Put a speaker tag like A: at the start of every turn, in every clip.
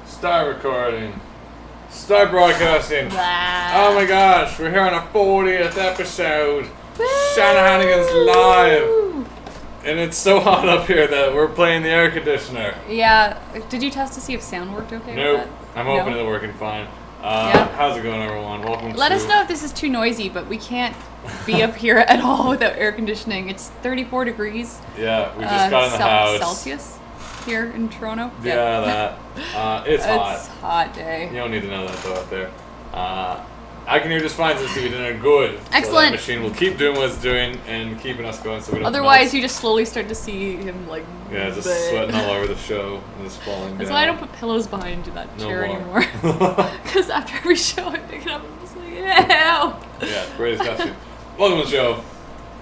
A: Start recording. Start broadcasting.
B: Wow.
A: Oh my gosh, we're here on our 40th episode. Shanahanigans live. And it's so hot up here that we're playing the air conditioner.
B: Yeah. Did you test to see if sound worked okay?
A: Nope.
B: With that?
A: I'm hoping it's working fine.
B: Yeah.
A: How's it going, everyone? Welcome
B: Let us know if this is too noisy, but we can't be up here at all without air conditioning. It's 34 degrees.
A: Yeah, we just got in the house.
B: Celsius here in Toronto.
A: Yeah, that. It's hot.
B: It's a hot day.
A: You don't need to know that though out there. I can hear just fine since we're doing good.
B: Excellent.
A: So that machine will keep doing what it's doing and keeping us going so we don't
B: Otherwise,
A: melt.
B: you just slowly start to see him like.
A: Yeah, just
B: bleh.
A: sweating all over the show and just falling
B: That's
A: down.
B: why I don't put pillows behind that
A: No
B: chair
A: more.
B: anymore. Because after every show, I pick it up and I'm just like, yeah.
A: Yeah, great discussion. Welcome to the show.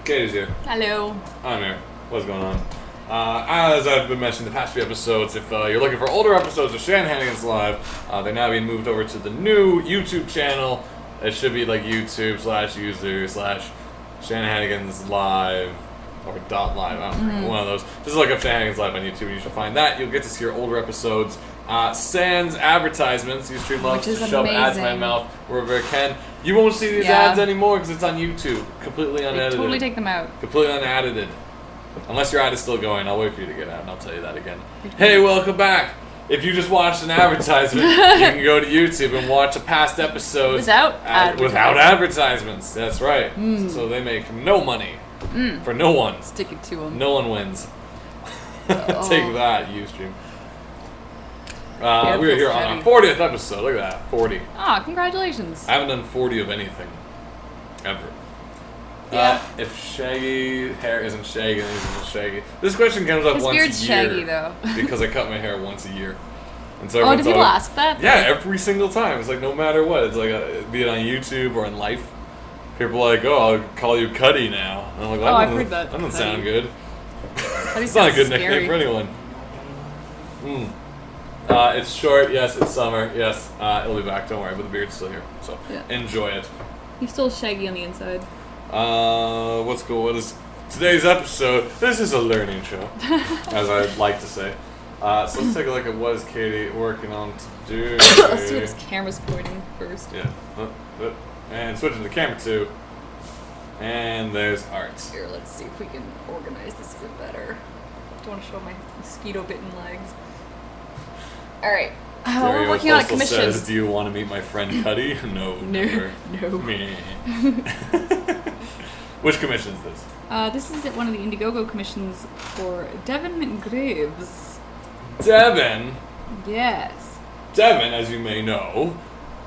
A: Katie's here.
B: Hello.
A: I'm here. What's going on? As I've been mentioning the past few episodes, if you're looking for older episodes of Shanahanigans Live, they're now being moved over to the new YouTube channel. It should be like YouTube/user/Shanahanigans Live or .live. I don't know, one of those. Just look up Shanahanigans Live on YouTube and you should find that. You'll get to see our older episodes. Sans advertisements. Ustream loves to shove ads in my mouth wherever it can. You won't see these ads anymore because it's on YouTube. Completely unedited.
B: Totally take them out.
A: Completely unedited. Unless your ad is still going, I'll wait for you to get out and I'll tell you that again. Hey, welcome back. If you just watched an advertisement, you can go to YouTube and watch a past episode
B: without
A: advertisements. That's right. So they make no money for no one.
B: Stick it to them.
A: No one wins. Take that, Ustream. We're here on our 40th episode. Look at that, 40.
B: Ah, congratulations.
A: I haven't done 40 of anything. Ever.
B: Yeah.
A: If shaggy hair isn't shaggy, then it isn't shaggy. This question comes up
B: His
A: once
B: beard's
A: a year.
B: shaggy, though.
A: Because I cut my hair once a year. And so
B: Oh, do people ask that?
A: Yeah, every single time. It's like no matter what. It's like, be it on YouTube or in life. People are like, oh, I'll call you Cuddy now. And I'm like,
B: I've heard that.
A: That doesn't sound good.
B: It's
A: not a good nickname for anyone. It's short, yes, it's summer, yes. It'll be back, don't worry, but the beard's still here. So enjoy it.
B: He's still shaggy on the inside.
A: What's cool? What is today's episode? This is a learning show, as I'd like to say. So let's take a look at what is Katie working on to do.
B: Let's see what this camera's pointing first.
A: Yeah. And switching the camera too. And there's art.
B: Here, let's see if we can organize this a bit better. Don't want to show my mosquito-bitten legs. All right. We're working on a commission.
A: Says, do you want to meet my friend Cuddy? No. Never.
B: No.
A: Me. Which commission is this?
B: This is one of the Indiegogo commissions for Devin McGraves.
A: Devin?
B: Yes.
A: Devin, as you may know,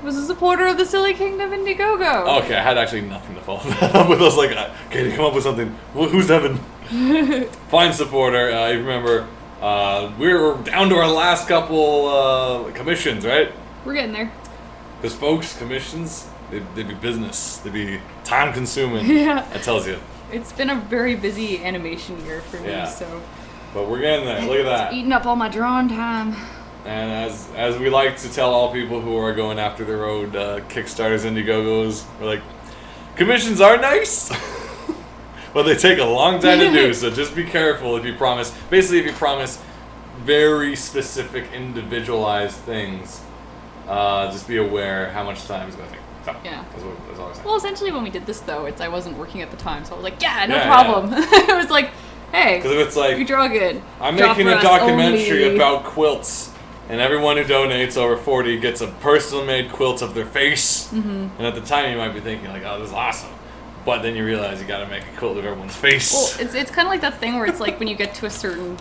B: was a supporter of the Silly Kingdom Indiegogo.
A: Okay, I had actually nothing to follow that up with. I was like, Katie, come up with something. Who's Devin? Fine supporter. You remember, we were down to our last couple commissions, right?
B: We're getting there.
A: Because folks, commissions, they'd be business. They'd be time-consuming.
B: Yeah.
A: That tells you.
B: It's been a very busy animation year for me, so...
A: But we're getting there. Look at that.
B: It's eating up all my drawing time.
A: And as we like to tell all people who are going after their own Kickstarters, Indiegogos, we're like, commissions are nice, but they take a long time to do, so just be careful if you promise. Basically, if you promise very specific, individualized things, just be aware how much time is going to take. So,
B: yeah.
A: That's all I'm saying.
B: Well, essentially when we did this, though, I wasn't working at the time, so I was like, no problem. It was like, hey,
A: because if it's like,
B: you draw good.
A: I'm making a documentary about quilts. And everyone who donates over 40 gets a personal-made quilt of their face. Mm-hmm. And at the time, you might be thinking, like, oh, this is awesome. But then you realize you got to make a quilt of everyone's face.
B: Well, it's kind of like that thing where it's like when you get to a certain,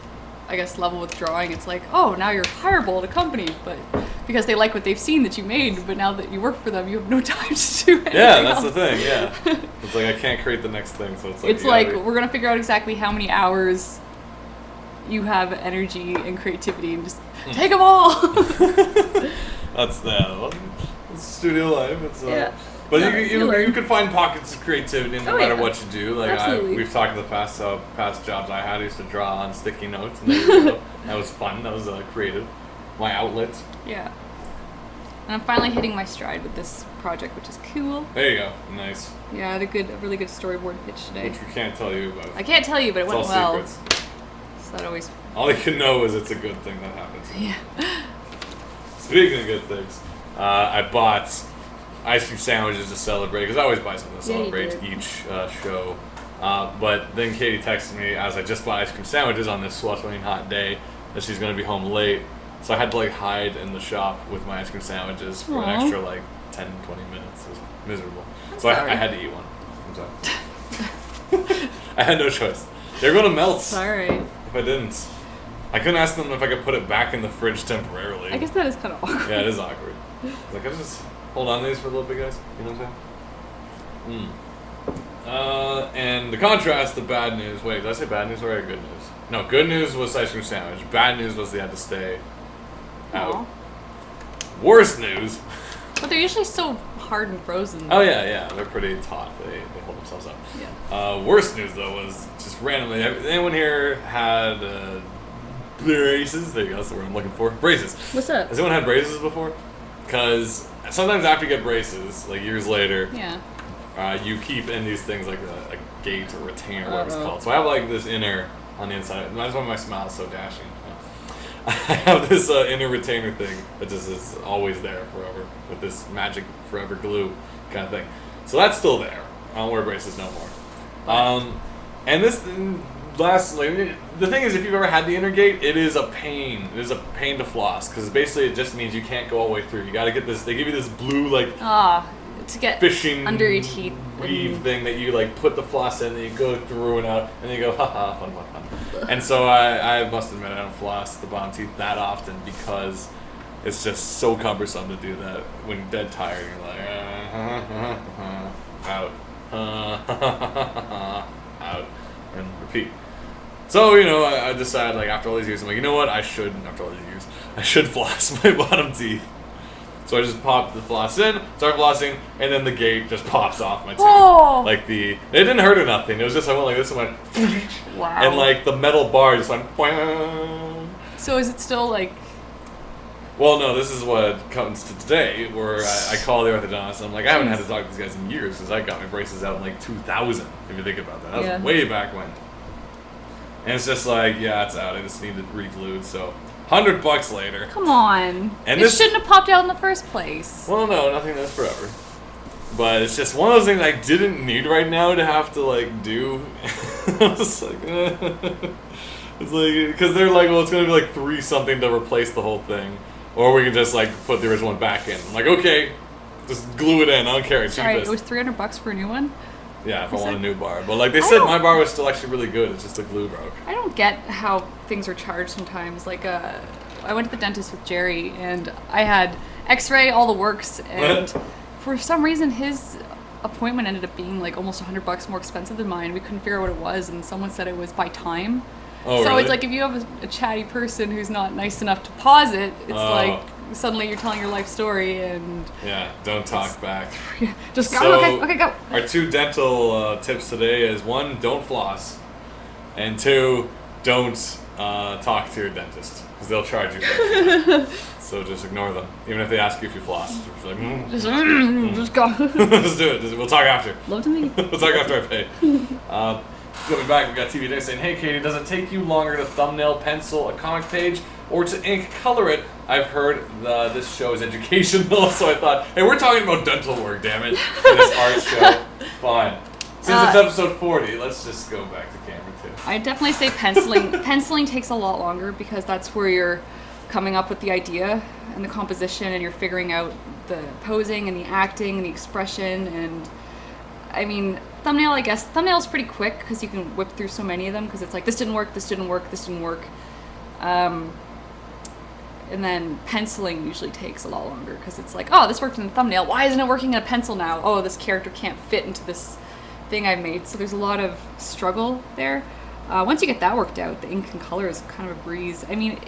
B: I guess, level with drawing, it's like, oh, now you're hireable at a company. But because they like what they've seen that you made, but now that you work for them, you have no time to do anything
A: that's
B: else.
A: the thing, yeah. It's like, I can't create the next thing, so
B: it's like we're going to figure out exactly how many hours you have energy and creativity and just take them all.
A: That's it's studio life. It's but
B: no,
A: you can find pockets of creativity no matter what you do. Like we've talked in the past past jobs I had. I used to draw on sticky notes, and there you go. That was fun. That was creative. My outlet.
B: Yeah. And I'm finally hitting my stride with this project, which is cool.
A: There you go. Nice.
B: Yeah, I had a really good storyboard pitch today.
A: Which we can't tell you about.
B: I can't tell you, but it went
A: all
B: well.
A: Secrets.
B: So that always...
A: All you can know is it's a good thing that happens.
B: Yeah.
A: Speaking of good things, I bought ice cream sandwiches to celebrate, because I always buy something to
B: Yeah, you
A: celebrate
B: do.
A: each show. But then Katie texted me as I just bought ice cream sandwiches on this sweltering hot day that she's going to be home late. So I had to like hide in the shop with my ice cream sandwiches for an
B: Aw.
A: extra like 10, 20 minutes. It was miserable.
B: I'm
A: So I
B: sorry.
A: had to eat one. I'm sorry. I had no choice. They're going to melt
B: Sorry.
A: if I didn't. I couldn't ask them if I could put it back in the fridge temporarily.
B: I guess that is kind of awkward.
A: Yeah, it is awkward. Like, I just hold on to these for a little bit, guys. You know what I'm saying? And the contrast, the bad news. Wait, did I say bad news or good news? No, good news was ice cream sandwich. Bad news was they had to stay out.
B: Aw.
A: Worst news.
B: But they're usually so hard and frozen.
A: Oh yeah, they're pretty taut. They hold themselves up.
B: Yeah.
A: Worst news though was just randomly. Anyone here had braces? There you go. That's the word I'm looking for. Braces.
B: What's up?
A: Has anyone had braces before? Because sometimes after you get braces, like years later,
B: Yeah.
A: you keep in these things like a gate or retainer, whatever it's
B: Uh-oh.
A: called. So I have like this inner on the inside. That's why my smile is so dashing. I have this inner retainer thing that just is always there forever with this magic forever glue kind of thing. So that's still there. I don't wear braces no more. And this lastly, the thing is, if you've ever had the inner gate, it is a pain. It is a pain to floss because basically it just means you can't go all the way through. You got to get this. They give you this blue like
B: To get
A: fishing
B: under your teeth.
A: weave thing that you like put the floss in, and you go through and out, and you go haha fun. And so I must admit I don't floss the bottom teeth that often because it's just so cumbersome to do that. When you're dead tired, you're like out, out, and repeat. So I decided like after all these years, I'm like, you know what, I should floss my bottom teeth. So I just popped the floss in, start flossing, and then the gate just pops off my tooth.
B: Oh.
A: Like it didn't hurt or nothing. It was just I went like this and went,
B: Wow.
A: and like the metal bar just went. Boing.
B: So is it still like?
A: Well, no, this is what comes to today, where I call the orthodontist. And I'm like, I haven't had to talk to these guys in years because I got my braces out in like 2000. If you think about that, that was way back when. And it's just like, yeah, it's out. I just need it re-glued. So $100 later.
B: Come on.
A: And
B: it
A: this
B: shouldn't have popped out in the first place.
A: Well, no, nothing lasts forever. But it's just one of those things I didn't need right now to have to like do. It's like, it's like because they're like, well, it's gonna be like 3 something to replace the whole thing, or we can just like put the original one back in. I'm like, okay, just glue it in. I don't care. It's
B: Sorry,
A: cheapest.
B: it was $300 for a new one.
A: Yeah, if I
B: Is
A: want
B: it-
A: a new bar. But like they
B: I
A: said,
B: don't-
A: my bar was still actually really good. It's just the glue broke.
B: I don't get how things are charged sometimes. Like, I went to the dentist with Jerry, and I had X-ray, all the works, and for some reason his appointment ended up being like almost $100 more expensive than mine. We couldn't figure out what it was, and someone said it was by time.
A: Oh,
B: So
A: really?
B: it's like if you have a chatty person who's not nice enough to pause it, it's like suddenly you're telling your life story and
A: Yeah, don't talk back.
B: just go.
A: So-
B: Okay, go.
A: Our 2 dental tips today is 1, don't floss, and 2, don't talk to your dentist because they'll charge you for it. So just ignore them, even if they ask you if you floss. Just like,
B: Just go.
A: just do it. We'll talk after.
B: Love to meet you.
A: We'll talk after I pay. Coming back, we got TV today saying, "Hey Katie, does it take you longer to thumbnail pencil a comic page or to ink color it? I've heard this show is educational, so I thought, hey, we're talking about dental work, damn it, in this art show. Fine. Since it's episode 40, let's just go back to camera 2.
B: I definitely say penciling. Penciling takes a lot longer because that's where you're coming up with the idea and the composition, and you're figuring out the posing and the acting and the expression. And I mean, thumbnail, I guess thumbnail's pretty quick because you can whip through so many of them because it's like this didn't work, this didn't work, this didn't work. And then penciling usually takes a lot longer because it's like, oh, this worked in the thumbnail. Why isn't it working in a pencil now? Oh, this character can't fit into this thing I made. So there's a lot of struggle there. Once you get that worked out, the ink and color is kind of a breeze. I mean,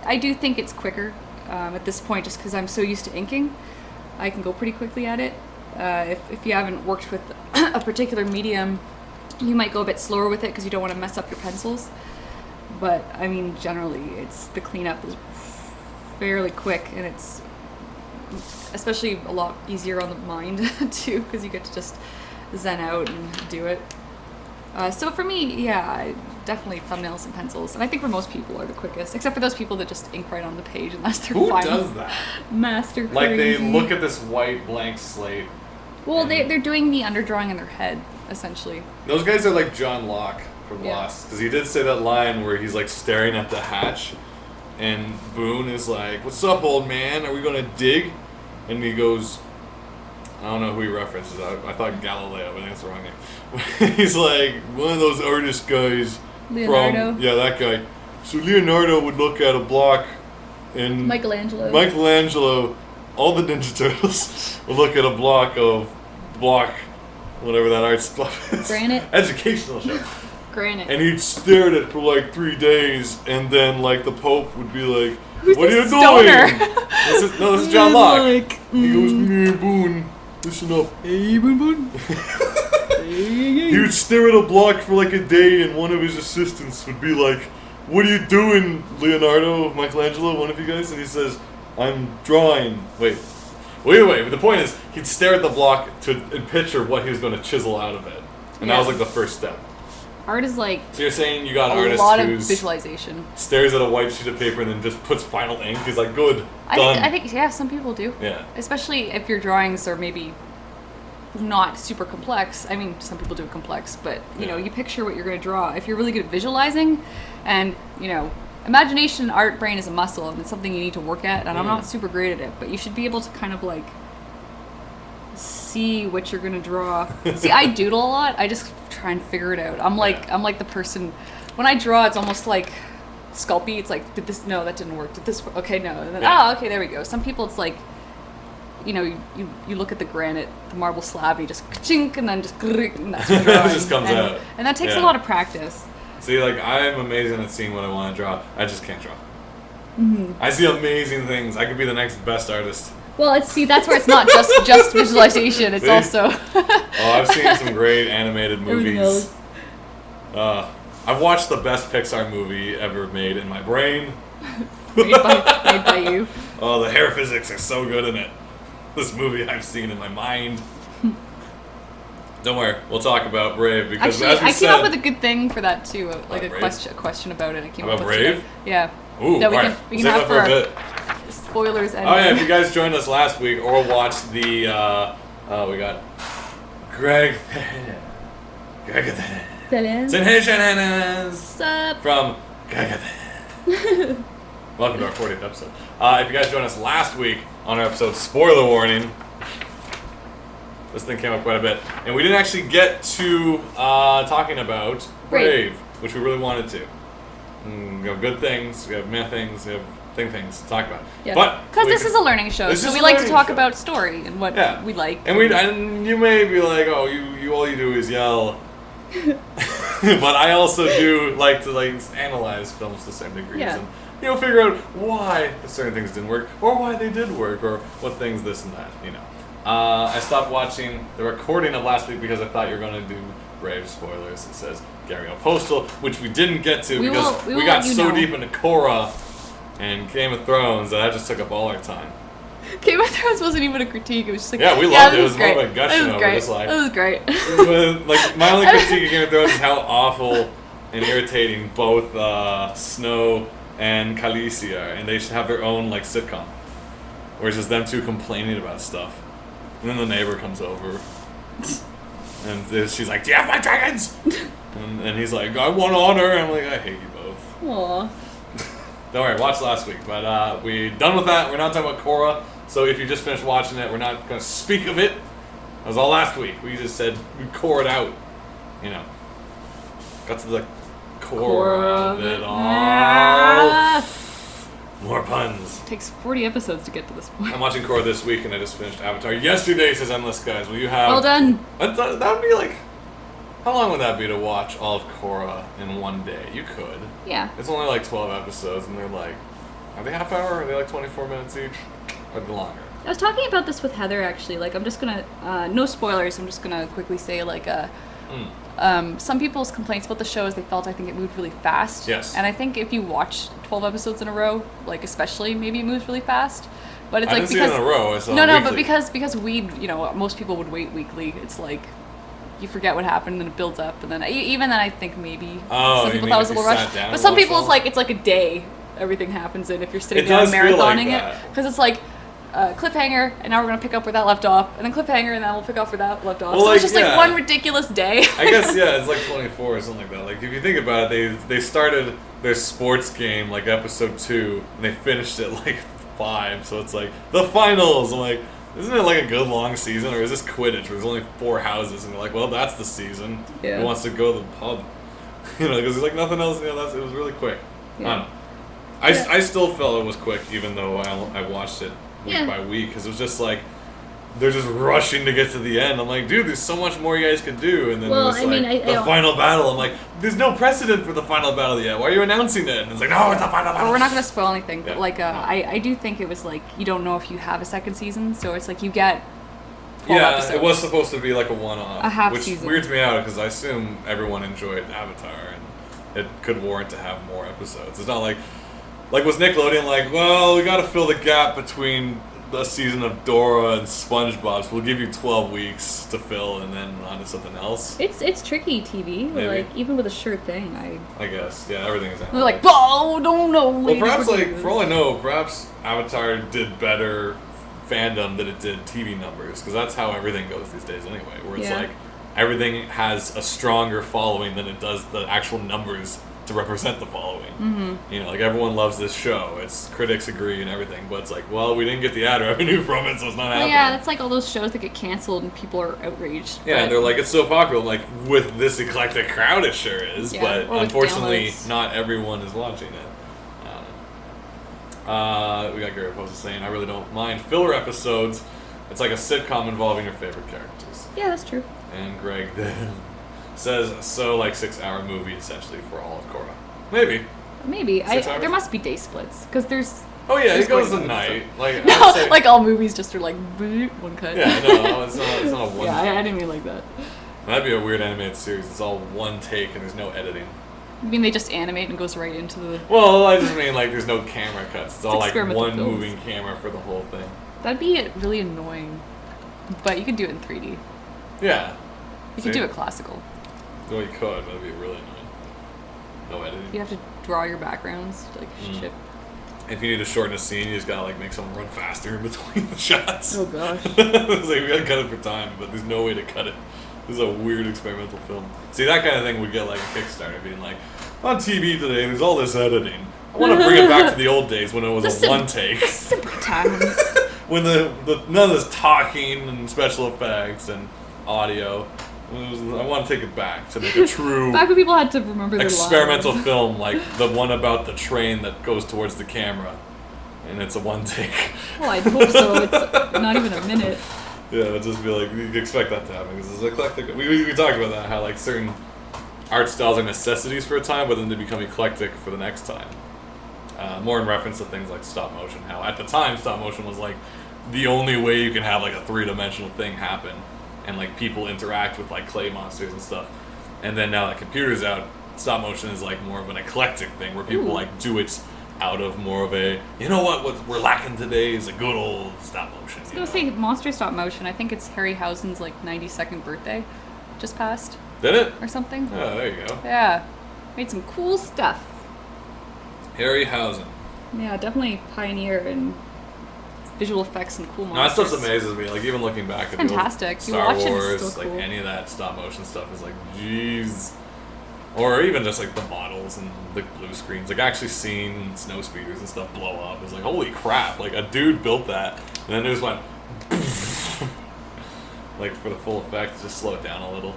B: I do think it's quicker at this point just because I'm so used to inking. I can go pretty quickly at it. If you haven't worked with a particular medium, you might go a bit slower with it because you don't want to mess up your pencils. But I mean, generally, the cleanup is fairly quick, and it's especially a lot easier on the mind too because you get to just zen out and do it. So for me, yeah, definitely thumbnails and pencils. And I think for most people are the quickest, except for those people that just ink right on the page and that's their
A: Who
B: final
A: does that?
B: master crazy.
A: Like, they look at this white blank slate.
B: Well, they're doing the underdrawing in their head, essentially.
A: Those guys are like John Locke from
B: Yeah.
A: Lost. Because he did say that line where he's, like, staring at the hatch. And Boone is like, "What's up, old man? Are we going to dig?" And he goes... I don't know who he references. I thought Galileo, but I think it's the wrong name. He's like, one of those artist guys.
B: Leonardo.
A: Yeah, that guy. So Leonardo would look at a block and... Michelangelo, all the Ninja Turtles, would look at a block, whatever that art stuff is.
B: Granite.
A: Educational show.
B: Granite.
A: And he'd stare at it for like 3 days, and then like the Pope would be like,
B: "Who's
A: what are you
B: this stoner?"
A: doing? This is John Locke.
B: Like,
A: He goes, "Hey, Boone, listen up."
B: "Hey, Boone."
A: He would stare at a block for like a day, and one of his assistants would be like, "What are you doing, Leonardo, Michelangelo, one of you guys?" And he says, "I'm drawing." Wait. But the point is, he'd stare at the block and picture what he was going to chisel out of it. And that was like the first step.
B: Art is like
A: So you're saying you got an
B: a
A: artist
B: lot of
A: who's
B: visualization.
A: stares at a white sheet of paper and then just puts final ink. He's like, "Good, done."
B: I think yeah, some people do.
A: Yeah.
B: Especially if your drawings are maybe not super complex. I mean, some people do it complex, but you know, you picture what you're going to draw. If you're really good at visualizing, and you know, imagination, art, brain is a muscle, and it's something you need to work at. And I'm not super great at it, but you should be able to kind of like see what you're gonna draw. See, I doodle a lot. I just try and figure it out. I'm like the person when I draw. It's almost like Sculpey. It's like, did this? No, that didn't work. Did this? Okay, no. And then okay, there we go. Some people, it's like, you know, you look at the granite, the marble slab, you just chink, and then just and that's your drawing.
A: It just comes out.
B: And that takes a lot of practice.
A: See, like, I'm amazing at seeing what I want to draw. I just can't draw. Mm-hmm. I see amazing things. I could be the next best artist.
B: Well, that's where it's not just visualization. It's also.
A: I've seen some great animated movies. I've watched the best Pixar movie ever made in my brain.
B: made by you.
A: Oh, the hair physics are so good in it. This movie I've seen in my mind. Don't worry, we'll talk about Brave because
B: actually,
A: as we
B: I
A: said,
B: came up with a good thing for that too, like a
A: Brave?
B: question about it. I came
A: About
B: up with
A: Brave?
B: today. Yeah.
A: Ooh,
B: that we
A: alright.
B: can
A: Save
B: have
A: that for a bit.
B: Spoilers. And
A: Oh yeah, if you guys joined us last week or watched the, we got Greg
B: Sup?
A: from Welcome to our 40th episode. If you guys joined us last week on our episode, spoiler warning, this thing came up quite a bit, and we didn't actually get to talking about Brave, which we really wanted to. We have good things, we have meh things, we have things to talk about.
B: Yeah.
A: But
B: because this is a learning show, so we like to talk about story and what we like.
A: And you may be like, oh, you all you do is yell. But I also do like to analyze films to certain degrees and figure out why certain things didn't work or why they did work or what things this and that. I stopped watching the recording of last week because I thought you were going to do Brave spoilers. It says Gary Postal, which we didn't get to because we got so deep into Korra and Game of Thrones that just took up all our time.
B: Game of Thrones wasn't even a critique. It was just like,
A: we loved it. It was more of a gushing over this.
B: This was great.
A: My only critique of Game of Thrones is how awful and irritating both Snow and Khaleesi are, and they should have their own sitcom, where it's just them two complaining about stuff, and then the neighbor comes over, and she's like, "Do you have my dragons?" and he's like, "I want honor." And I'm like, "I hate you both."
B: Aww.
A: Don't worry, watch last week, but we're done with that. We're not talking about Korra, so if you just finished watching it, we're not going to speak of it. That was all last week. We just said we core it out, Got to the core of it all. More puns.
B: It takes 40 episodes to get to this point.
A: I'm watching Korra this week, and I just finished Avatar yesterday. Says Endless Skies. Will you have?
B: Well done.
A: That would be how long would that be to watch all of Korra in one day? You could.
B: Yeah.
A: It's only 12 episodes, and they're are they half hour? Or are they 24 minutes each? Or are they longer?
B: I was talking about this with Heather actually. I'm just gonna no spoilers. I'm just gonna quickly say some people's complaints about the show is they felt I think it moved really fast.
A: Yes.
B: And I think if you watch 12 episodes in a row, especially maybe it moves really fast. But it's
A: I didn't see it in a row. I saw
B: no,
A: weekly.
B: but because we most people would wait weekly. It's you forget what happened, and then it builds up, and then even then I think maybe
A: Oh,
B: some
A: you
B: people
A: mean
B: thought it was
A: if
B: a
A: you
B: little
A: sat
B: rushed.
A: down
B: But
A: and
B: some
A: watched
B: people
A: all?
B: it's like a day. Everything happens in if you're sitting
A: It
B: down
A: does feel like
B: marathoning it,
A: that.
B: because it's like cliffhanger, and now we're gonna pick up where that left off, and then cliffhanger, and then we'll pick up where that left off.
A: Well,
B: So it's just
A: yeah.
B: like one ridiculous day.
A: I guess, yeah, it's like 24 or something like that. Like, if you think about it, they started their sports game, like, episode 2, and they finished it, like, 5, so it's like, the finals! I'm like, isn't it, like, a good long season, or is this Quidditch, where there's only 4 houses, and they're like, well, that's the season.
B: Yeah.
A: Who wants to go to the pub? You know, because there's, like, nothing else, you know, it was really quick.
B: Yeah.
A: I don't know. I still felt it was quick, even though I watched it week by week, because it was just like, they're just rushing to get to the end. I'm like, dude, there's so much more you guys can do. And then there's the final battle. I'm like, there's no precedent for the final battle yet. Why are you announcing it? And it's like, no, it's the final battle.
B: Well, we're not going to spoil anything, but
A: Yeah.
B: like, I do think it was like, you don't know if you have a second season, so it's like you get 12 episodes.
A: It was supposed to be like a one-off.
B: A half
A: which
B: season.
A: weirds me out, because I assume everyone enjoyed Avatar, and it could warrant to have more episodes. It's not like was Nickelodeon like, well, we got to fill the gap between the season of Dora and SpongeBob, so we'll give you 12 weeks to fill, and then on to something else.
B: It's tricky TV,
A: Maybe.
B: like even with a sure thing,
A: I guess, yeah, everything is.
B: they're like, oh, don't know.
A: Well,
B: ladies,
A: perhaps,
B: we're
A: like,
B: doing
A: for all I
B: this."
A: know, perhaps Avatar did better fandom than it did TV numbers, because that's how everything goes these days anyway, where it's
B: Yeah.
A: like, everything has a stronger following than it does the actual numbers to represent the following. Mm-hmm. You know, like, everyone loves this show, its critics agree and everything, but it's like, well, we didn't get the ad revenue from it, so it's not
B: Well,
A: happening.
B: yeah, that's like all those shows that get canceled and people are outraged.
A: Yeah,
B: but-
A: and they're like, it's so popular. Like, with this eclectic crowd, it sure is.
B: Yeah,
A: But
B: or with
A: unfortunately,
B: downloads.
A: not everyone is watching it. We got Gary Post saying, I really don't mind filler episodes. It's like a sitcom involving your favorite characters.
B: yeah, that's true.
A: And Greg says, so like 6-hour movie essentially for all of Korra. Maybe.
B: Maybe
A: 6 hours?
B: there must be day splits because there's
A: Oh yeah,
B: There's
A: it goes
B: going
A: the
B: to be
A: night. Like, I
B: no,
A: would say,
B: like all movies just are like boop, one cut.
A: yeah, no, it's not a one.
B: Yeah, I didn't mean like that.
A: That'd be a weird animated series. It's all one take and there's no editing.
B: I mean they just animate and it goes right into the.
A: Well, I just mean like there's no camera cuts. It's all like
B: experimental
A: one
B: films.
A: moving camera for the whole thing.
B: That'd be really annoying, but you could do it in 3D.
A: Yeah.
B: You could do it classical.
A: Well, you could, but it'd be really annoying. No editing.
B: You have to draw your backgrounds like shit.
A: If you need to shorten a scene, you just gotta like make someone run faster in between the shots.
B: Oh gosh.
A: It's like we gotta cut it for time, but there's no way to cut it. This is a weird experimental film. See, that kind of thing would get like a Kickstarter, being like, on TV today, there's all this editing. I want to bring it back to the old days when it was
B: Listen.
A: a one take.
B: Simple times.
A: When the none of this talking and special effects and audio. I want to take it back to make a true
B: Back when people had to remember their
A: experimental
B: lines.
A: film, like the one about the train that goes towards the camera, and it's a one take.
B: Well, I'd hope so. It's not even a minute.
A: Yeah, it'd just be like you expect that to happen because it's eclectic. We talked about that, how like certain art styles are necessities for a time, but then they become eclectic for the next time. More in reference to things like stop motion. How at the time stop motion was like the only way you can have like a 3-dimensional thing happen, and like people interact with like clay monsters and stuff. And then now that computer's out, stop motion is like more of an eclectic thing where people like do it out of more of a, you know what we're lacking today is a good old stop motion.
B: I was gonna say monster stop motion. I think it's Harryhausen's like 92nd birthday, just passed
A: Did it?
B: or something.
A: Oh, there you go.
B: Yeah, made some cool stuff.
A: Harryhausen.
B: Yeah, definitely pioneer in visual effects and cool
A: No, that
B: monsters.
A: stuff amazes me. Like even looking back at the
B: Fantastic.
A: old
B: You
A: Star
B: watch it, it's
A: Wars,
B: still
A: like
B: cool.
A: any of that stop motion stuff is like, jeez. Or even just like the models and the blue screens. Like actually seeing snow speeders and stuff blow up is like, holy crap! Like a dude built that, and then it just went, like for the full effect. Just slow it down a little.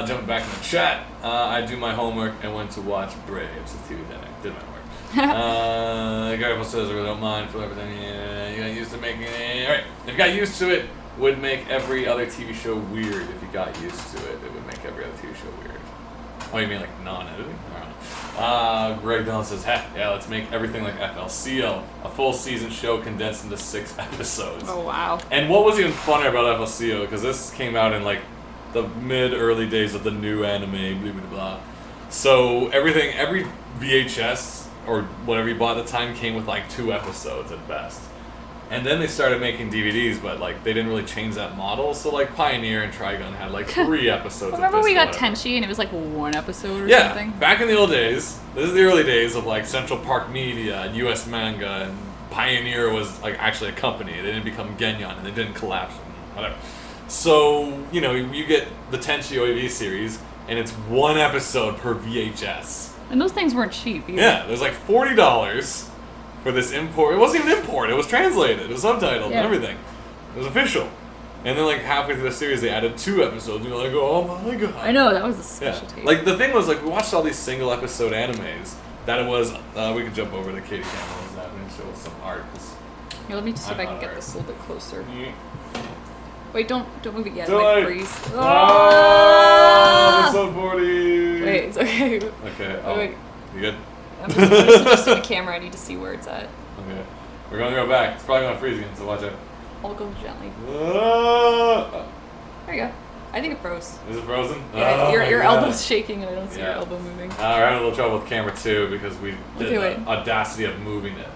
A: Jumping back in the chat, I do my homework and went to watch Braves. The TV then I did my homework. Garble says I really don't mind for everything. Yeah, you got used to making it. Alright, if you got used to it, would make every other TV show weird. If you got used to it, it would make every other TV show weird. Oh, you mean like non-editing? I don't know. Greg Dillon says, heck, yeah, let's make everything like FLCL. A full season show condensed into 6 episodes.
B: Oh wow.
A: And what was even funner about FLCL, because this came out in like the mid-early days of the new anime, blah, blah, blah. So every VHS or whatever you bought at the time came with like 2 episodes at best. And then they started making DVDs, but like they didn't really change that model. So like Pioneer and Trigun had like 3 episodes.
B: Remember
A: of this
B: we got
A: whatever.
B: Tenchi and it was like 1 episode or
A: Yeah,
B: something?
A: back in the old days. This is the early days of like Central Park Media and US Manga, and Pioneer was like actually a company. They didn't become Genyon and they didn't collapse and whatever. So, you know, you get the Tenchi OAV series and it's 1 episode per VHS.
B: And those things weren't cheap either.
A: Yeah, there's like $40 for this import. It wasn't even import, it was translated, it was subtitled and everything. It was official. And then like halfway through the series they added 2 episodes and you're like, oh my god.
B: I know, that was a special tape.
A: Like the thing was like we watched all these single episode animes that it was we could jump over to Katie Campbell's app and show us some art.
B: Here, let me just see if I can get
A: art.
B: this a little bit closer. Wait, don't move it yet.
A: Don't
B: Like
A: I-
B: freeze.
A: Oh, episode 40.
B: Wait, it's okay.
A: Okay. Oh,
B: Wait.
A: you good?
B: I'm just adjusting the camera. I need to see where it's at.
A: Okay. We're gonna go back. It's probably gonna freeze again, so watch out.
B: I'll go gently.
A: Oh.
B: There you go. I think it froze.
A: Is it frozen?
B: Yeah,
A: Oh
B: your
A: my God.
B: elbow's shaking and I don't see your
A: Yeah.
B: elbow moving.
A: We're having a little trouble with camera 2 because we did
B: do
A: the
B: it.
A: audacity of moving it.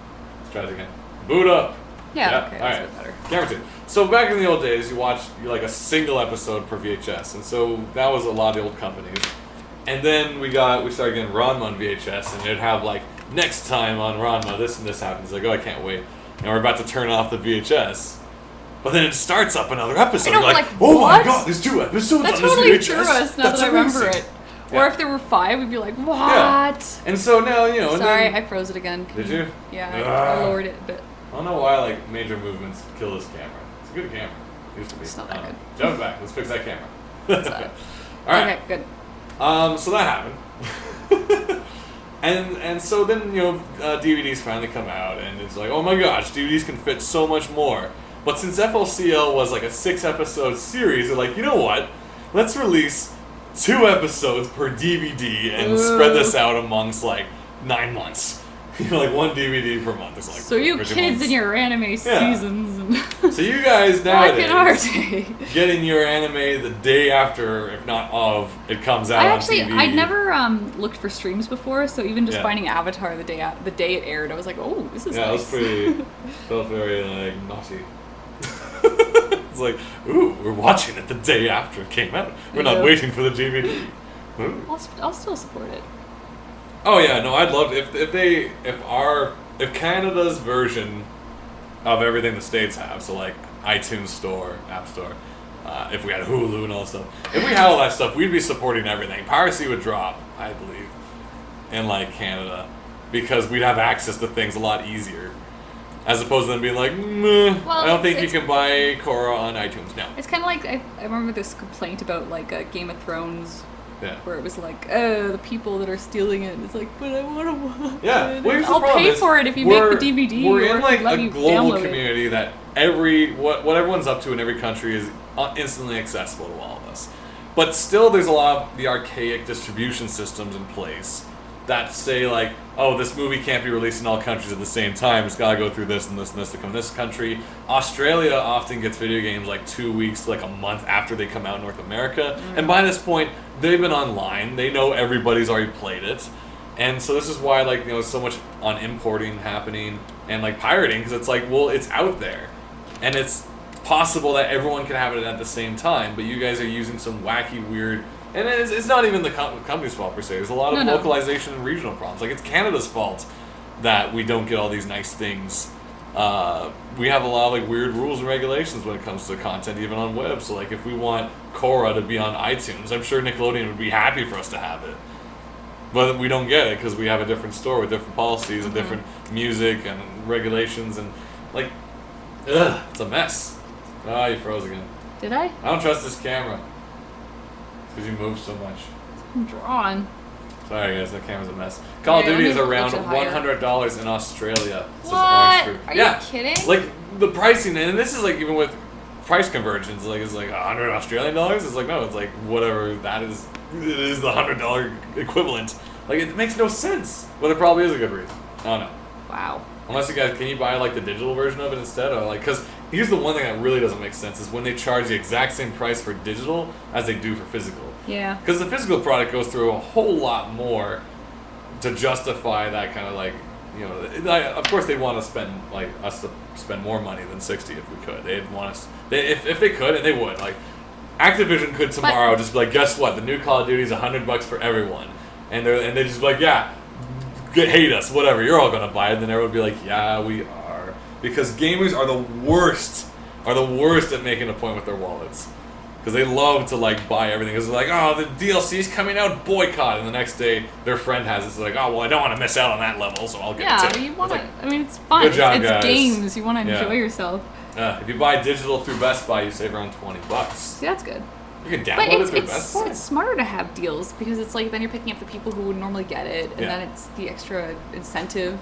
A: Let's try it again. Boot up.
B: Yeah, okay,
A: all
B: that's a
A: right.
B: bit better.
A: Camera 2. So back in the old days, you watched like a single episode per VHS, and so that was a lot of the old companies. And then we started getting Ranma on VHS, and it'd have like next time on Ranma this and this happens. Like, oh, I can't wait. And we're about to turn off the VHS. But then it starts up another episode.
B: I know,
A: You're like,
B: like,
A: oh my
B: what?
A: god, there's 2 episodes
B: That
A: on
B: totally
A: this VHS.
B: threw us now
A: That's
B: that I remember
A: amazing.
B: it. Or
A: Yeah.
B: if there were 5, we'd be like, what?
A: Yeah. And so now, you know.
B: Sorry,
A: and then,
B: I froze it again.
A: Did you?
B: Yeah,
A: Ah.
B: I lowered it a bit.
A: I don't know why like major movements kill this camera. It's a good camera. It used to be.
B: It's not that good.
A: Jump back. Let's fix that camera.
B: that?
A: All right.
B: Okay, good.
A: So that happened. and so then DVDs finally come out and it's like, oh my gosh, DVDs can fit so much more. But since FLCL was like a 6-episode series, they're like, you know what? Let's release 2 episodes per DVD and spread this out amongst like 9 months. Like 1 DVD per month. It's like
B: So you
A: for 2
B: kids
A: months.
B: in your anime seasons and
A: So you guys
B: back in our
A: nowadays
B: day.
A: getting your anime the day after, if not of, it comes out on TV.
B: I'd never looked for streams before, so even just
A: Yeah.
B: finding Avatar the day it aired, I was like, oh, this is
A: Yeah, it
B: nice.
A: was pretty. Felt very like naughty. It's like, ooh, we're watching it the day after it came out. We're not
B: Yeah.
A: waiting for the DVD. Ooh.
B: I'll still support it.
A: Oh yeah, no, I'd love if Canada's version of everything the States have, so like iTunes Store, App Store, if we had Hulu and all that stuff, if we had all that stuff, we'd be supporting everything. Piracy would drop, I believe, in like Canada, because we'd have access to things a lot easier, as opposed to them being like, meh,
B: Well,
A: I don't think you
B: it's-
A: can buy Korra on iTunes now.
B: It's kind of like I remember this complaint about like Game of Thrones,
A: Yeah.
B: where it was like, the people that are stealing it. It's like, but I want to watch
A: Yeah,
B: it.
A: well, here's the
B: I'll
A: problem
B: pay
A: is
B: for it if you make
A: we're-
B: the DVD.
A: We're
B: or
A: in like
B: let
A: a
B: me
A: global
B: download it.
A: community that what everyone's up to in every country is instantly accessible to all of us. But still, there's a lot of the archaic distribution systems in place that say like, oh, this movie can't be released in all countries at the same time. It's got to go through this and this and this to come in this country. Australia often gets video games like 2 weeks to like a month after they come out in North America. And by this point, they've been online. They know everybody's already played it. And so this is why like, so much on importing happening and like pirating, because it's like, well, it's out there. And it's possible that everyone can have it at the same time, but you guys are using some wacky, weird... And it's not even the company's fault, per se. There's a lot of localization and regional problems. Like, it's Canada's fault that we don't get all these nice things. We have a lot of, like, weird rules and regulations when it comes to content, even on web. So, like, if we want Korra to be on iTunes, I'm sure Nickelodeon would be happy for us to have it. But we don't get it because we have a different store with different policies and different music and regulations and, like, ugh, it's a mess. Ah, you froze again.
B: Did I?
A: I don't trust this camera. Because you move so much.
B: I'm drawn.
A: Sorry guys, that camera's a mess. Call of
B: Yeah,
A: Duty
B: let
A: is
B: me
A: around
B: lift it higher.
A: $100 in Australia. It says
B: What?
A: orange fruit.
B: Are
A: Yeah.
B: you kidding?
A: Like, the pricing, and this is like even with price conversions, like it's like 100 Australian dollars. It's like, no, it's like whatever that is, it is the $100 equivalent. Like, it makes no sense. But there probably is a good reason. I don't know.
B: Wow.
A: Unless you guys, can you buy like the digital version of it instead? Or like, because here's the one thing that really doesn't make sense is when they charge the exact same price for digital as they do for physical.
B: Yeah.
A: Because the physical product goes through a whole lot more to justify that kind of like of course they'd want to spend us to spend more money than 60 if we could. They'd want us if they could, and they would. Like Activision could tomorrow just be like, guess what? The new Call of Duty is $100 for everyone, and they just be like, yeah, hate us, whatever. You're all gonna buy it. And then everyone would be like, yeah, we are, because gamers are the worst at making a point with their wallets. Because they love to buy everything. Because they're like, oh, the DLC's coming out, boycott. And the next day, their friend has it. So like, oh, well, I don't want to miss out on that level, so I'll get it too.
B: Yeah, you want to. It's fun.
A: Good job,
B: it's
A: guys.
B: games. You want to enjoy yourself.
A: If you buy digital through Best Buy, you save around $20.
B: See, that's good.
A: You can download it through Best Buy.
B: It's smarter to have deals because it's like then you're picking up the people who would normally get it, and then it's the extra incentive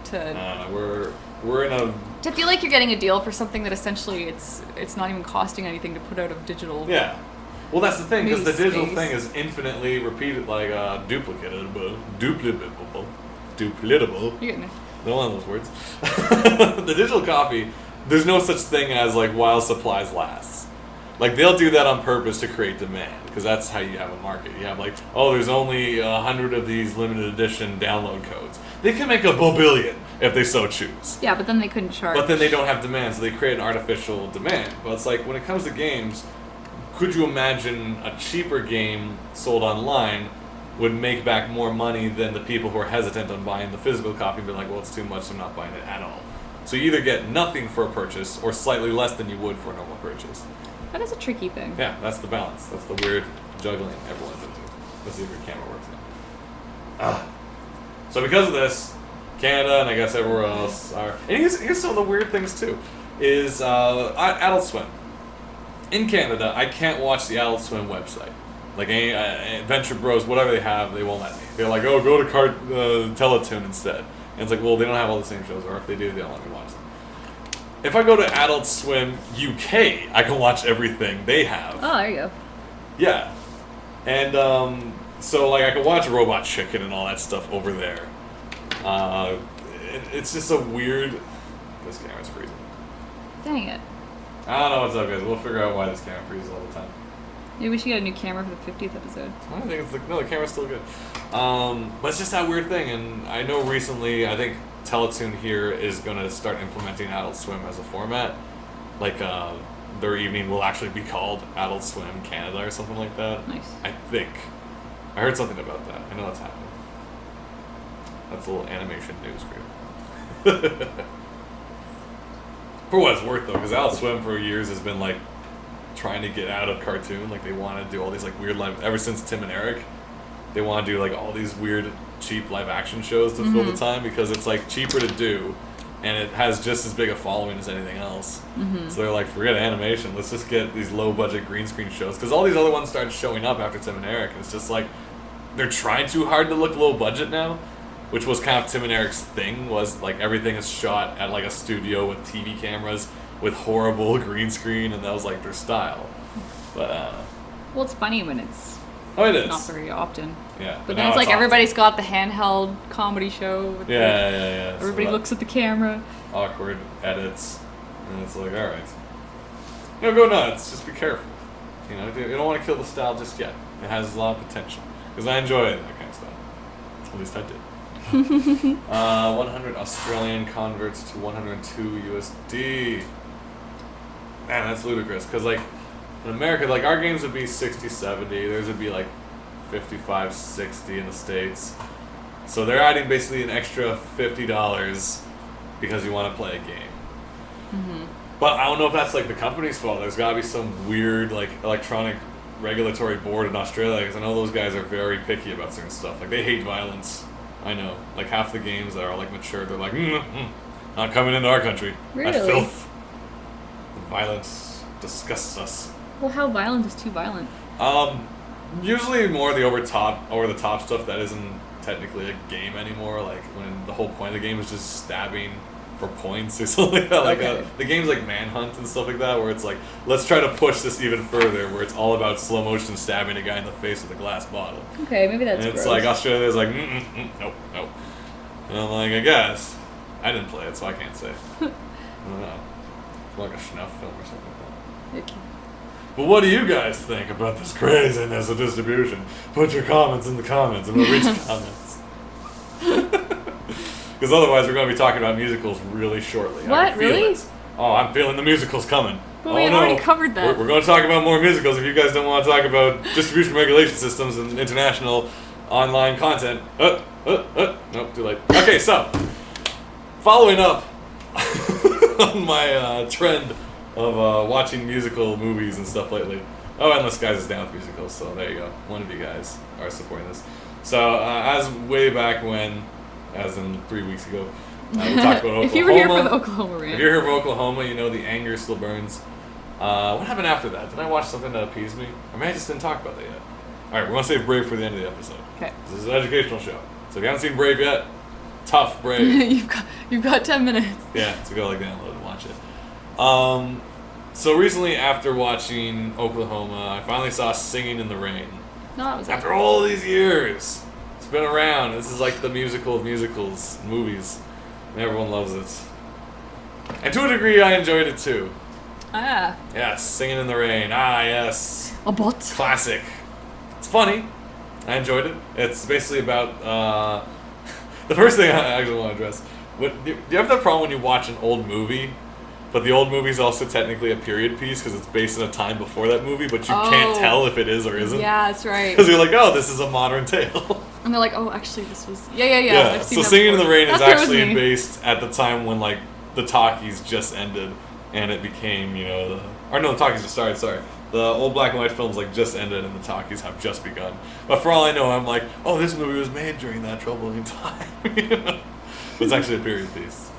B: to.
A: We're in a.
B: To feel like you're getting a deal for something that essentially it's not even costing anything to put out of digital.
A: Yeah. Well, that's the thing, because the digital thing is infinitely repeated, duplicatable.
B: You're getting it.
A: No one of those words. The digital copy, there's no such thing as while supplies last. They'll do that on purpose to create demand, because that's how you have a market. You have there's only 100 of these limited edition download codes. They can make a billion if they so choose.
B: Yeah, but then they couldn't charge.
A: But then they don't have demand, so they create an artificial demand. But it's when it comes to games, could you imagine a cheaper game sold online would make back more money than the people who are hesitant on buying the physical copy and be like, well, it's too much, so I'm not buying it at all. So you either get nothing for a purchase or slightly less than you would for a normal purchase.
B: That is a tricky thing.
A: Yeah, that's the balance. That's the weird juggling everyone's into. Let's see if your camera works now. So because of this, Canada and I guess everywhere else are... And here's some of the weird things too. Is Adult Swim. In Canada, I can't watch the Adult Swim website. Any Venture Bros, whatever they have, they won't let me. They're like, oh, go to Teletoon instead. And it's well, they don't have all the same shows, or if they do, they don't let me watch them. If I go to Adult Swim UK, I can watch everything they have.
B: Oh, there you go.
A: Yeah. And so I can watch Robot Chicken and all that stuff over there. It's just a weird... This camera's freezing.
B: Dang it.
A: I don't know what's up, guys. We'll figure out why this camera freezes all the time.
B: Maybe we should get a new camera for the 50th episode.
A: I think it's no, the camera's still good. But it's just that weird thing, and I know recently, I think Teletoon here is going to start implementing Adult Swim as a format. Their evening will actually be called Adult Swim Canada or something like that.
B: Nice.
A: I think. I heard something about that. I know that's happening. That's a little animation news for you. For what it's worth, though, because Adult Swim for years has been trying to get out of cartoon. They want to do all these weird live. Ever since Tim and Eric, they want to do all these weird, cheap live action shows to fill the time because it's cheaper to do, and it has just as big a following as anything else. Mm-hmm. So they're forget animation. Let's just get these low budget green screen shows, because all these other ones started showing up after Tim and Eric. And it's just they're trying too hard to look low budget now. Which was kind of Tim and Eric's thing, was everything is shot at a studio with TV cameras with horrible green screen, and that was their style. But
B: well, it's funny when it's
A: it is
B: not very often.
A: Yeah,
B: but then it's everybody's got the handheld comedy show. With
A: yeah.
B: Everybody looks at the camera.
A: Awkward edits, and it's all right. Go nuts. Just be careful. You don't want to kill the style just yet. It has a lot of potential, because I enjoy that kind of stuff. At least I did. 100 Australian converts to 102 USD. Man, that's ludicrous. Because, in America, our games would be 60, 70. Theirs would be, 55, 60 in the States. So they're adding basically an extra $50 because you want to play a game. Mm-hmm. But I don't know if that's, the company's fault. There's got to be some weird, electronic regulatory board in Australia. Because I know those guys are very picky about certain stuff. They hate violence. I know. Half the games that are mature, they're not coming into our country.
B: Really?
A: That filth. The violence disgusts us.
B: Well, how violent is too violent?
A: Usually more the over the top stuff that isn't technically a game anymore. When the whole point of the game is just stabbing for points or something like that. The games Manhunt and stuff like that, where it's let's try to push this even further, where it's all about slow motion stabbing a guy in the face with a glass bottle.
B: Okay, maybe that's.
A: And it's
B: gross.
A: Australia's nope. And I'm I guess I didn't play it, so I can't say. I don't know. It's a snuff film or something like that.
B: Okay.
A: But what do you guys think about this craziness of distribution? Put your comments in the comments, and we'll reach comments. Because otherwise we're going to be talking about musicals really shortly.
B: What?
A: I can feel
B: Really?
A: it. Oh, I'm feeling the musicals coming.
B: But we had already covered that.
A: We're going to talk about more musicals if you guys don't want to talk about distribution regulation systems and international online content. Nope, too late. Okay, so, following up on my trend of watching musical movies and stuff lately. Oh, Endless Guys is down with musicals, so there you go. One of you guys are supporting this. So, as way back when, as in 3 weeks ago, we talked about Oklahoma.
B: If you were here for the Oklahoma rant.
A: If you're here for Oklahoma, you know the anger still burns. What happened after that? Did I watch something that appeased me? Or maybe I just didn't talk about that yet. Alright, we're going to save Brave for the end of the episode.
B: Okay.
A: This is an educational show. So if you haven't seen Brave yet, tough Brave.
B: you've got 10 minutes.
A: Yeah, so go download and watch it. So recently after watching Oklahoma, I finally saw Singing in the Rain.
B: No, that was
A: After all these years. It's been around. This is like the musical of musicals, movies. And everyone loves it. And to a degree, I enjoyed it too.
B: Ah.
A: Yes, Singing in the Rain. Ah, yes.
B: A bot.
A: Classic. It's funny. I enjoyed it. It's basically about... the first thing I actually want to address. Do you have that problem when you watch an old movie, but the old movie is also technically a period piece because it's based in a time before that movie, but you can't tell if it is or isn't?
B: Yeah, that's right.
A: Because you're like, oh, this is a modern tale.
B: And they're like, oh, actually, this was... Yeah. I've seen
A: So
B: that
A: Singing in
B: before.
A: the Rain is
B: That was
A: actually
B: me.
A: based at the time when, like, the talkies just ended, and it became, the talkies just started, sorry. The old black and white films, like, just ended, and the talkies have just begun. But for all I know, I'm like, oh, this movie was made during that troubling time. But it's actually a period piece.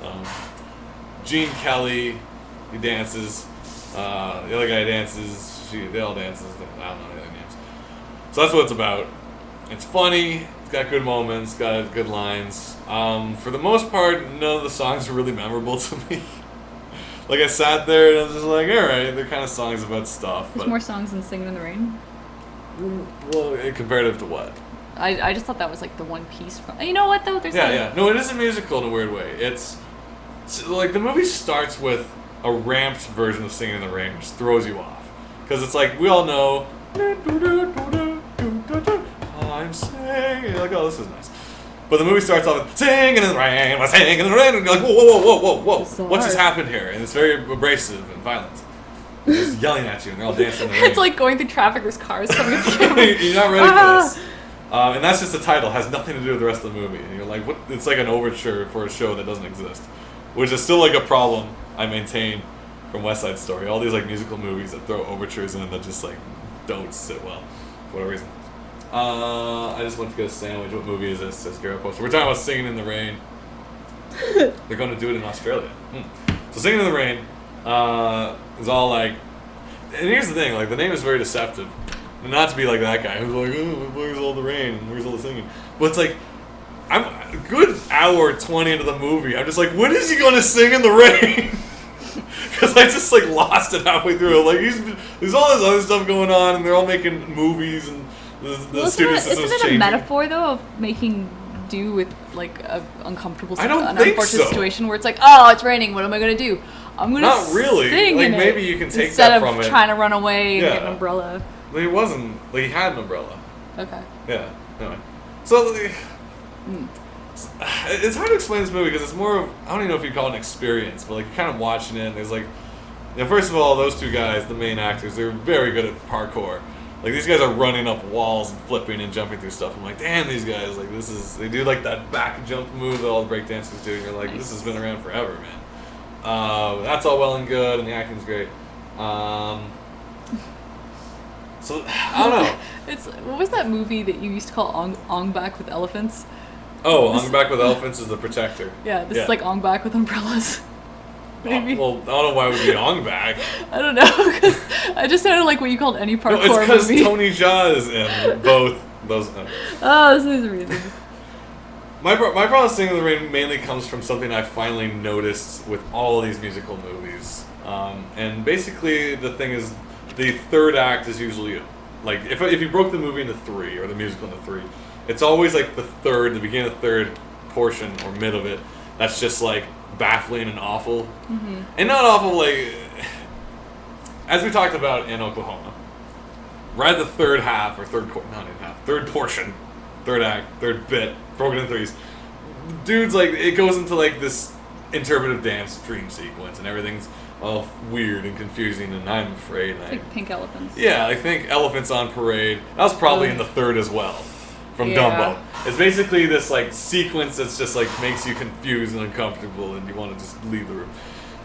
A: Gene Kelly, he dances. The other guy dances. They all dances. I don't know the other names. So that's what it's about. It's funny. It's got good moments. Got good lines. For the most part, none of the songs are really memorable to me. Like, I sat there and I was just like, alright, they're kind of songs about stuff.
B: There's more songs than Singing in the Rain?
A: Well, comparative to what?
B: I just thought that was, like, the one piece from... You know what, though? There's
A: Yeah. No, it is a musical in a weird way. It's like, the movie starts with a ramped version of Singing in the Rain, which throws you off. Because it's like, we all know... I'm singing... You're like, oh, this is nice. But the movie starts off with singing in the rain, we're singing in the rain, and you're like, whoa,
B: So
A: what just
B: hard.
A: happened here? And it's very abrasive and violent. They're just yelling at you, and they're all dancing in the rain.
B: It's like going through traffic, there's cars coming at you.
A: You're not ready for this. And that's just the title, has nothing to do with the rest of the movie. And you're like, what? It's like an overture for a show that doesn't exist. Which is still like a problem I maintain from West Side Story. All these like musical movies that throw overtures in that just like don't sit well for whatever reason. I just went to get a sandwich. What movie is this? Says Garrett Poster. We're talking about Singing in the Rain. They're going to do it in Australia. So Singing in the Rain is all like... And here's the thing, like, the name is very deceptive. Not to be like that guy who's like, oh, where's all the rain and where's all the singing? But it's like, I'm a good hour 20 into the movie. I'm just like, when is he going to sing in the rain? Because I just like lost it halfway through. Like, there's all this other stuff going on, and they're all making movies, and the studio system is
B: Isn't it
A: changing.
B: a metaphor, though, of making do with, like, an uncomfortable
A: I don't
B: an
A: think
B: unfortunate
A: so.
B: situation where it's like, oh, it's raining, what am I going to do? I'm going to
A: Not really.
B: sing
A: Like,
B: in
A: maybe
B: it
A: you can take
B: instead
A: that
B: of
A: from it.
B: trying to run away and
A: Yeah.
B: get an umbrella.
A: Like, he wasn't. Like, he had an umbrella.
B: Okay.
A: Yeah. Anyway. So, it's hard to explain this movie because it's more of, I don't even know if you call it an experience, but like, you're kind of watching it, and there's like, first of all, those two guys, the main actors, they're very good at parkour. Like, these guys are running up walls and flipping and jumping through stuff. I'm like, damn, these guys, like, they do like that back jump move that all the breakdancers do, and you're like, this has been around forever, man. That's all well and good, and the acting's great. So, I don't know.
B: What was that movie that you used to call Ong Bak with elephants?
A: Oh, Ong Bak with Elephants is The Protector.
B: Yeah, this is like Ong Bak with umbrellas. Maybe.
A: Well, I don't know why it would be Ong Bak.
B: I don't know, because I just sounded like what you called any parkour
A: No, it's because
B: movie.
A: Tony Jaa is in both those.
B: Oh, this is the reason.
A: My problem with Singing in the Rain mainly comes from something I finally noticed with all of these musical movies. And basically, the thing is, the third act is usually, like, if you broke the movie into three, or the musical into three, it's always like the beginning of the third portion, or mid of it, that's just like baffling and awful. Mm-hmm. And not awful, like, as we talked about in Oklahoma, right at the third half, or third portion, third act, third bit, broken into threes, dude's like, it goes into like this interpretive dance dream sequence, and everything's all weird and confusing, and I'm afraid.
B: Like pink elephants.
A: Yeah, I think Elephants on Parade. That was probably in the third as well, from Dumbo. It's basically this like sequence that's just like makes you confused and uncomfortable, and you want to just leave the room.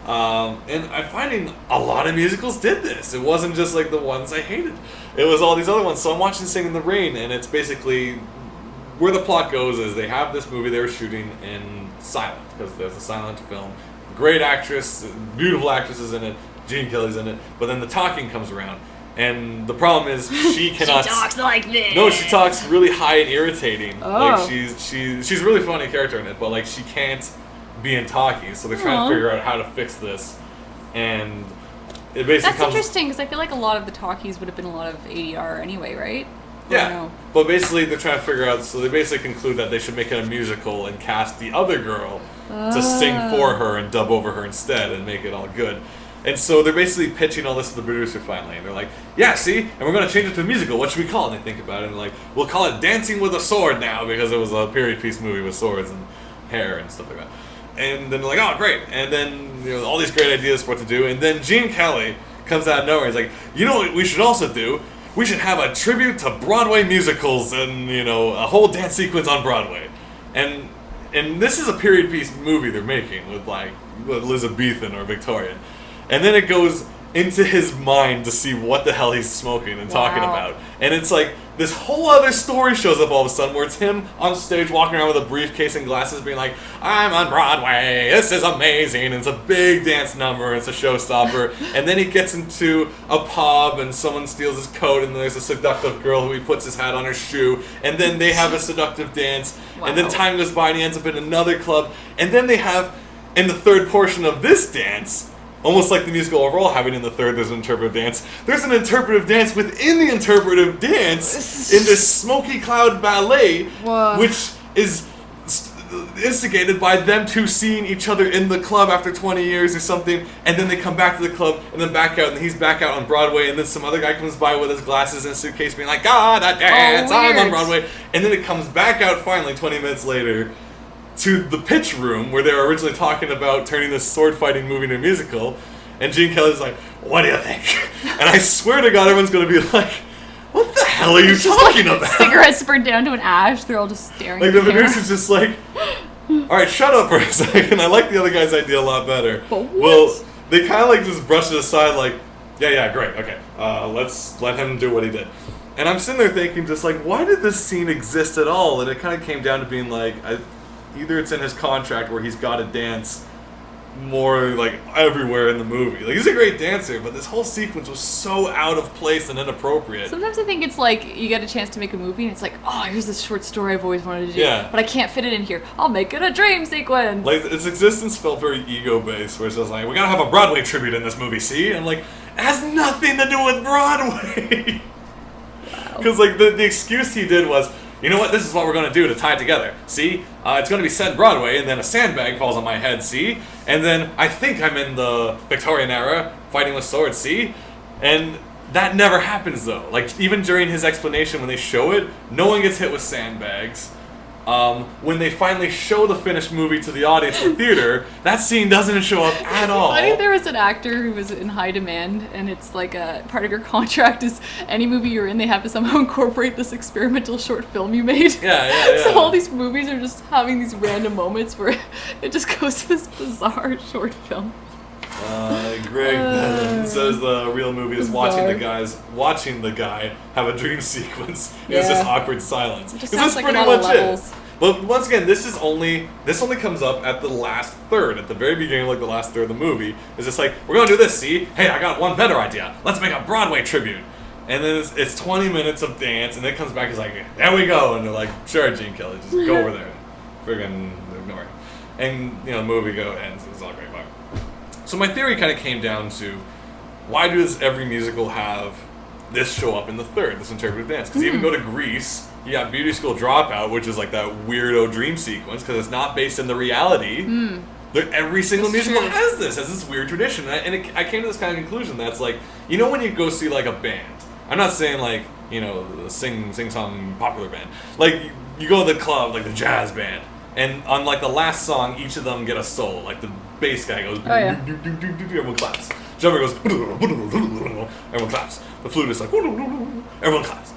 A: And I'm finding a lot of musicals did this. It wasn't just like the ones I hated. It was all these other ones. So I'm watching Singing in the Rain, and it's basically where the plot goes is they have this movie they were shooting in silent, because there's a silent film. Great actress, beautiful actresses in it. Gene Kelly's in it, but then the talking comes around, and the problem is she cannot.
B: She talks like this.
A: No, she talks really high and irritating.
B: Oh.
A: Like she's a really funny character in it, but like she can't be in talkies, so they're trying to figure out how to fix this, and it basically.
B: That's interesting because I feel like a lot of the talkies would have been a lot of ADR anyway, right?
A: Yeah, but basically they're trying to figure out. So they basically conclude that they should make it a musical and cast the other girl to sing for her and dub over her instead and make it all good. And so they're basically pitching all this to the producer finally, and they're like, "Yeah, see, and we're gonna change it to a musical. What should we call it?" And they think about it, and like, "We'll call it Dancing with a Sword now because it was a period piece movie with swords and hair and stuff like that." And then they're like, "Oh, great!" And then all these great ideas for what to do, and then Gene Kelly comes out of nowhere. He's like, "You know what we should also do? We should have a tribute to Broadway musicals and a whole dance sequence on Broadway." And this is a period piece movie they're making with like Elizabethan or Victorian. And then it goes into his mind to see what the hell he's smoking and talking about. And it's like this whole other story shows up all of a sudden where it's him on stage walking around with a briefcase and glasses being like, "I'm on Broadway, this is amazing." And it's a big dance number, it's a showstopper. And then he gets into a pub and someone steals his coat and there's a seductive girl who he puts his hat on her shoe. And then they have a seductive dance. And then time goes by and he ends up in another club. And then they have, in the third portion of this dance, almost like the musical overall, having in the third there's an interpretive dance. There's an interpretive dance within the interpretive dance in this smoky cloud ballet, which is instigated by them two seeing each other in the club after 20 years or something, and then they come back to the club and then back out, and he's back out on Broadway, and then some other guy comes by with his glasses and a suitcase being like, "God, I dance, I'm on Broadway," and then it comes back out finally 20 minutes later to the pitch room where they were originally talking about turning this sword fighting movie into a musical, and Gene Kelly's like, "What do you think?" And I swear to God, everyone's gonna be like, "What the hell are you talking about?"
B: Cigarettes burned down to an ash. They're all just staring.
A: Like the producer's just like, "All right, shut up for a second. I like the other guy's idea a lot better."
B: But what?
A: Well, they kind of like just brush it aside, like, "Yeah, great, okay. Let's let him do what he did." And I'm sitting there thinking, just like, why did this scene exist at all? And it kind of came down to being like, either it's in his contract where he's got to dance more like everywhere in the movie. Like, he's a great dancer, but this whole sequence was so out of place and inappropriate.
B: Sometimes I think it's like you get a chance to make a movie and it's like, "Oh, here's this short story I've always wanted to do, but I can't fit it in here. I'll make it a dream sequence." Like,
A: its existence felt very ego-based, where it's just like, "We gotta have a Broadway tribute in this movie, see?" And I'm like, it has nothing to do with Broadway. Because like the excuse he did was, "You know what? This is what we're going to do to tie it together. See? It's going to be set in Broadway, and then a sandbag falls on my head, see? And then I think I'm in the Victorian era, fighting with swords, see?" And that never happens, though. Like, even during his explanation, when they show it, no one gets hit with sandbags. When they finally show the finished movie to the audience in the theater, that scene doesn't show up at all.
B: I think there was an actor who was in high demand, and it's like a part of your contract is any movie you're in, they have to somehow incorporate this experimental short film you made.
A: Yeah.
B: So all these movies are just having these random moments where it just goes to this bizarre short film.
A: Greg says the real movie is watching the guy have a dream sequence. It's just awkward silence.
B: It just sounds like a lot of levels.
A: But once again, this only comes up at the last third, at the very beginning, like the last third of the movie. It's just like, "We're gonna do this, see? Hey, I got one better idea. Let's make a Broadway tribute." And then it's 20 minutes of dance, and then it comes back, it's like, "There we go," and they're like, "Sure, Gene Kelly, just go over there." Friggin' ignore it. And the movie ends, it's all great. So my theory kind of came down to, why does every musical have this show up in the third, this interpretive dance? Because even go to Grease, you got Beauty School Dropout, which is like that weirdo dream sequence, because it's not based in the reality. Every single musical has this weird tradition. And I came to this kind of conclusion that's like, when you go see like a band, I'm not saying like, the sing-song popular band. Like, you go to the club, like the jazz band, And on like the last song, each of them get a solo. Like the bass guy goes, everyone claps. Drummer goes, everyone claps. The flute is like, everyone claps.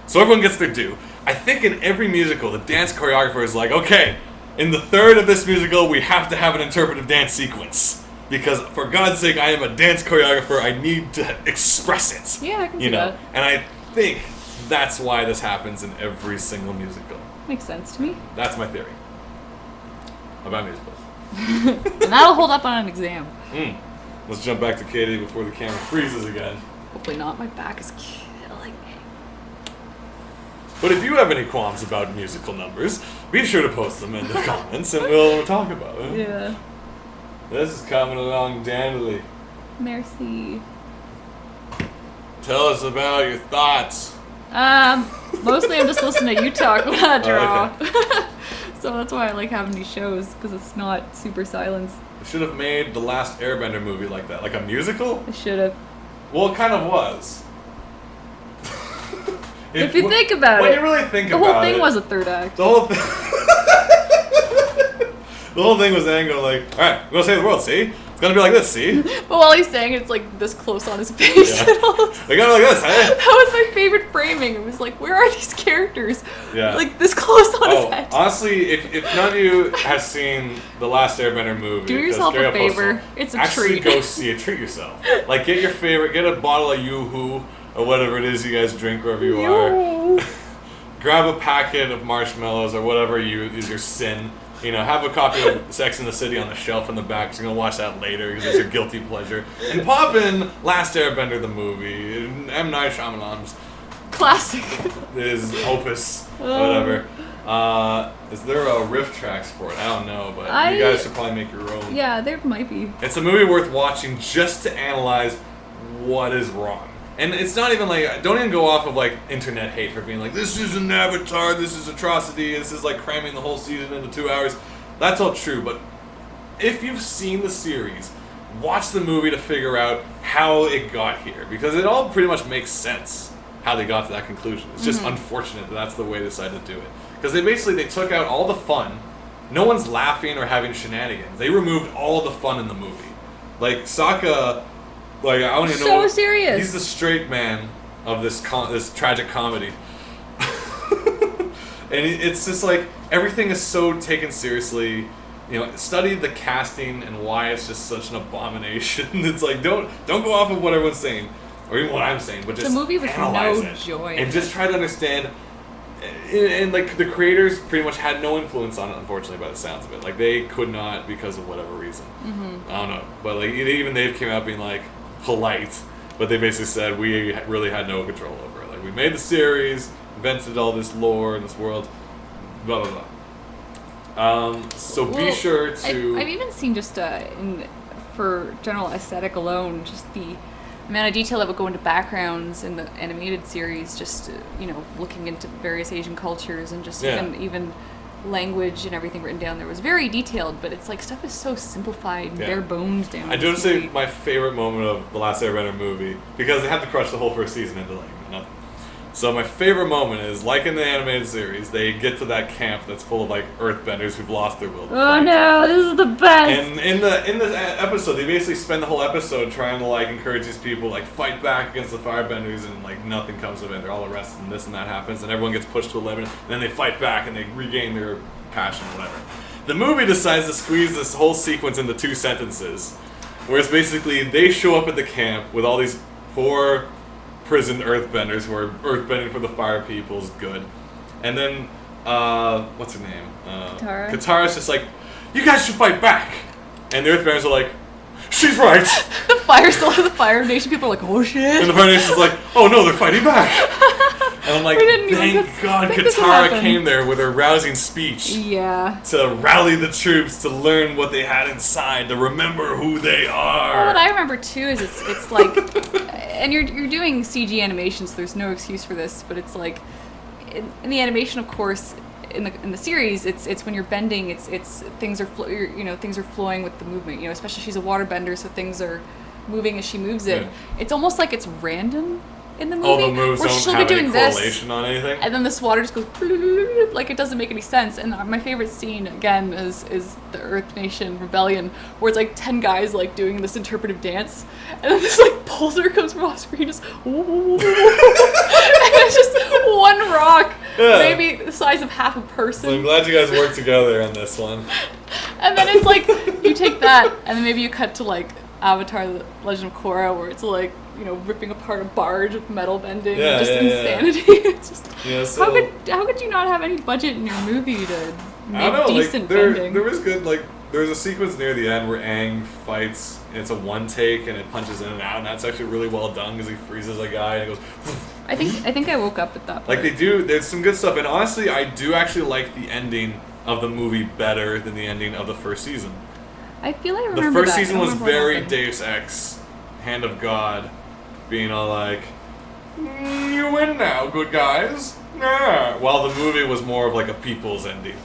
A: So everyone gets their due. I think in every musical, the dance choreographer is like, okay, in the third of this musical, we have to have an interpretive dance sequence. Because for God's sake, I am a dance choreographer. I need to express it.
B: Yeah, I can see that.
A: And I think that's why this happens in every single musical.
B: Makes sense to me.
A: That's my theory about musicals.
B: And that'll hold up on an exam.
A: Let's jump back to Katie before the camera freezes again.
B: Hopefully not. My back is killing me.
A: But if you have any qualms about musical numbers, be sure to post them in the comments and we'll talk about it.
B: Yeah.
A: This is coming along dandily.
B: Merci.
A: Tell us about your thoughts.
B: Mostly I'm just listening to you talk when I draw.
A: Okay.
B: So that's why I like having these shows, because it's not super silence.
A: We should have made the last Airbender movie like that. Like a musical?
B: I should have.
A: Well, it kind of was.
B: If you think about
A: when
B: it.
A: you really think
B: the
A: about it.
B: whole thing was a third act.
A: The whole thing. The whole thing was Ango like, alright, we're gonna save the world, see? It's gonna be like this, see?
B: But while he's saying it, it's like this close on his face.
A: Yeah. They're gonna be like this, hey?
B: That was my favorite framing. It was like, where are these characters?
A: Yeah.
B: Like this close on his head.
A: Honestly, if none of you have seen the last Airbender movie,
B: do yourself a favor. It's a
A: actually
B: treat.
A: go see it. Treat yourself. Like get your favorite, get a bottle of Yoo-Hoo or whatever it is you guys drink wherever you are. Grab a packet of marshmallows or whatever is your sin. You know, have a copy of Sex and the City on the shelf in the back, because you're going to watch that later because it's your guilty pleasure. And pop in Last Airbender the movie, M. Night Shyamalan's
B: Classic.
A: his opus, whatever. Is there a riff tracks for it? I don't know, but you guys should probably make your own.
B: Yeah, there might be.
A: It's a movie worth watching just to analyze what is wrong. And it's not even like, don't even go off of like internet hate for being like, this is an Avatar, this is atrocity, this is like cramming the whole season into 2 hours. That's all true, but if you've seen the series, watch the movie to figure out how it got here. Because it all pretty much makes sense how they got to that conclusion. It's just unfortunate that that's the way they decided to do it. Because they took out all the fun. No one's laughing or having shenanigans. They removed all the fun in the movie. Like, Sokka... Like, I don't even know.
B: So serious.
A: He's the straight man of this tragic comedy. And it's just like, everything is so taken seriously. You know, study the casting and why it's just such an abomination. It's like, don't go off of what everyone's saying, or even what I'm saying, but just
B: it's a movie with
A: analyze
B: no
A: it.
B: joy.
A: And just try to understand. And like, the creators pretty much had no influence on it, unfortunately, by the sounds of it. Like, they could not because of whatever reason. I don't know. But like, even they've came out being like, polite, but they basically said we really had no control over it. Like, we made the series, invented all this lore in this world, blah blah blah. So be sure to.
B: I've even seen just for general aesthetic alone, just the amount of detail that would go into backgrounds in the animated series. Just looking into various Asian cultures and just even language and everything written down there was very detailed, but it's like stuff is so simplified and bare bones down.
A: I do have to say my favorite moment of the last Airbender movie, because they had to crush the whole first season into like nothing. So my favorite moment is, like in the animated series, they get to that camp that's full of like earthbenders who've lost their will to fight.
B: No, this is the best.
A: And in the episode, they basically spend the whole episode trying to like encourage these people like fight back against the firebenders, and like nothing comes of it. They're all arrested, and this and that happens, and everyone gets pushed to a limit. And then they fight back and they regain their passion, or whatever. The movie decides to squeeze this whole sequence into 2 sentences, where it's basically they show up at the camp with all these poor prison earthbenders who are earthbending for the fire people's good. And then, what's her name?
B: Katara.
A: Katara's just like, you guys should fight back. And the earthbenders are like, she's right.
B: The Fire Nation people are like, oh shit.
A: And the Fire Nation's like, oh no, they're fighting back. And I'm like, thank God Katara came there with her rousing speech.
B: Yeah.
A: To rally the troops, to learn what they had inside, to remember who they are.
B: Well, what I remember too is it's like, and you're doing CG animation, so there's no excuse for this, but it's like, in the animation, of course, in the series, it's when you're bending, it's things are things are flowing with the movement. Especially she's a water bender, so things are moving as she moves it. Yeah. It's almost like it's random. in the movie.
A: All the moves
B: where
A: don't
B: she'll
A: have
B: be
A: any
B: doing this,
A: correlation on anything.
B: and then this water just goes like it doesn't make any sense. And my favorite scene again is the Earth Nation Rebellion, where it's like 10 guys like doing this interpretive dance, and then this like pulsar comes from off screen, just and it's just one rock, maybe the size of half a person.
A: So I'm glad you guys worked together on this one.
B: And then it's like you take that, and then maybe you cut to like Avatar: The Legend of Korra, where it's like, you know, ripping apart a barge with metal bending, and just insanity. It's just how could you not have any budget in your movie to make decent bending?
A: There was good, like, there's a sequence near the end where Aang fights, and it's a one take, and it punches in and out, and that's actually really well done because he freezes a guy and he goes.
B: I think I woke up at that point.
A: Like they do, there's some good stuff, and honestly, I do actually like the ending of the movie better than the ending of the first season.
B: I feel I remember
A: the first
B: that.
A: season was very Deus Ex, Hand of God, being all like, you win now, good guys. Nah. While the movie was more of like a people's ending.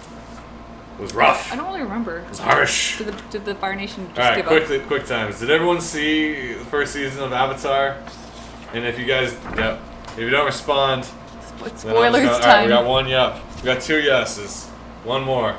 A: It was rough.
B: I don't really remember.
A: It was harsh.
B: Did the Fire Nation just
A: Alright,
B: give up?
A: quick times. Did everyone see the first season of Avatar? And if you guys, if you don't respond,
B: Spoilers time.
A: We got one yup. We got two yeses. One more,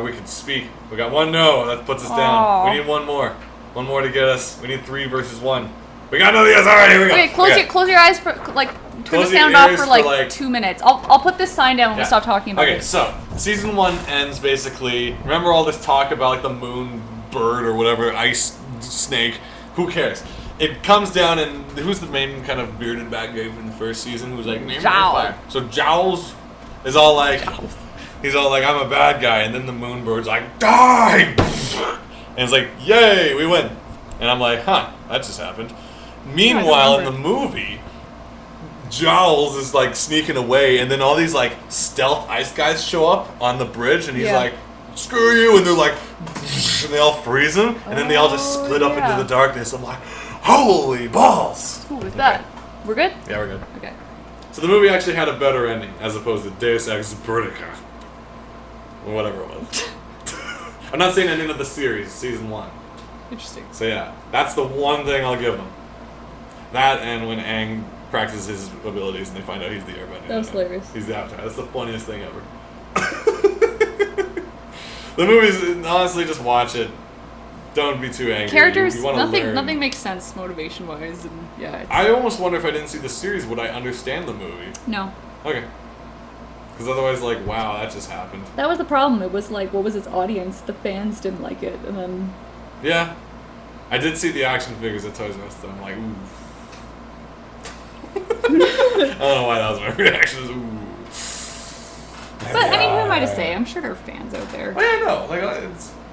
A: we can speak. We got one no, that puts us down. We need one more. One more to get us. We need 3 versus 1. We got another yes. Alright, here we go.
B: Okay, close your eyes for like turn the sound off for like 2 minutes. I'll put this sign down when we stop talking about it.
A: Okay, so season 1 ends basically. Remember all this talk about like the moon bird or whatever, ice snake? Who cares? It comes down, and who's the main kind of bearded bad guy in the first season? Who's like
B: Zhao.
A: So Zhao's is all like, he's all like, I'm a bad guy, and then the moon bird's like, die, and it's like, yay, we win, and I'm like, huh, that just happened. Meanwhile, in the movie, Giles is like sneaking away, and then all these like stealth ice guys show up on the bridge, and he's like, screw you, and they're like, and they all freeze him, and then they all just split up into the darkness. I'm like, holy balls!
B: Cool, with that, we're good?
A: Yeah, we're good.
B: Okay.
A: So the movie actually had a better ending, as opposed to Deus Ex Vertica. Or whatever it was. I'm not saying ending of the series, season 1.
B: Interesting.
A: So yeah, that's the one thing I'll give them. That, and when Aang practices his abilities and they find out he's the airbender.
B: That was hilarious.
A: He's the Avatar. That's the funniest thing ever. The movie's, honestly, just watch it. Don't be too angry.
B: Characters,
A: you learn.
B: nothing makes sense motivation-wise, and yeah.
A: I almost wonder if I didn't see the series, would I understand the movie?
B: No.
A: Okay. Because otherwise, like, wow, that just happened.
B: That was the problem. It was like, what was its audience? The fans didn't like it, and then...
A: Yeah. I did see the action figures at Toys R Us, though. I'm like, ooh. I don't know why that was my reaction. Ooh.
B: But, I mean, who am I to say? I'm sure there are fans out there.
A: Well, yeah, no. Like,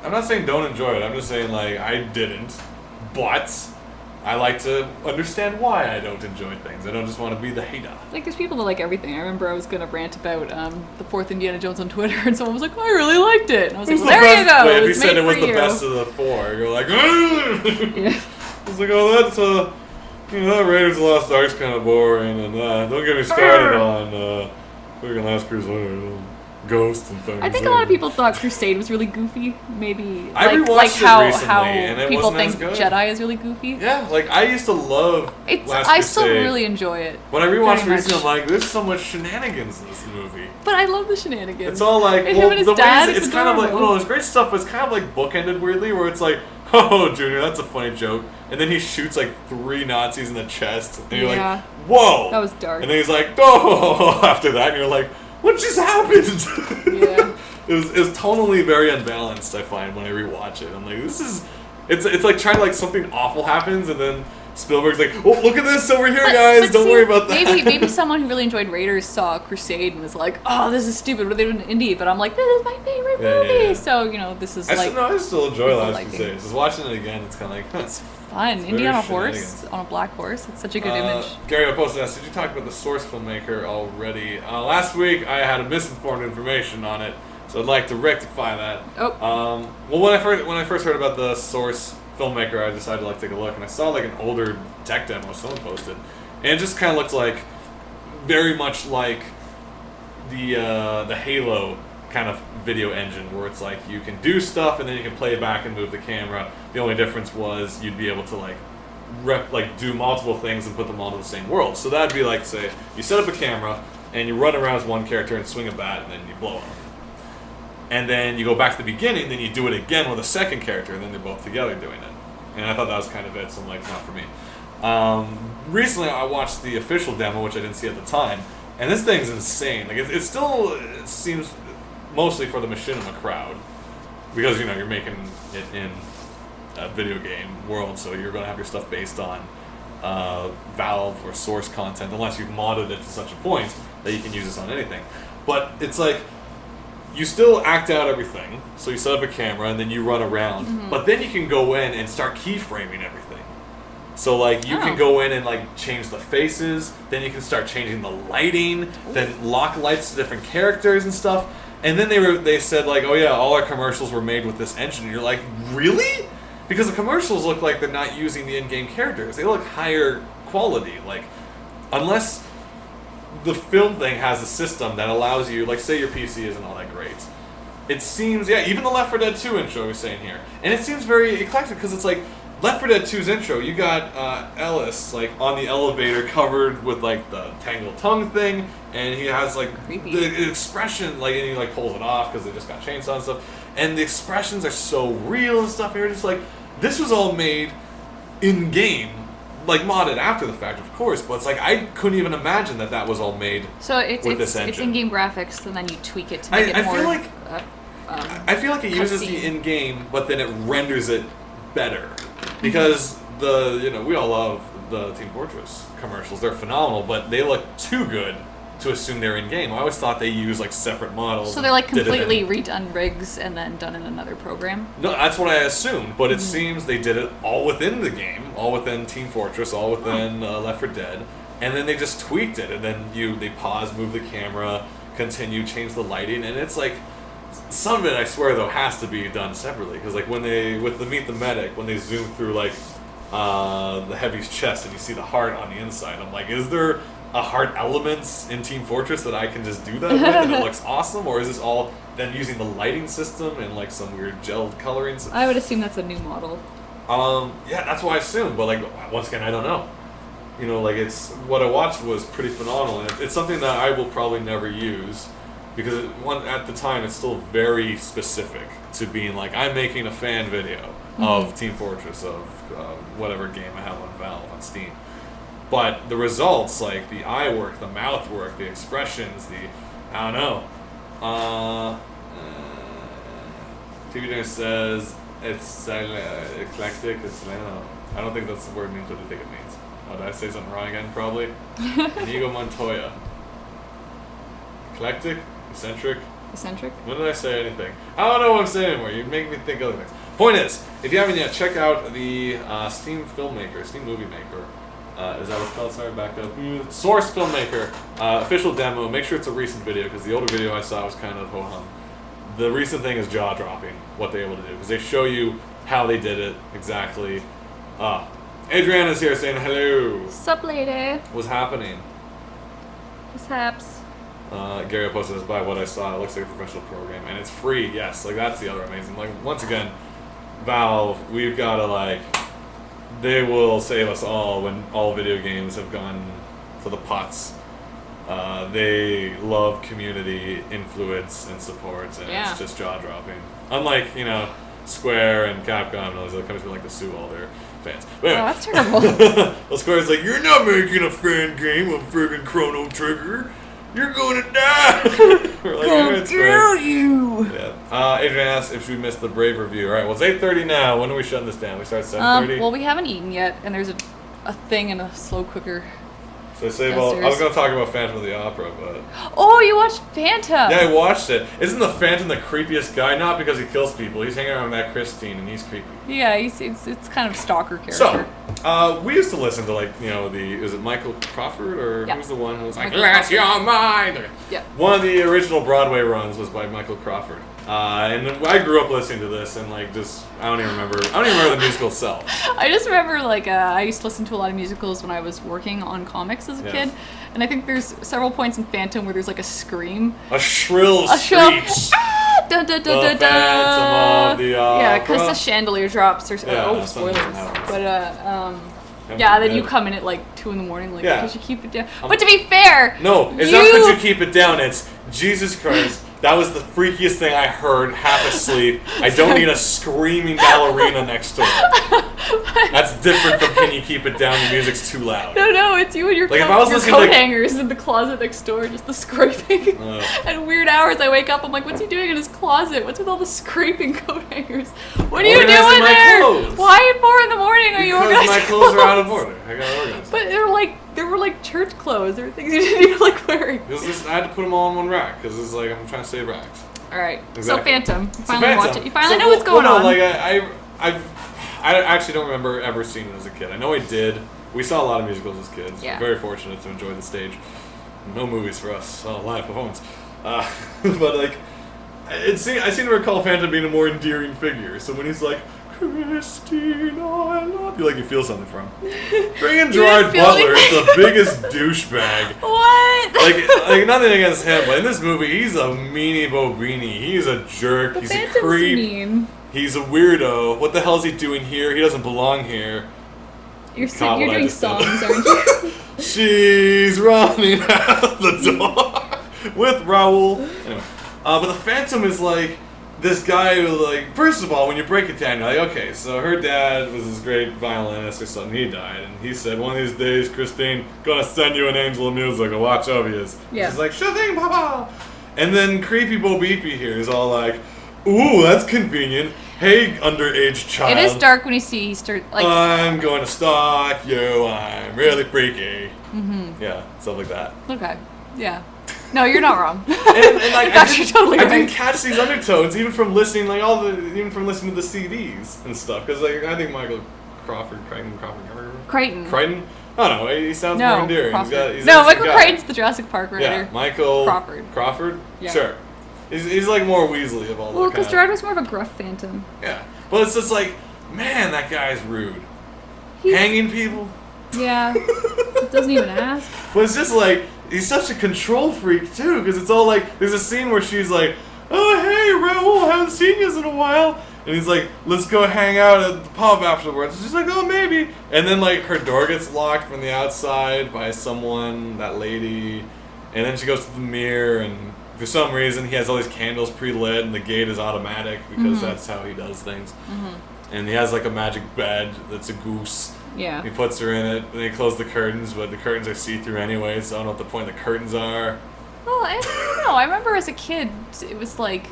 A: I'm not saying don't enjoy it. I'm just saying, like, I didn't. But I like to understand why I don't enjoy things. I don't just want to be the hater.
B: Like, there's people that like everything. I remember I was going to rant about the 4th Indiana Jones on Twitter, and someone was like, I really liked it. And I was like, well, there you go.
A: Wait, if you
B: It's
A: said
B: made
A: it was
B: for
A: the
B: you.
A: best of the 4, you're like,
B: Yeah.
A: I was like, oh, that's, you know, that Raiders of the Lost Ark's kind of boring, and don't get me started on freaking Last Crusade, Ghost and things.
B: I think a lot of people thought Crusade was really goofy. Maybe
A: I
B: like
A: rewatched
B: how
A: it recently, and it
B: people
A: wasn't
B: think
A: as good.
B: Jedi is really goofy.
A: Yeah, like I used to love Last
B: I
A: Crusade.
B: still really enjoy it.
A: When I rewatched
B: very
A: recently,
B: much.
A: I'm like, there's so much shenanigans in this movie.
B: But I love the shenanigans.
A: It's all like,
B: and
A: well,
B: him and his
A: the
B: dad,
A: ways, it's kind of like, well, there's great stuff, but it's kind of like bookended weirdly, where it's like, oh, Junior, that's a funny joke. And then he shoots like 3 Nazis in the chest, and you're like, whoa!
B: That was dark.
A: And then he's like, oh, after that, and you're like, what just happened?
B: Yeah.
A: It was tonally very unbalanced, I find, when I rewatch it. I'm like, this is, it's like trying to, like, something awful happens, and then Spielberg's like, oh, look at this over here, guys, don't worry about that.
B: Maybe someone who really enjoyed Raiders saw Crusade and was like, oh, this is stupid, what are they doing in Indie? But I'm like, this is my favorite movie. Yeah. So, you know, this is
A: I still enjoy Last Crusade. Just watching it again, it's kind of like, huh.
B: It's fun.
A: It's
B: Indie on a horse, on a black horse. It's such a good image.
A: Gary, I posted that. Did you talk about the Source filmmaker already? Last week, I had misinformed information on it. So I'd like to rectify that.
B: Oh.
A: Well, when I first heard about the Source filmmaker, I decided to like take a look, and I saw like an older tech demo someone posted, and it just kind of looked like very much like the Halo kind of video engine, where it's like you can do stuff and then you can play back and move the camera. The only difference was you'd be able to like do multiple things and put them all in the same world. So that'd be like, say, you set up a camera and you run around as one character and swing a bat and then you blow them. And then you go back to the beginning, then you do it again with a second character, and then they're both together doing it. And I thought that was kind of it, so I'm like, not for me. Recently, I watched the official demo, which I didn't see at the time, and this thing's insane. Like, it seems mostly for the machinima crowd, because, you know, you're making it in a video game world, so you're going to have your stuff based on Valve or source content, unless you've modded it to such a point that you can use this on anything. But it's like, you still act out everything, so you set up a camera and then you run around, but then you can go in and start keyframing everything. So like you can go in and like change the faces, then you can start changing the lighting, then lock lights to different characters and stuff. And then they said like, oh yeah, all our commercials were made with this engine. And you're like, really? Because the commercials look like they're not using the in-game characters. They look higher quality. Like, unless the film thing has a system that allows you, like, say your PC isn't all that great. It seems, yeah, even the Left 4 Dead 2 intro we're saying here. And it seems very eclectic because it's like, Left 4 Dead 2's intro, you got Ellis, like, on the elevator covered with, like, the tangled tongue thing, and he has, like, the expression, like, and he, like, pulls it off because they just got chainsaw and stuff. And the expressions are so real and stuff, and you're just like, this was all made in-game. Like, modded after the fact, of course, but it's like, I couldn't even imagine that was all made with this engine.
B: It's in-game graphics, and then you tweak it to make it more...
A: I feel like it uses the in-game, but then it renders it better. Because we all love the Team Fortress commercials. They're phenomenal, but they look too good to assume they're in-game. I always thought they use, like, separate models.
B: So they're, like, completely redone rigs and then done in another program?
A: No, that's what I assumed, but it seems they did it all within the game, all within Team Fortress, all within Left 4 Dead, and then they just tweaked it, and then they pause, move the camera, continue, change the lighting, and it's like, some of it, I swear, though, has to be done separately, because, like, with the Meet the Medic, when they zoom through, like, the Heavy's chest, and you see the heart on the inside, I'm like, is there a heart elements in Team Fortress that I can just do that with and it looks awesome, or is this all then using the lighting system and like some weird gelled coloring?
B: I would assume that's a new model.
A: Yeah, that's what I assumed, but like once again, I don't know. You know, like it's what I watched was pretty phenomenal, and it's something that I will probably never use because at the time it's still very specific to being like I'm making a fan video of Team Fortress of whatever game I have on Valve on Steam. But the results, like the eye work, the mouth work, the expressions, I don't know. TV Dinner says it's eclectic. I don't think that's the word means what I think it means. Oh, did I say something wrong again? Probably. Inigo Montoya. Eclectic? Eccentric?
B: Eccentric?
A: When did I say anything? I don't know what I'm saying anymore. You make me think other things. Point is, if you haven't yet, check out the Steam Movie Maker. Is that what's called? Sorry, back up. Source Filmmaker, official demo. Make sure it's a recent video because the older video I saw was kind of ho-hum. The recent thing is jaw-dropping, what they're able to do, because they show you how they did it exactly. Adriana's here saying hello.
B: Sup, lady?
A: What's happening?
B: What's haps?
A: Gary posted this by what I saw. It looks like a professional program, and it's free. Yes, like that's the other amazing. Like once again, Valve, we've got to like. They will save us all when all video games have gone to the pots. They love community influence and support, and it's just jaw-dropping. Unlike, Square and Capcom and those other companies who like to sue all their fans. But anyway,
B: that's terrible.
A: Well, Square's like, you're not making a fan game of friggin' Chrono Trigger. You're going to die. We're like,
B: how dare you?
A: Yeah. Adrian asked if we missed the Brave review. All right, well, it's 8:30 now. When are we shutting this down? We start at 7:30?
B: Well, we haven't eaten yet, and there's a thing in a slow cooker.
A: So I was going to talk about Phantom of the Opera, but...
B: Oh, you watched Phantom!
A: Yeah, I watched it. Isn't the Phantom the creepiest guy? Not because he kills people. He's hanging around with that Christine, and he's creepy.
B: Yeah, it's kind of stalker character.
A: So, we used to listen to, is it Michael Crawford, or who's the one who was like,
B: Let
A: your mind?
B: Yeah.
A: One of the original Broadway runs was by Michael Crawford. And then I grew up listening to this, and I don't even remember the musical itself.
B: I just remember I used to listen to a lot of musicals when I was working on comics as a kid, and I think there's several points in Phantom where there's a scream,
A: a shrill screech.
B: Ah! Da da da da da.
A: Phantom of the Opera.
B: Yeah, because the chandelier drops. Or
A: spoilers.
B: But Yeah, then you come in at like 2 a.m, like, could you keep it down? But to be fair,
A: no, it's not could you keep it down. It's Jesus Christ. That was the freakiest thing I heard half asleep. I don't need a screaming ballerina next door. That's different from can you keep it down? The music's too loud.
B: No, it's you and your
A: like if I was listening
B: coat hangers in the closet next door, just the scraping. At weird hours, I wake up, I'm like, what's he doing in his closet? What's with all the scraping coat hangers? What are you doing there?
A: Clothes.
B: Why at 4 a.m? Are you organizing?
A: Because my clothes are out of order. I gotta organize.
B: But they were like church clothes. There were things you didn't even like wearing.
A: I had to put them all in one rack because it's like I'm trying to save racks.
B: All right.
A: Exactly.
B: So Phantom. You finally watch it. You finally know what's going
A: on.
B: on.
A: Like I actually don't remember ever seeing it as a kid. I know I did. We saw a lot of musicals as kids.
B: Yeah.
A: We're very fortunate to enjoy the stage. No movies for us. Live performance. But like, I seem to recall Phantom being a more endearing figure. So when he's like, Christina, I love you, like you feel something from. Friggin' Gerard Butler is the biggest douchebag.
B: What?
A: Like nothing against him, but in this movie, he's a meanie bobini. He's a jerk. He's a creep.
B: Mean.
A: He's a weirdo. What the hell is he doing here? He doesn't belong here.
B: You're doing songs, aren't you?
A: She's running out the door with Raoul. Anyway, but the Phantom is like this guy who, like, first of all, when you break it down, you're like, okay, so her dad was this great violinist or something. He died, and he said, one of these days, Christine, gonna send you an angel of music. Watch over you.
B: Yeah.
A: She's like, sure thing, papa. And then creepy Bo Beepy here is all like, ooh, that's convenient. Hey, underage child.
B: It is dark when you see he start like.
A: I'm going to stalk you. I'm really freaky. Mm-hmm. Yeah, stuff like that.
B: Okay. Yeah. No, you're not wrong.
A: and like,
B: you're totally right.
A: I didn't catch these undertones even from listening, even from listening to the CDs and stuff. Because like I think Michael Crichton. I don't know. He sounds more endearing.
B: Michael Crichton's the Jurassic Park writer.
A: Yeah, Michael
B: Crawford.
A: Yeah. Sure. He's like more Weasley of all the.
B: Well, because Gerard was more of a gruff Phantom.
A: Yeah, but it's just like, man, that guy's rude. Hanging people.
B: Yeah. Doesn't even ask.
A: But it's just like, he's such a control freak too, because it's all like, there's a scene where she's like, oh hey Raoul, haven't seen you in a while, and he's like, let's go hang out at the pub afterwards. And she's like, oh maybe, and then like her door gets locked from the outside by someone, that lady, and then she goes to the mirror, and for some reason he has all these candles pre-lit and the gate is automatic because that's how he does things. And he has like a magic bed that's a goose.
B: Yeah.
A: He puts her in it, and he closes the curtains, but the curtains are see-through anyway, so I don't know what the point of the curtains are.
B: Well, I don't know. I remember as a kid, it was like,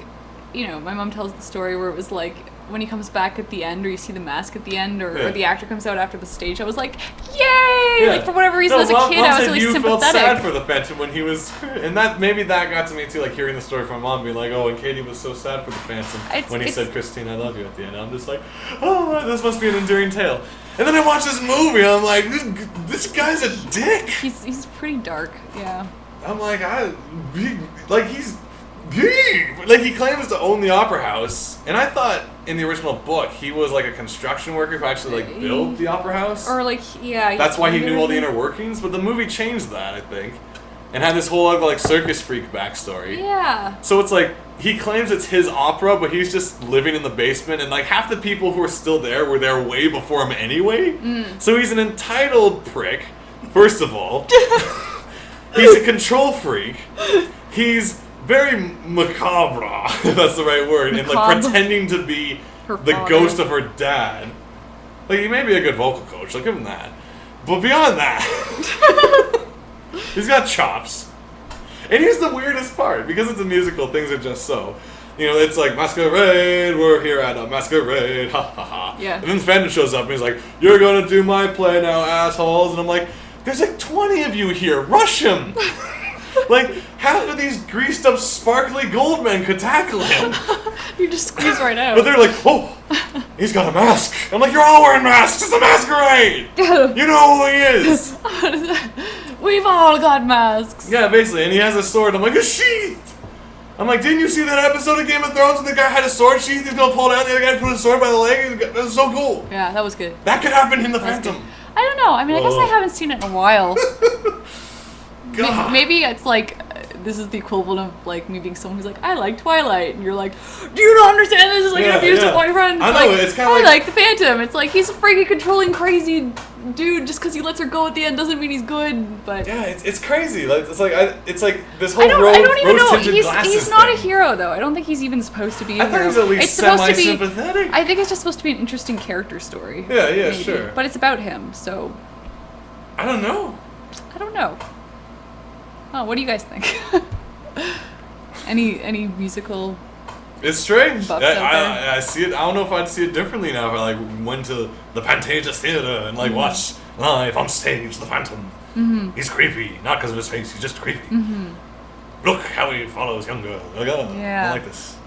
B: my mom tells the story where it was like, when he comes back at the end, or you see the mask at the end, or the actor comes out after the stage, I was like, yay! Yeah. Like, for whatever reason, as a kid, I was really sympathetic.
A: You felt sad for the Phantom when he was, and maybe that got to me too, like hearing the story from mom, being like, oh, and Katie was so sad for the Phantom when he said, Christine, I love you at the end. I'm just like, oh, this must be an enduring tale. And then I watch this movie, and I'm like, this guy's a dick.
B: He's pretty dark, yeah.
A: I'm like, he claims to own the opera house, and I thought in the original book he was like a construction worker who actually like built the opera house,
B: or like
A: that's why he knew all the inner workings. But the movie changed that, I think, and had this whole other like circus freak backstory.
B: Yeah.
A: So it's like he claims it's his opera, but he's just living in the basement, and like half the people who are still there were there way before him anyway. So he's an entitled prick. First of all, he's a control freak. He's very macabre, if that's the right word, and like pretending to be the ghost of her dad. Like, he may be a good vocal coach, like give him that. But beyond that, he's got chops. And here's the weirdest part, because it's a musical, things are just so. It's like, masquerade, we're here at a masquerade, ha ha ha.
B: Yeah.
A: And then Fender shows up and he's like, you're gonna do my play now, assholes. And I'm like, there's like 20 of you here, rush him! Like, half of these greased up sparkly gold men could tackle him.
B: You just squeeze right out.
A: But they're like, oh, he's got a mask. I'm like, you're all wearing masks. It's a masquerade. You know who he is.
B: We've all got masks.
A: Yeah, basically. And he has a sword. I'm like, a sheath. I'm like, didn't you see that episode of Game of Thrones when the guy had a sword sheath? He's going to pull it out and the other guy put his sword by the leg? That was so cool.
B: Yeah, that was good.
A: That could happen in The Phantom.
B: I don't know. I mean, I guess I haven't seen it in a while.
A: God.
B: Maybe it's like this is the equivalent of like me being someone who's like, I like Twilight, and you're like, do you not understand this is like an abusive boyfriend?
A: I know, it's kind of
B: I like the Phantom. It's like he's a freaking controlling crazy dude. Just because he lets her go at the end doesn't mean he's good. But
A: yeah, it's crazy. Like it's like this whole
B: I don't even know.
A: He's
B: not a hero though. I don't think he's even supposed to be a hero.
A: I thought he's at least semi-sympathetic.
B: I think it's just supposed to be an interesting character story.
A: Yeah,
B: maybe.
A: sure.
B: But it's about him, so
A: I don't know.
B: Oh, what do you guys think? any musical?
A: It's strange.
B: I
A: see it. I don't know if I'd see it differently now if I like went to the Pantages Theater and like watched live on stage the Phantom.
B: Mm-hmm.
A: He's creepy, not because of his face. He's just creepy.
B: Mm-hmm.
A: Look how he follows young girls. Like, oh,
B: yeah.
A: I like this.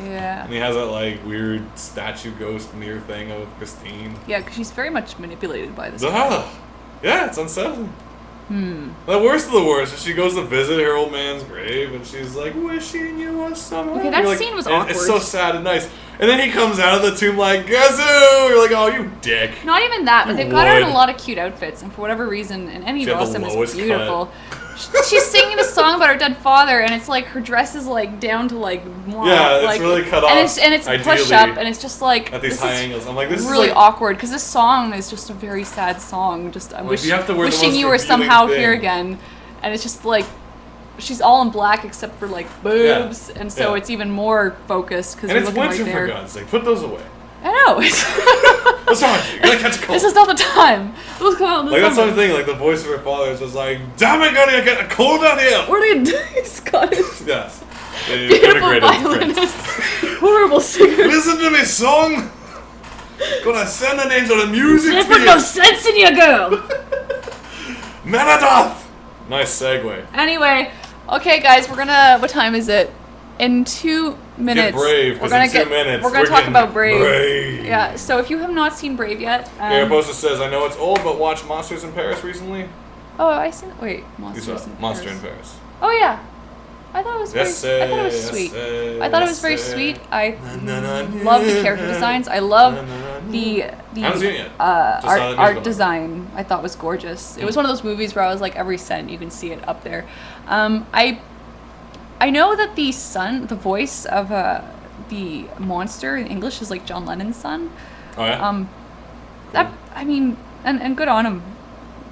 B: Yeah.
A: And he has that like weird statue ghost near thing of Christine.
B: Yeah, because she's very much manipulated by this.
A: Yeah, it's unsettling. The worst of the worst is she goes to visit her old man's grave and she's like, wishing you a summer.
B: Okay, that scene was awkward.
A: It's so sad and nice. And then he comes out of the tomb like, guess who? You're like, oh, you dick.
B: Not even that, but they've got her in a lot of cute outfits, and for whatever reason, and Annie Dawson is beautiful. She's singing a song about her dead father, and it's like her dress is like down to like
A: it's really cut off,
B: and it's pushed up, and it's just like
A: at these high angles. I'm like, this
B: really
A: is like,
B: awkward because this song is just a very sad song. Just I'm wishing you were somehow here again, and it's just like she's all in black except for like boobs, and so it's even more focused because you're looking right there.
A: And it's winter, for God's sake, put those away.
B: I know.
A: What's wrong with you? You're gonna catch a cold.
B: This is not the time. Those come out in the
A: like,
B: summer.
A: that's one thing, like, the voice of her father is just like, damn it, gotta get a cold out here!
B: What are they doing, Scottish?
A: Yes.
B: Beautiful violinist. Horrible singer.
A: Listen to me, song! Gonna send an angel of music to you!
B: Put no sense in you, girl!
A: Menadoth! Nice segue.
B: Anyway, okay, guys, we're gonna... What time is it? In 2 minutes.
A: Get Brave, because in 2 minutes
B: we're gonna talk about
A: Brave.
B: Yeah, so if you have not seen Brave yet...
A: Your poster says, I know it's old, but watch Monsters in Paris recently.
B: Oh, I seen... Wait, Monsters in Paris.
A: Monster in Paris.
B: Oh, yeah. I thought it was I thought it was sweet. I thought it was very sweet. I love the character designs. I love the art design. I thought was gorgeous. It was one of those movies where I was like, every cent you can see it up there. I know that the voice of the monster in English is like John Lennon's son.
A: Oh yeah.
B: That I mean, and good on him,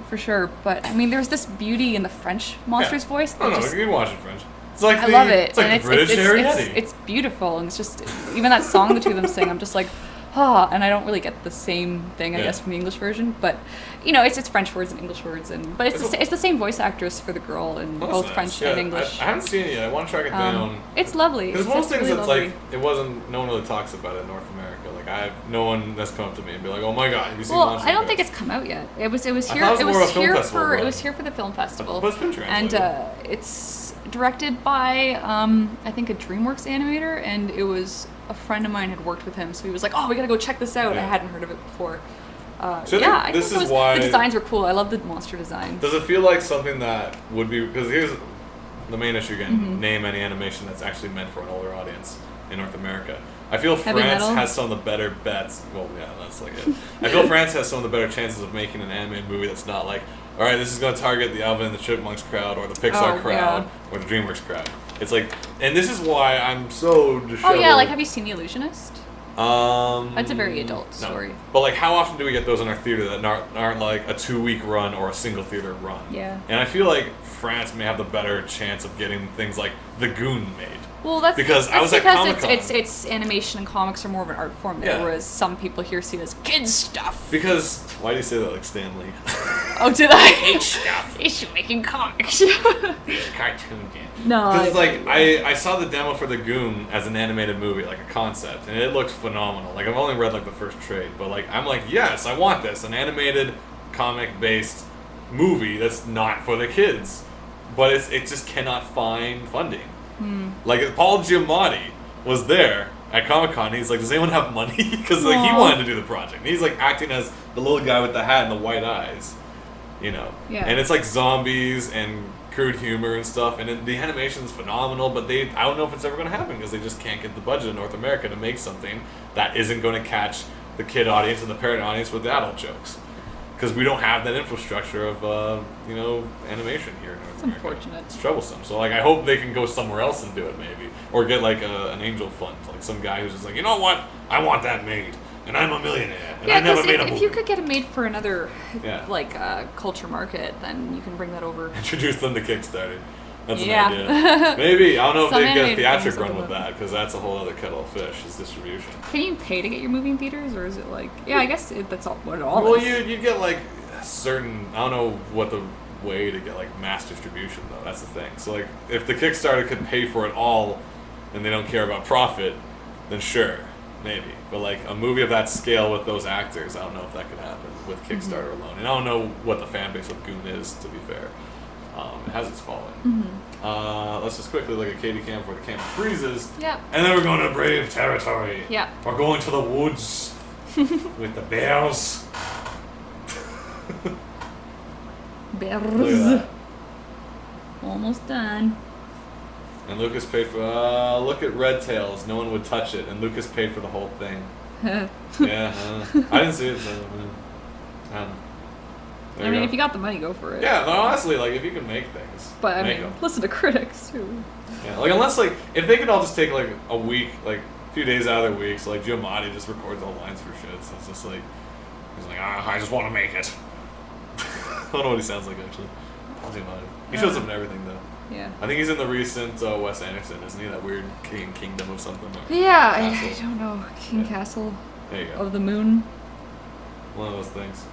B: for sure. But I mean, there's this beauty in the French monster's voice.
A: That you can watch it French. It's like
B: I love it.
A: It's like the British Ariete.
B: It's beautiful, and it's just even that song the two of them sing. I'm just like, and I don't really get the same thing, I guess, from the English version. But you know, it's French words and English words, but it's the same voice actress for the girl in both French and English.
A: I haven't seen it yet. I want to track it down.
B: It's lovely.
A: Because most things
B: really
A: that's
B: lovely.
A: like it wasn't. No one really talks about it in North America. Like I have no one that's come up to me and be like, "Oh my God, have you seen Monsters?"
B: I don't think it's come out yet. It was here.
A: It
B: was here for the film festival.
A: But it's been translated.
B: And it's directed by I think a DreamWorks animator, and it was a friend of mine had worked with him, so he was like, "Oh, we gotta go check this out." I hadn't heard of it before. I think the designs were cool. I love the monster design.
A: Does it feel like something that would be, because here's the main issue again, name any animation that's actually meant for an older audience in North America. I feel France has some of the better bets. Well, yeah, that's like it. I feel France has some of the better chances of making an animated movie that's not like, all right, this is going to target the Alvin and the Chipmunks crowd or the Pixar crowd or the DreamWorks crowd. It's like, and this is why I'm so disheveled.
B: Oh yeah, like have you seen The Illusionist? That's a very adult story.
A: But like, how often do we get those in our theater that aren't like a 2-week run or a single theater run?
B: Yeah.
A: And I feel like France may have the better chance of getting things like The Goon made.
B: Well, that's
A: because I was at Comic-Con.
B: It's animation and comics are more of an art form there, whereas some people here see it as kids stuff.
A: Because why do you say that like Stan Lee?
B: Oh, did I?
A: Kids stuff.
B: He's making comics.
A: These cartoon games.
B: No.
A: Because like I saw the demo for The Goon as an animated movie, like a concept, and it looked phenomenal. Like I've only read like the first trade, but like I'm like, yes, I want this, an animated comic-based movie that's not for the kids, but it just cannot find funding. Like Paul Giamatti was there at Comic-Con. He's like, does anyone have money? Because like he wanted to do the project. And he's like acting as the little guy with the hat and the white eyes, you know.
B: Yeah.
A: And it's like zombies and crude humor and stuff. And the animation's phenomenal, but I don't know if it's ever going to happen because they just can't get the budget in North America to make something that isn't going to catch the kid audience and the parent audience with the adult jokes. because we don't have that infrastructure of animation here in North
B: It's
A: America.
B: unfortunate.
A: It's troublesome. So like I hope they can go somewhere else and do it maybe, or get like an angel fund, like some guy who's just like, you know what, I want that made, and I'm a millionaire, and I never made a movie.
B: If you could get it made for another
A: Yeah.
B: culture market, then you can bring that over.
A: Introduce them to Kickstarter. That's an
B: Yeah.
A: idea. Maybe. I don't know if
B: Some
A: they get a
B: animated
A: theatric
B: things
A: run
B: will
A: with
B: do
A: that, because that's a whole other kettle of fish, is distribution.
B: Can you pay to get your movie in theaters, or is it like? Yeah, I guess that's all. What it all
A: Well,
B: is.
A: you get like certain, I don't know what the way to get like mass distribution though, that's the thing. So like if the Kickstarter could pay for it all and they don't care about profit, then sure, maybe. But like a movie of that scale with those actors, I don't know if that could happen with Kickstarter alone. And I don't know what the fan base of Goon is, to be fair. It has its following. Let's just quickly look at Katie Cam before the camera freezes.
B: Yep.
A: And then we're going to brave territory.
B: Yeah.
A: We're going to the woods with the bears.
B: Bears.
A: Look at that.
B: Almost done.
A: And Lucas paid for, look at Red Tails. No one would touch it. And Lucas paid for the whole thing. Yeah, I didn't see it, so I don't know.
B: I mean, if you got the money, go for it.
A: Yeah, no, honestly, like, if you can make things,
B: But I
A: make
B: mean,
A: them.
B: listen to critics too.
A: Yeah, like, unless, like, if they could all just take, like, a week, like, a few days out of their week, so, like, Giamatti just records all lines for shit, so it's just like, he's like, I just want to make it. I don't know what he sounds like, actually. Giamatti. He shows up in everything, though.
B: Yeah.
A: I think he's in the recent Wes Anderson, isn't he? That weird Kingdom of something. Or
B: Yeah, I
A: Castle.
B: don't know. King
A: Yeah.
B: Castle
A: There you go.
B: of the Moon.
A: One of those things.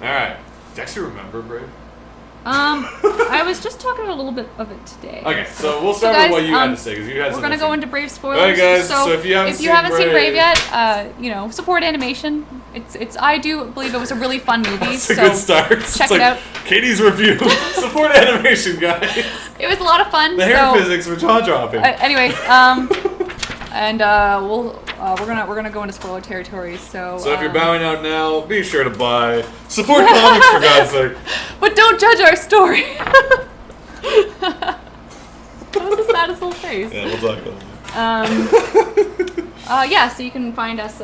A: Alright. Do you actually remember Brave?
B: I was just talking a little bit of it today.
A: Okay, so we'll start
B: guys,
A: with what you had to say, because you had
B: We're
A: some
B: gonna go
A: interesting-
B: into Brave spoilers.
A: Alright, guys, so if you haven't seen Brave
B: yet, support animation. I do believe it was a really fun movie.
A: That's a
B: so
A: good start.
B: Check
A: It's
B: it
A: like
B: out.
A: Katie's review. Support animation, guys.
B: It was a lot of fun.
A: The hair
B: so,
A: physics were jaw dropping.
B: anyways, and we're gonna go into spoiler territory. So
A: If you're bowing out now, be sure to buy. Support comics for God's sake.
B: but don't judge our story. That was the saddest little face.
A: Yeah, we'll talk about that.
B: Yeah, so you can find us.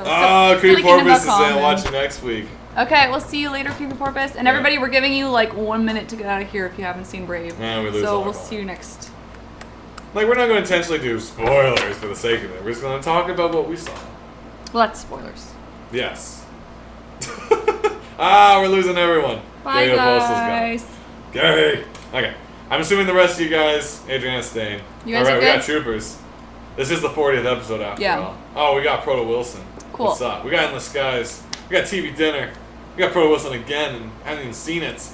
A: Creepy Porpoise is
B: sillyKingdom.com,
A: watch you next week.
B: Okay, we'll see you later, Creepy Porpoise. And
A: Yeah.
B: everybody, we're giving you like 1 minute to get out of here if you haven't seen Brave.
A: Yeah, we lose
B: so
A: all
B: we'll
A: our
B: see you next.
A: Like, we're not going to intentionally do spoilers for the sake of it. We're just going to talk about what we saw.
B: Well, that's spoilers.
A: Yes. We're losing everyone.
B: Bye,
A: Gabriel Postal's gone.
B: guys.
A: Gary. Okay. I'm assuming the rest of you guys, Adriana staying.
B: You guys
A: Alright,
B: are
A: we got
B: good?
A: Troopers. This is the 40th episode after
B: Yeah.
A: all. Oh, we got Proto Wilson.
B: Cool.
A: What's up? We got Endless Skies. We got TV Dinner. We got Proto Wilson again, and I haven't even seen it.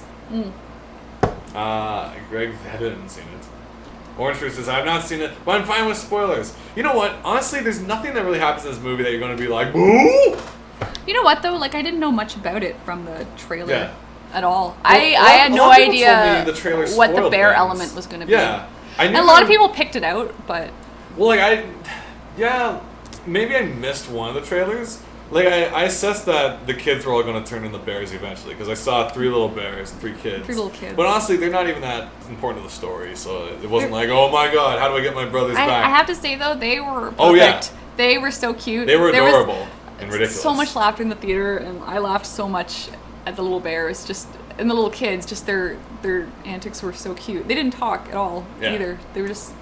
A: Greg hadn't seen it. Orange Fruit says, I've not seen it, but I'm fine with spoilers. You know what? Honestly, there's nothing that really happens in this movie that you're going to be like, boo!
B: You know what though? Like I didn't know much about it from the trailer
A: Yeah.
B: at all.
A: Well,
B: I had
A: a
B: no
A: lot of people told
B: idea
A: me the trailer
B: what the
A: spoiled
B: bear
A: things.
B: element was going to be.
A: Yeah. I knew
B: And a lot
A: there-
B: of people picked it out, but
A: Well, like, maybe I missed one of the trailers. Like, I assessed that the kids were all going to turn into bears eventually, because I saw 3 little bears and 3 kids.
B: 3 little kids.
A: But honestly, they're not even that important to the story, so it wasn't like, oh my god, how do I get my brothers
B: I
A: back?
B: have to say though, they were perfect.
A: Oh, yeah.
B: They were so cute.
A: They were
B: There was
A: adorable and ridiculous.
B: so much laughter in the theater, and I laughed so much at the little bears, and the little kids. Just their antics were so cute. They didn't talk at all either. They were just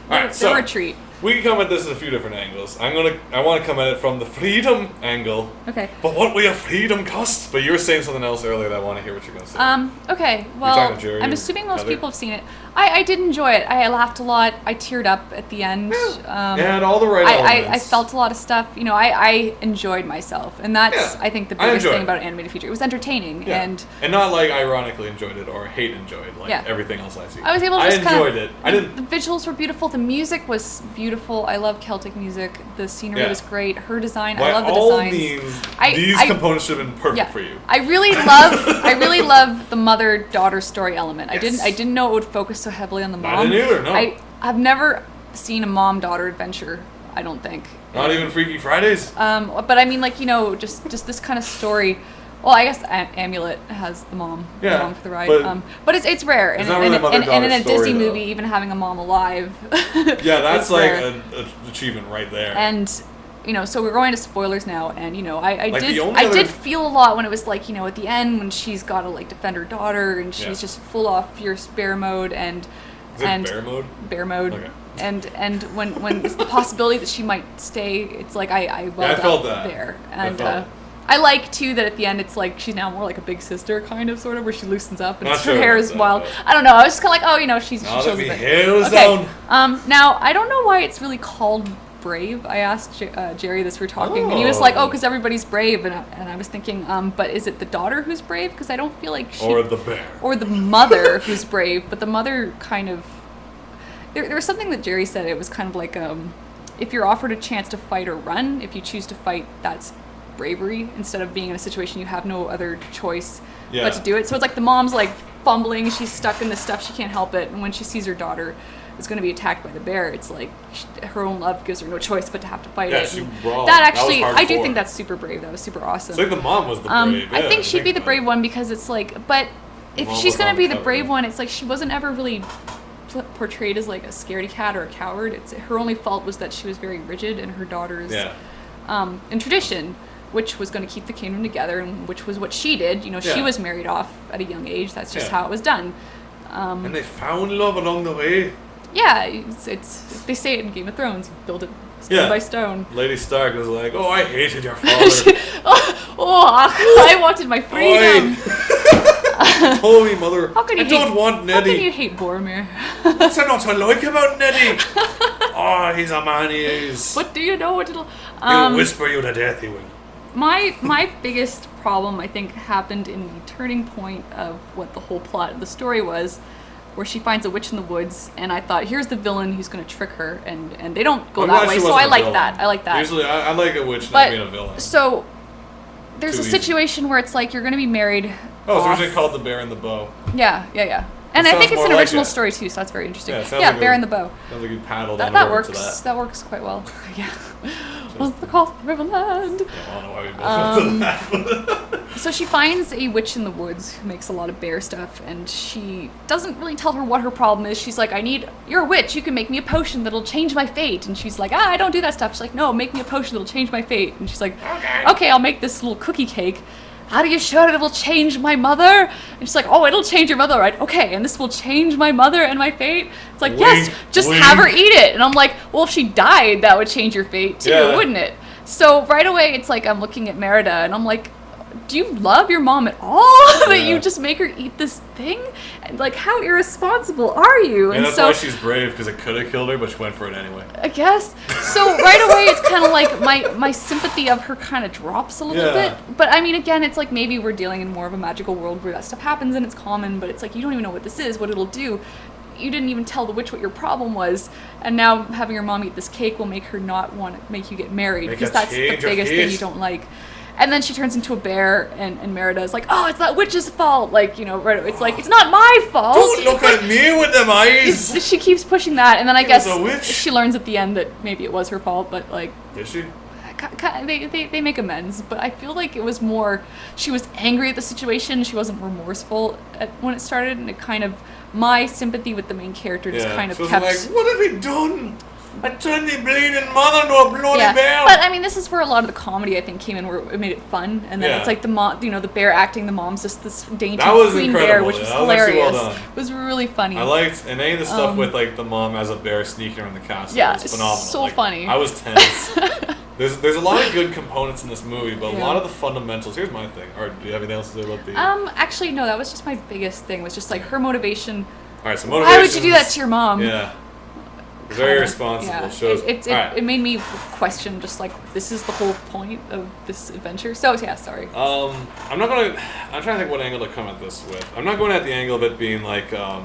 B: they were a treat.
A: We can come at this at a few different angles. I want to come at it from the freedom angle.
B: Okay.
A: But what will your freedom cost? But you were saying something else earlier that I want to hear what you're going to say.
B: Okay.
A: talking
B: Well,
A: to Jerry
B: I'm
A: or
B: assuming most
A: Heather?
B: people have seen it. I did enjoy it. I laughed a lot. I teared up at the end.
A: It had all the right
B: I
A: elements.
B: felt a lot of stuff. You know, I enjoyed myself, and that's
A: Yeah,
B: I think the
A: I
B: biggest
A: enjoyed
B: thing
A: it.
B: about an animated feature. It was entertaining,
A: Yeah.
B: and
A: not like ironically enjoyed it or hate enjoyed like
B: Yeah.
A: everything else I see.
B: I was able to
A: I
B: just kind
A: enjoyed it. I didn't.
B: The visuals were beautiful. The music was beautiful. I love Celtic music. The scenery
A: Yeah.
B: was great. Her design.
A: By
B: I love the
A: all
B: designs.
A: means,
B: I-
A: these
B: I-
A: components should have been perfect
B: Yeah,
A: for you.
B: I really love the mother-daughter story element.
A: Yes.
B: I didn't know it would focus so heavily on the mom.
A: I didn't either, no.
B: I've never seen a mom-daughter adventure. I don't think.
A: Not even Freaky Fridays.
B: But I mean, like, you know, just this kind of story. Well, I guess Amulet has the mom
A: Yeah,
B: along for the ride.
A: but
B: But it's rare,
A: it's
B: and,
A: not really a
B: and in a
A: mother-daughter story,
B: Disney
A: though.
B: movie, even having a mom alive.
A: Yeah, that's
B: it's
A: like
B: rare.
A: an achievement right there.
B: And so we're going to spoilers now, and I
A: Like,
B: did
A: the only other-
B: did feel a lot when it was like at the end when she's got to like defend her daughter and she's just full off fierce bear mode and
A: Is it bear mode?
B: Bear mode.
A: Okay.
B: And when it's the possibility that she might stay, it's like I
A: felt that
B: there.
A: I
B: And
A: felt it.
B: I like too that at the end it's like she's now more like a big sister kind of sort of where she loosens up and
A: Not
B: her
A: sure
B: hair
A: about
B: is
A: that,
B: wild.
A: but-
B: I don't know. I was just kind of like she
A: Now
B: shows
A: that
B: a
A: me
B: bit.
A: hair is
B: Okay.
A: down.
B: Now I don't know why it's really called brave. I asked Jerry this, we were talking, and he was like, because everybody's brave, and I was thinking, but is it the daughter who's brave? Because I don't feel like she...
A: Or the bear.
B: Or the mother who's brave, but the mother kind of... There was something that Jerry said, it was kind of like, if you're offered a chance to fight or run, if you choose to fight, that's bravery, instead of being in a situation you have no other choice but to do it. So it's like the mom's like fumbling, she's stuck in this stuff, she can't help it, and when she sees her daughter is going to be attacked by the bear, it's like her own love gives her no choice but to have to fight it.
A: She
B: And
A: brawled.
B: that actually,
A: That was
B: I do
A: hardcore.
B: think that's super brave. That was super awesome.
A: It's like the mom was the brave.
B: I
A: yeah,
B: think she'd be the
A: about
B: brave
A: it.
B: one because it's like, but if
A: Mom
B: she's
A: was
B: going
A: on
B: to be the
A: cover.
B: brave one, it's like she wasn't ever really portrayed as like a scaredy cat or a coward. It's her only fault was that she was very rigid, and her daughter's in tradition, which was going to keep the kingdom together, and which was what she did. She was married off at a young age. That's just how it was done.
A: And they found love along the way.
B: Yeah, it's they say it in Game of Thrones. You build it stone by stone.
A: Lady Stark was like, "Oh, I hated your father."
B: I wanted my freedom.
A: Told me, mother.
B: How can you
A: I don't want Neddy.
B: How can you hate Boromir?
A: What's there not to like about Neddy? Oh, he's a man, he is.
B: What do you know? It'll
A: He'll whisper you to death, he will.
B: My biggest problem, I think, happened in the turning point of what the whole plot of the story was, where she finds a witch in the woods, and I thought, here's the villain who's going to trick her, and they don't go
A: I'm
B: that
A: glad
B: way,
A: she
B: so
A: wasn't
B: I
A: a
B: like
A: villain.
B: that. I like that.
A: Usually, I like a witch not
B: But
A: being a villain.
B: so there's
A: Too
B: a
A: easy.
B: situation where it's like you're going to be married.
A: Oh, it's
B: off-
A: originally called The Bear and the Bow.
B: Yeah. And
A: It
B: I
A: sounds
B: think it's
A: more
B: an
A: like
B: original
A: it.
B: story too, so that's very interesting.
A: Yeah, it sounds
B: Yeah,
A: like
B: Bear
A: a-
B: and the Bow.
A: Sounds like you paddled
B: That
A: on over
B: works.
A: to that.
B: That works quite well. Yeah. What's the cost of Riverland?
A: Yeah, I don't know why we both went to that.
B: So she finds a witch in the woods who makes a lot of bear stuff, and she doesn't really tell her what her problem is. She's like, you're a witch, you can make me a potion that'll change my fate. And she's like, I don't do that stuff. She's like, no, make me a potion that'll change my fate. And she's like, okay, I'll make this little cookie cake. How do you sure it will change my mother? And she's like, oh, it'll change your mother, right? Okay, and this will change my mother and my fate? It's like, yes,
A: Wink,
B: just
A: wink.
B: have her eat it. And I'm like, well, if she died, that would change your fate too,
A: Yeah.
B: wouldn't it? So right away, it's like I'm looking at Merida, and I'm like, do you love your mom at all? That you just make her eat this thing? And like, how irresponsible are you?
A: And that's why she's brave, because it could have killed her, but she went for it anyway.
B: I guess. So right away, it's kind of like my sympathy of her kind of drops a little bit. But I mean, again, it's like maybe we're dealing in more of a magical world where that stuff happens and it's common, but it's like you don't even know what this is, what it'll do. You didn't even tell the witch what your problem was, and now having your mom eat this cake will make her not want to make you get married,
A: Make
B: because
A: her
B: that's the
A: change her
B: biggest thing
A: fate.
B: you don't like. And then she turns into a bear, and Merida is like, oh, it's that witch's fault. Like, right, it's like, it's not my fault.
A: Don't look at me with them eyes!
B: She keeps pushing that, and then I
A: It
B: guess
A: was a witch.
B: she learns at the end that maybe it was her fault, but like,
A: Is she?
B: they make amends. But I feel like it was more, she was angry at the situation, she wasn't remorseful when it started, and it kind of, my sympathy with the main character just kind of
A: She was
B: kept...
A: like, what have we done? I turned the bleeding mother into a bloody bear!
B: But I mean, this is where a lot of the comedy I think came in, where it made it fun, and then it's like the mom, the bear acting the mom's just this dainty
A: That was
B: queen
A: incredible.
B: bear, which was
A: That was actually
B: hilarious.
A: well done.
B: It was really funny.
A: I liked, and any of the stuff with like the mom as a bear sneaking around the castle
B: Yeah,
A: was phenomenal.
B: so
A: Like,
B: funny.
A: I was tense. There's a lot of good components in this movie, but a lot of the fundamentals. Here's my thing. Or do you have anything else to say about the?
B: Actually, no. That was just my biggest thing. Was just like her motivation.
A: All right, so motivation.
B: Why would you do that to your mom?
A: Yeah. Very irresponsible.
B: Yeah.
A: Shows.
B: It made me question just like, this is the whole point of this adventure. So yeah, sorry.
A: I'm trying to think what angle to come at this with. I'm not going at the angle of it being like. All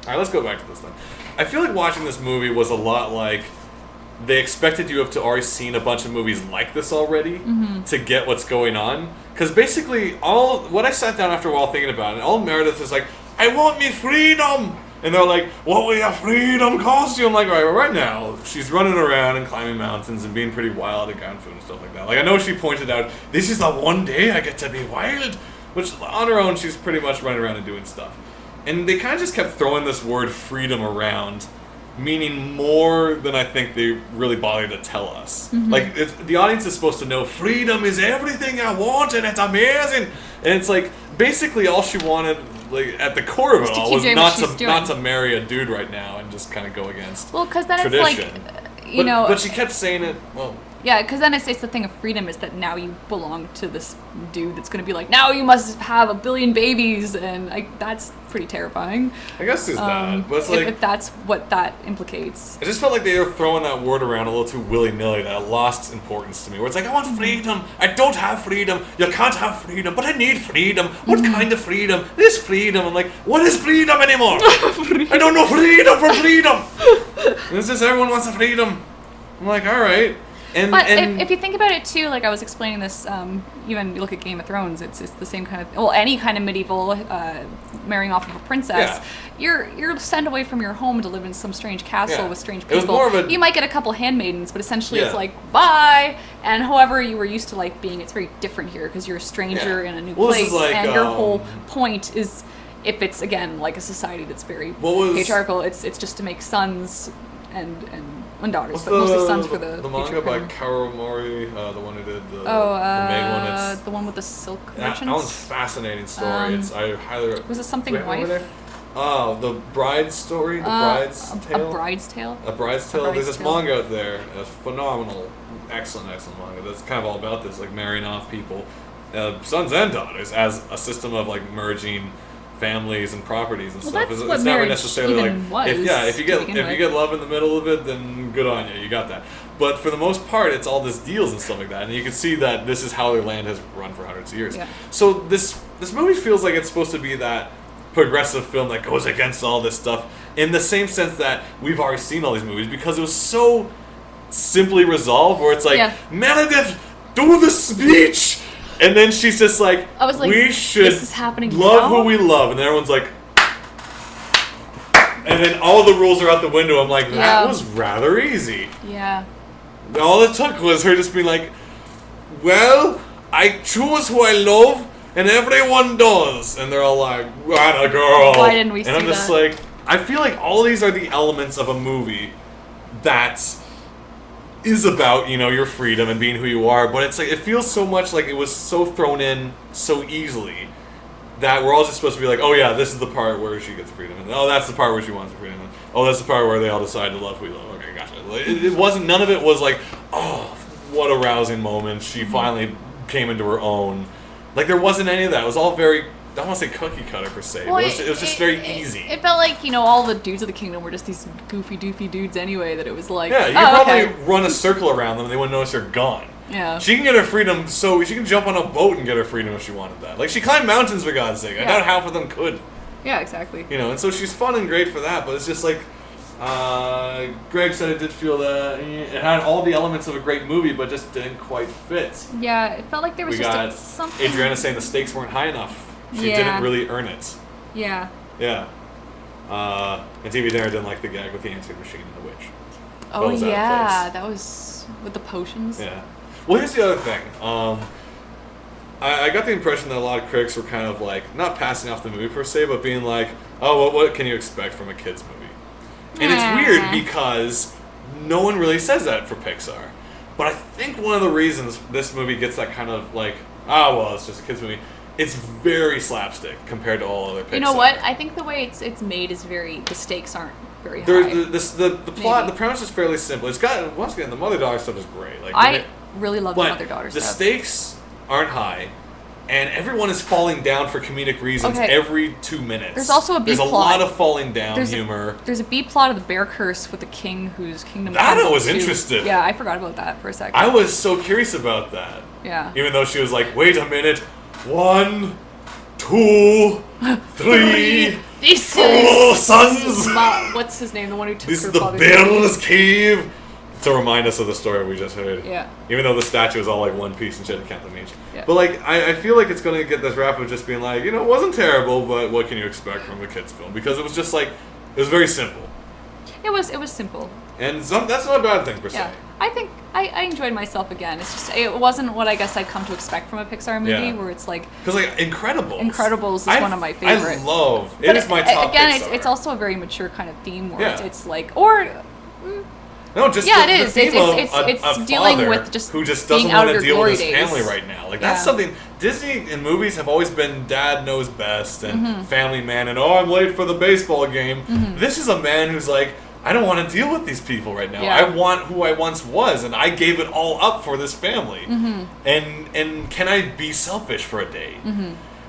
A: right, let's go back to this then. I feel like watching this movie was a lot like. They expected you to already seen a bunch of movies like this already to get what's going on. Because basically, what I sat down after a while thinking about it, all Meredith is like, I want me freedom! And they're like, what will your freedom cost you? I'm like, all right, well, right now, she's running around and climbing mountains and being pretty wild at Gun Food and stuff like that. Like, I know she pointed out, this is the one day I get to be wild. Which, on her own, she's pretty much running around and doing stuff. And they kind of just kept throwing this word freedom around. meaning more than I think they really bothered to tell us.
B: Mm-hmm.
A: Like, the audience is supposed to know freedom is everything I want and it's amazing. And it's like, basically all she wanted, like, at the core of it all was not to marry a dude right now and just kind of go against
B: because then
A: tradition.
B: It's like,
A: but she kept saying it, well...
B: Yeah, because then it's the thing of freedom is that now you belong to this dude that's going to be like, now you must have 1 billion babies, and that's pretty terrifying.
A: I guess there's that, but it's like...
B: If that's what that implicates.
A: I just felt like they were throwing that word around a little too willy-nilly, that it lost importance to me, where it's like, I want freedom, I don't have freedom, you can't have freedom, but I need freedom. What kind of freedom? This freedom. I'm like, what is freedom anymore? I don't know freedom for freedom! And it's just everyone wants a freedom. I'm like, alright.
B: But if you think about it too, like I was explaining this, even you look at Game of Thrones, it's the same kind of, well, any kind of medieval marrying off of a princess. Yeah. You're sent away from your home to live in some strange castle with strange people.
A: It was more of
B: you might get a couple handmaidens, but essentially it's like, bye! And however you were used to life being, it's very different here because you're a stranger in a new place, like, and your whole point is, if it's, again, like a society that's very patriarchal, it's just to make sons and daughters, but mostly sons for the
A: manga by Karo Mori, the one who did the main one. It's
B: the one with the silk merchants.
A: That one's a fascinating story. I highly...
B: Was it something wife?
A: Oh, the Bride's Story, the Bride's Tale.
B: A Bride's Tale.
A: A Bride's Tale. There's this manga out there, a phenomenal, excellent manga that's kind of all about this, like marrying off people, sons and daughters, as a system of like merging families and properties and stuff. It's never necessarily like if you get love in the middle of it, then good on you got that. But for the most part, it's all this deals and stuff like that, and you can see that this is how their land has run for hundreds of years.
B: Yeah.
A: So this movie feels like it's supposed to be that progressive film that goes against all this stuff in the same sense that we've already seen all these movies, because it was so simply resolved, where it's like, Meredith, do the speech. And then she's just like, we should
B: this is happening
A: love
B: now?
A: who we love. And then everyone's like... And then all the rules are out the window. I'm like, that was rather easy.
B: Yeah.
A: All it took was her just being like, well, I choose who I love, and everyone does. And they're all like, what a girl.
B: Why didn't we see that?
A: And I'm just like, I feel like all these are the elements of a movie that... is about, your freedom and being who you are, but it's like, it feels so much like it was so thrown in so easily that we're all just supposed to be like, oh yeah, this is the part where she gets freedom, and oh, that's the part where she wants freedom, and oh, that's the part where they all decide to love who we love. Okay, gotcha. It wasn't, none of it was like, oh, what a rousing moment, she finally came into her own. Like, there wasn't any of that. It was all very, I don't want to say cookie cutter per se, but it was just very easy.
B: It felt like, all the dudes of the kingdom were just these goofy, doofy dudes anyway, that it was like,
A: yeah, you could probably run a circle around them and they wouldn't notice you're gone.
B: Yeah.
A: She can get her freedom, so she can jump on a boat and get her freedom if she wanted that. Like, she climbed mountains, for God's sake. I doubt half of them could.
B: Yeah, exactly.
A: And so she's fun and great for that, but it's just like, Greg said it did feel that it had all the elements of a great movie, but just didn't quite fit.
B: Yeah, it felt like there was something...
A: Adriana saying the stakes weren't high enough. She didn't really earn it.
B: Yeah.
A: Yeah. And TV Dinner didn't like the gag with the answering machine and the witch.
B: Oh, yeah. That was with the potions.
A: Yeah. Well, here's the other thing. I got the impression that a lot of critics were kind of like, not passing off the movie per se, but being like, oh, what can you expect from a kid's movie? And it's weird because no one really says that for Pixar. But I think one of the reasons this movie gets that kind of like, well, it's just a kid's movie, it's very slapstick compared to all other Pixar.
B: You know what? I think the way it's made is the stakes aren't very high.
A: The plot, the premise is fairly simple. It's got, once again, the mother-daughter stuff is great. Like,
B: I really love the mother-daughter stuff.
A: The stakes aren't high, and everyone is falling down for comedic reasons every 2 minutes.
B: There's also a B plot.
A: There's a lot of falling down humor.
B: There's a B plot of the bear curse with the king whose kingdom...
A: That I was interested.
B: Yeah, I forgot about that for a second.
A: I was so curious about that.
B: Yeah.
A: Even though she was like, wait a minute, 1, 2, 3...
B: This
A: is... sons!
B: What's his name? The one who took
A: this
B: her
A: is the
B: father's
A: Bear's Cave! To remind us of the story we just heard.
B: Yeah.
A: Even though the statue is all like one piece and she had to count them each.
B: Yeah.
A: But like, I feel like it's going to get this rap of just being like, it wasn't terrible, but what can you expect from a kid's film? Because it was just like, it was very simple.
B: It was simple.
A: And that's not a bad thing per se.
B: Yeah. I think I enjoyed myself again. It's just, it wasn't what I guess I'd come to expect from a Pixar movie, where it's like...
A: Because, like, Incredibles
B: is one of my favorite.
A: I love... It is my top
B: again,
A: Pixar.
B: it's also a very mature kind of theme where it's like...
A: No, just
B: yeah,
A: the
B: it is.
A: theme
B: It's
A: of a
B: dealing
A: father
B: with just
A: who just
B: being
A: doesn't
B: out
A: want
B: of
A: to
B: your
A: deal with
B: glory
A: his
B: days.
A: family right now. Like that's something Disney in movies have always been dad knows best and family man and I'm late for the baseball game. This is a man who's like, I don't want to deal with these people right now. I want who I once was, and I gave it all up for this family. And can I be selfish for a day?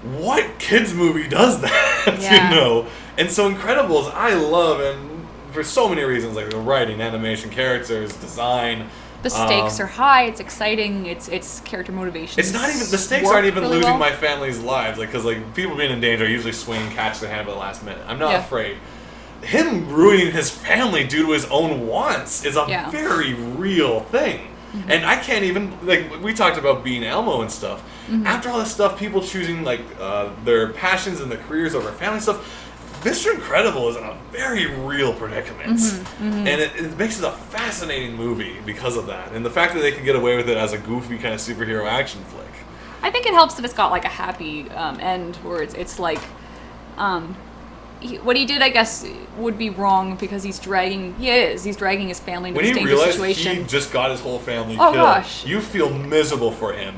A: What kids movie does that? You know? And so Incredibles, I love, and for so many reasons, like the writing, animation, characters, design.
B: The stakes are high. It's exciting. It's character motivations.
A: It's not even the stakes aren't even really losing my family's lives, like because like people being in danger usually swing and catch their hand at the last minute. I'm not afraid. Him ruining his family due to his own wants is a very real thing. And I can't even, like, we talked about being Elmo and stuff. After all this stuff, people choosing, like, their passions and their careers over family stuff, Mr. Incredible is in a very real predicament. And it makes it a fascinating movie because of that. And the fact that they can get away with it as a goofy kind of superhero action flick.
B: I think it helps that it's got, like, a happy end where it's like... what he did, I guess, would be wrong because he's dragging his family into this dangerous situation.
A: When he realized he just got his whole family
B: killed,
A: gosh. You feel miserable for him.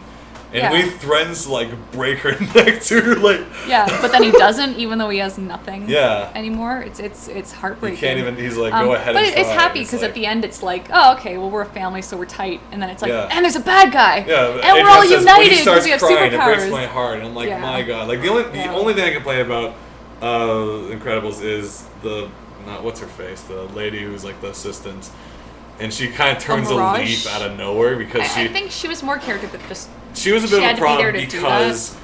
A: And when he threatens to, like, break her neck to her, like...
B: Yeah, but then he doesn't, even though he has nothing anymore. It's heartbreaking.
A: He can't even, he's like, go ahead
B: but
A: and try.
B: It's happy because at the end it's like, oh, okay, well, we're a family, so we're tight. And then it's like, and there's a bad guy.
A: Yeah,
B: and we're all united because we have
A: crying,
B: superpowers.
A: It breaks my heart. And I'm like, my God. Like, the only thing I complain about Incredibles is what's her face? The lady who's, like, the assistant. And she kind of turns a leaf out of nowhere because
B: I think she was more character than just...
A: She was a bit of a problem because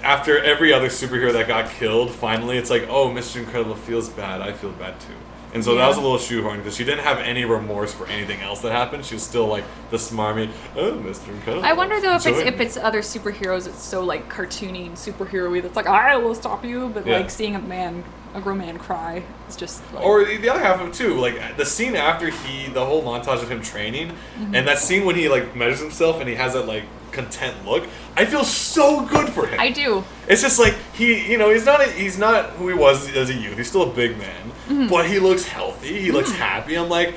A: after every other superhero that got killed, finally it's like, oh, Mr. Incredible feels bad. I feel bad too. And so that was a little shoehorned because she didn't have any remorse for anything else that happened. She was still like the smarmy, oh, Mr. Incredible.
B: I wonder though if it's other superheroes, it's so like cartoony and superhero-y that's like, I will stop you, but like seeing a grown man cry is just like...
A: Or the other half of it too, like the scene after the whole montage of him training, and that scene when he like measures himself and he has that like content look, I feel so good for him.
B: I do.
A: It's just like he's not who he was as a youth. He's still a big man, but he looks healthy. He looks happy. I'm like,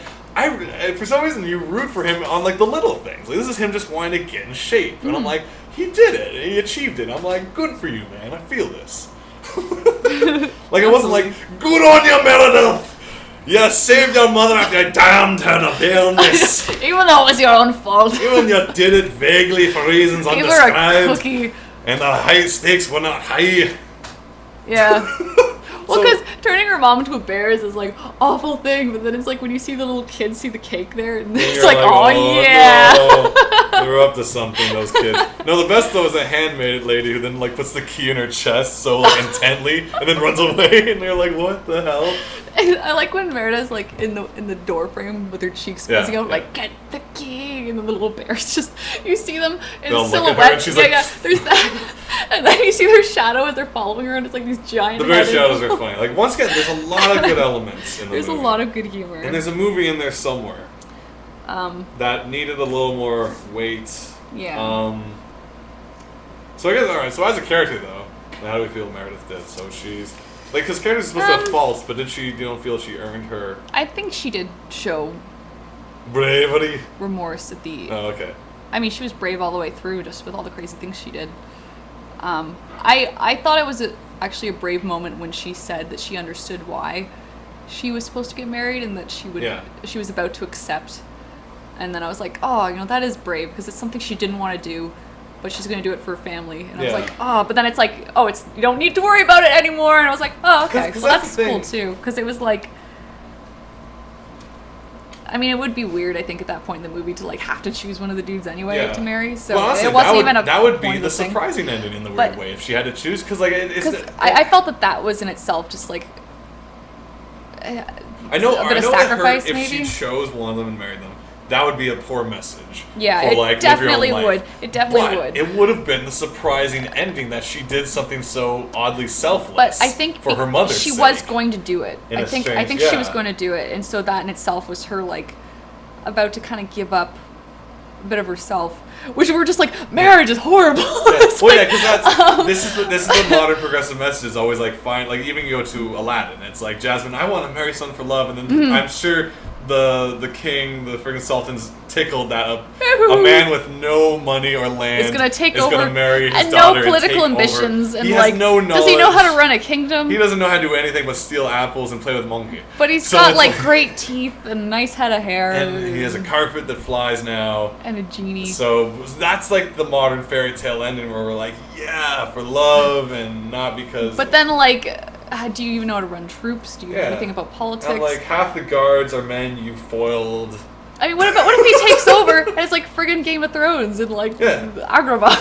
A: for some reason you root for him on like the little things. Like this is him just wanting to get in shape, and I'm like, he did it. He achieved it. I'm like, good for you, man. I feel this. Like it wasn't like, good on you, Meredith. You saved your mother after you damned her to illness.
B: Even though it was your own fault.
A: Even you did it vaguely for reasons
B: Give
A: undescribed.
B: Her a cookie.
A: And the high stakes were not high.
B: Yeah. Well, because turning her mom into a bear is this like awful thing, but then it's like when you see the little kids see the cake there, and it's like, oh yeah.
A: No. They were up to something, those kids. No, the best though is a handmaid lady who then like puts the key in her chest so like intently, and then runs away, and they're like, what the hell?
B: And I like when Merida's like in the door frame with her cheeks squeezing out, like, get the key, and then the little bears just, you see them in silhouette.
A: And she's like,
B: there's that. And then you see their shadow as they're following her, and it's like these giant.
A: The bear shadows are funny. Like once again, there's a lot of good elements in the movie.
B: There's a lot of good humor.
A: And there's a movie in there somewhere that needed a little more weight.
B: Yeah.
A: So I guess alright. So as a character though, how do we feel Meredith did? So she's like, because characters are supposed to have faults, but did you don't feel she earned her?
B: I think she did show
A: bravery,
B: remorse at the.
A: Oh, okay.
B: I mean, she was brave all the way through, just with all the crazy things she did. I thought it was actually a brave moment when she said that she understood why she was supposed to get married and that she was about to accept. And then I was like, oh, that is brave because it's something she didn't want to do, but she's going to do it for her family. And I was like, oh, but then it's like, oh, you don't need to worry about it anymore. And I was like, oh, okay. Well, that's cool too. Because it was like, I mean, it would be weird, I think, at that point in the movie to like have to choose one of the dudes anyway to marry. So well, honestly, it wasn't even a
A: that would be the surprising ending in the weird way if she had to choose. Because like,
B: I felt that was in itself just like
A: I know
B: sacrifice.
A: That
B: maybe
A: if she chose one of them and married them, that would be a poor message.
B: Yeah,
A: for, like,
B: it definitely would. It definitely would.
A: It would have been the surprising ending that she did something so oddly selfless.
B: But I think
A: for her mother's sake.
B: She was going to do it. I think she was
A: going
B: to do it, and so that in itself was her like about to kind of give up a bit of herself, which we're just like, marriage is horrible.
A: Because this is the modern progressive message is always like like even you go to Aladdin, it's like Jasmine, I want to marry someone for love, and then I'm sure the king, the friggin' sultan's tickled that a man with no money or land
B: is gonna take over,
A: gonna marry his
B: and
A: daughter
B: no political
A: and take
B: ambitions,
A: over.
B: and
A: He
B: like,
A: has no knowledge.
B: does he know how to run a kingdom?
A: He doesn't know how to do anything but steal apples and play with a monkey.
B: But he's got like great teeth and a nice head of hair,
A: and he has a carpet that flies now,
B: and a genie.
A: So that's like the modern fairy tale ending where we're like, yeah, for love and not because.
B: But then like, do you even know how to run troops? Do you know anything about politics?
A: And like half the guards are men you foiled.
B: I mean, what if he takes over and it's like friggin' Game of Thrones and like Agrabah?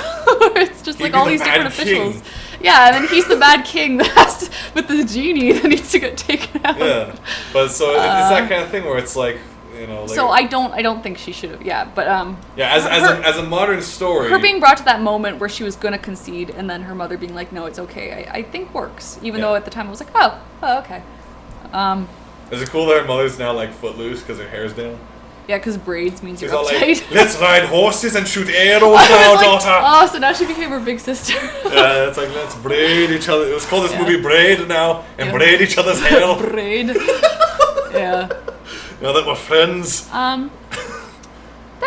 B: It's just like all these different officials. Yeah, and then he's the bad king that has to, with the genie that needs to get taken out.
A: Yeah, but so it's that kind of thing where it's like, you know. Like,
B: so I don't think she should have. Yeah, but
A: as a modern story,
B: her being brought to that moment where she was gonna concede, and then her mother being like, "No, it's okay," I think works. Even though at the time I was like, "Oh, okay."
A: Is it cool that her mother's now like footloose because her hair's down?
B: Yeah, because braids means you're
A: uptight.
B: Like,
A: let's ride horses and shoot arrows now,
B: like,
A: daughter.
B: Oh, so now she became her big sister.
A: Yeah, it's like, let's braid each other. It was called this movie Braid now, and braid each other's hair.
B: Braid. Yeah.
A: Now that we're friends.
B: That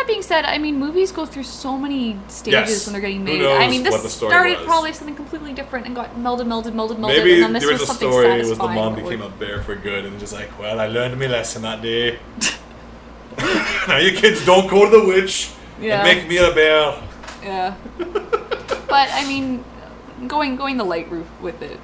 B: being said, I mean, movies go through so many stages when they're getting made.
A: Who knows
B: I mean, this
A: what the story
B: started
A: was.
B: probably something completely different and got melded,
A: Maybe
B: and then this
A: the
B: was
A: original
B: something
A: story
B: satisfying.
A: was the mom became a bear for good, and just like, well, I learned my lesson that day. Now you kids don't go to the witch and make me a bear.
B: Yeah. But I mean, going the light route with it.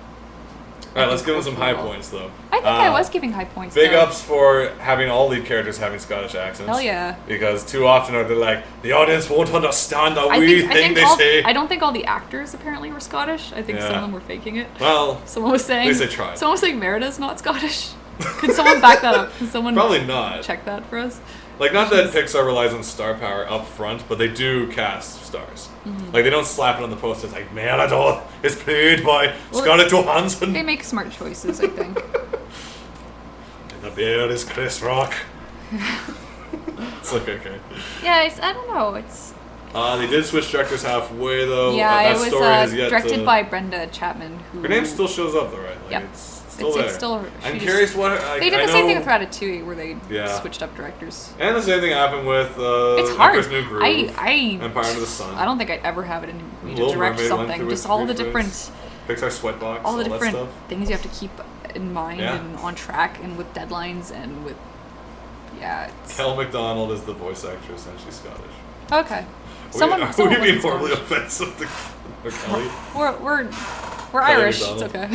A: Alright, let's give them some high points though.
B: I think I was giving high points.
A: Big ups for having all lead characters having Scottish accents.
B: Hell yeah.
A: Because too often they're like, the audience won't understand a wee thing they say.
B: I don't think all the actors apparently were Scottish. I think some of them were faking it.
A: Well,
B: someone was saying,
A: at least they tried.
B: Someone was saying Merida's not Scottish. Can someone back that up? Can someone
A: probably not
B: check that for us?
A: Like, not that Pixar relies on star power up front, but they do cast stars. Mm-hmm. Like, they don't slap it on the poster. It's like, Meredith is played by Scarlett Johansson.
B: They make smart choices, I think.
A: And the bear is Chris Rock. It's like, okay.
B: Yeah, I don't know. It's.
A: They did switch directors halfway, though.
B: Yeah, it was directed by Brenda Chapman.
A: Her name still shows up, though, right? Like,
B: yep.
A: It's still I'm curious what...
B: they did the same thing with Ratatouille, where they switched up directors.
A: And the same thing happened with
B: it's hard.
A: Emperor's New Groove,
B: Empire
A: Under the Sun.
B: I don't think I'd ever have it in me to direct something. Just all the different...
A: Pixar Sweatbox,
B: all the different
A: that stuff.
B: Things you have to keep in mind and on track and with deadlines and with... Yeah,
A: Kel McDonald is the voice actress and she's Scottish.
B: Okay.
A: Are we being horribly offensive to Kelly?
B: We're Irish. It's okay.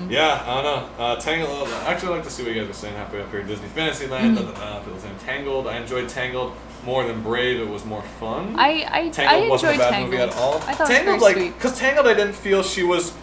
A: Yeah, I don't know. Tangled. Actually, I'd like to see what you guys are saying halfway up here. Disney Fantasyland. Tangled. I enjoyed Tangled more than Brave. It was more fun.
B: Tangled
A: wasn't a bad
B: Tangled.
A: movie at all.
B: I thought
A: Tangled,
B: it was very sweet.
A: Because Tangled, I didn't feel she was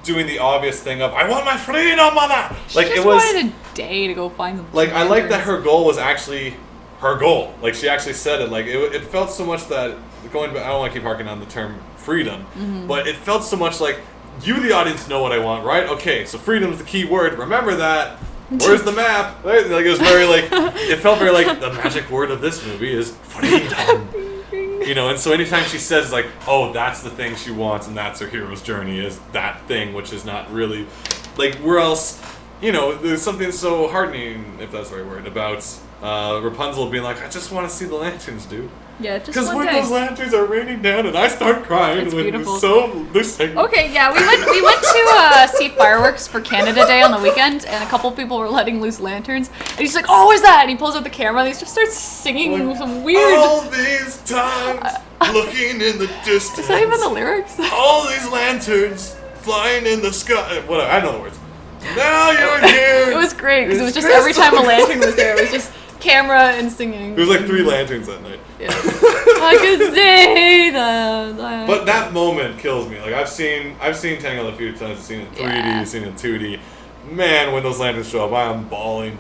A: doing the obvious thing of I want my freedom, mother. Like
B: she wanted a day to go find them.
A: Like I like that her goal was actually her goal. Like she actually said it. Like it felt so much that going back. I don't want to keep harking on the term freedom, but it felt so much like you, the audience, know what I want, right? Okay, so freedom is the key word. Remember that. Where's the map? Like it was very like it felt very like the magic word of this movie is freedom. You know, and so anytime she says like, oh, that's the thing she wants, and that's her hero's journey is that thing, which is not really like where else. You know, there's something so heartening, if that's the right word, about Rapunzel being like, I just want to see the lanterns, dude.
B: Yeah, just
A: because when those lanterns are raining down and I start crying
B: it's
A: when
B: beautiful.
A: it's so listen.
B: Okay, yeah, we went to see fireworks for Canada Day on the weekend, and a couple people were letting loose lanterns, and he's like, "Oh, what is that?" And he pulls out the camera, and he just starts singing some weird.
A: All these times looking in the distance.
B: Is that even the lyrics?
A: All these lanterns flying in the sky. Whatever, I know the words. Now you're here.
B: It was great because it was just every time a lantern was there, it was just camera and singing.
A: There was like 3 lanterns that night.
B: Yeah. I could see the.
A: But that moment kills me. Like I've seen Tangled a few times. I've seen it in 3D, I've seen it in 2D. Man, when those lanterns show up, I am bawling.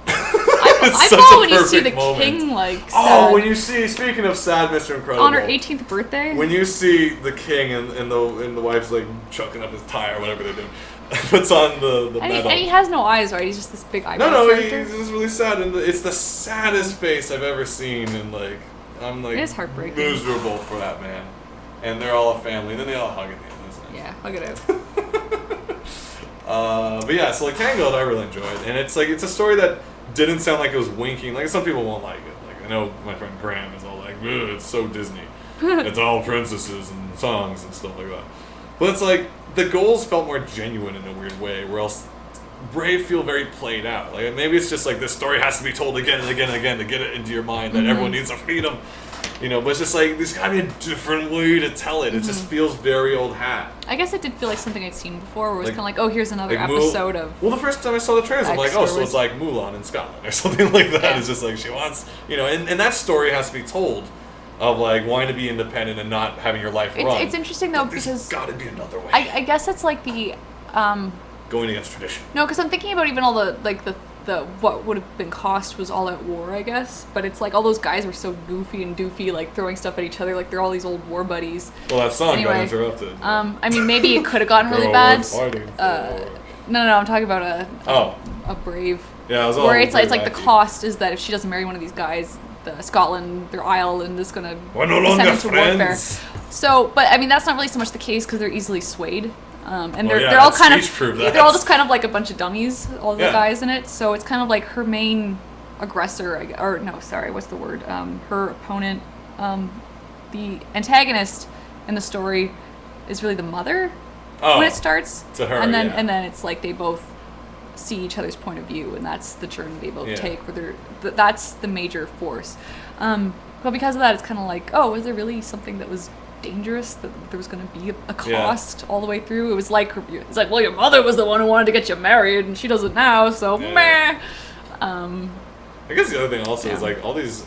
B: I thought when you see the king like.
A: Sad. Oh, when you see. Speaking of sad, Mr. Incredible.
B: On her 18th birthday.
A: When you see the king and the wife's like chucking up his tie or whatever they're doing. puts on the
B: And
A: medal.
B: he has no eyes, right? He's just this big eyebrow
A: No,
B: character.
A: he's just really sad, and it's the saddest face I've ever seen, and like I'm like
B: It is heartbreaking.
A: miserable for that man. And they're all a family, and then they all hug at the end. That's nice.
B: Yeah, hug it out.
A: But yeah, so like Tangled, I really enjoyed, and it's like it's a story that didn't sound like it was winking. Like some people won't like it. Like I know my friend Graham is all like, "Ugh, it's so Disney. It's all princesses and songs and stuff like that." But it's like the goals felt more genuine in a weird way, where else Brave feel very played out. Like maybe it's just like this story has to be told again and again and again to get it into your mind that everyone needs a freedom. You know, but it's just like there's gotta be a different way to tell it. It just feels very old hat.
B: I guess it did feel like something I'd seen before, where it was
A: Like-
B: kind of like, oh, here's another
A: like
B: episode of.
A: Well, the first time I saw the trailers, I'm like, oh, so it's like Mulan in Scotland or something like that.
B: Yeah.
A: It's just like she wants, you know, and that story has to be told of like wanting to be independent and not having your life run.
B: It's interesting though,
A: But there's
B: because
A: gotta be another way.
B: I guess it's like the
A: Going against tradition.
B: no, because I'm thinking about even all the what would have been cost was all at war, I guess. But it's like all those guys were so goofy and doofy, like throwing stuff at each other, like they're all these old war buddies.
A: Well, that song got
B: Anyway,
A: interrupted.
B: I mean, maybe it could have gotten really
A: Girl,
B: bad.
A: we're fighting for-
B: No, I'm talking about
A: Oh.
B: a Brave.
A: Yeah, it was all
B: Where it's
A: very
B: like the
A: wacky.
B: cost is that if she doesn't marry one of these guys, the Scotland, their island is gonna
A: We're no
B: descend
A: longer
B: into
A: friends.
B: warfare. So, but I mean, that's not really so much the case because they're easily swayed, and
A: Well,
B: they're
A: yeah,
B: they're all
A: that
B: kind of
A: speech proved that.
B: they're all just kind of like a bunch of dummies, all the
A: Yeah.
B: guys in it. So it's kind of like her main aggressor, or no, sorry, what's the word? Her opponent, the antagonist in the story, is really the mother
A: Oh,
B: when it starts.
A: to her,
B: and then
A: yeah.
B: it's like they both see each other's point of view, and that's the journey they both
A: Yeah.
B: take. Where that's the major force. But because of that, it's kind of like, oh, was there really something that was dangerous, that there was going to be a cost all the way through? It was like well, your mother was the one who wanted to get you married, and she doesn't now, so
A: Yeah.
B: meh.
A: I guess the other thing also is
B: Yeah.
A: like all these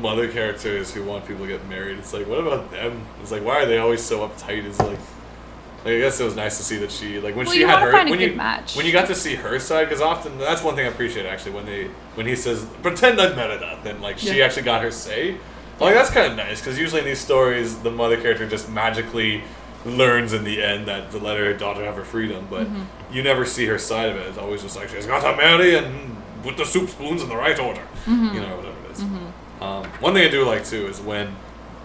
A: mother characters who want people to get married. It's like, what about them? It's like, why are they always so uptight? It's like I guess it was nice to see that she like when
B: Well,
A: she
B: you
A: had
B: wanna
A: her
B: find a
A: when
B: good
A: you
B: match.
A: when you got to see her side, because often that's one thing I appreciate actually when he says pretend I've met it, then like she
B: Yeah.
A: actually got her say. Like that's kind of nice because usually in these stories the mother character just magically learns in the end that to let her daughter have her freedom, but you never see her side of it. It's always just like she's got to marry and put the soup spoons in the right order, you know, whatever it is. One thing I do like too is when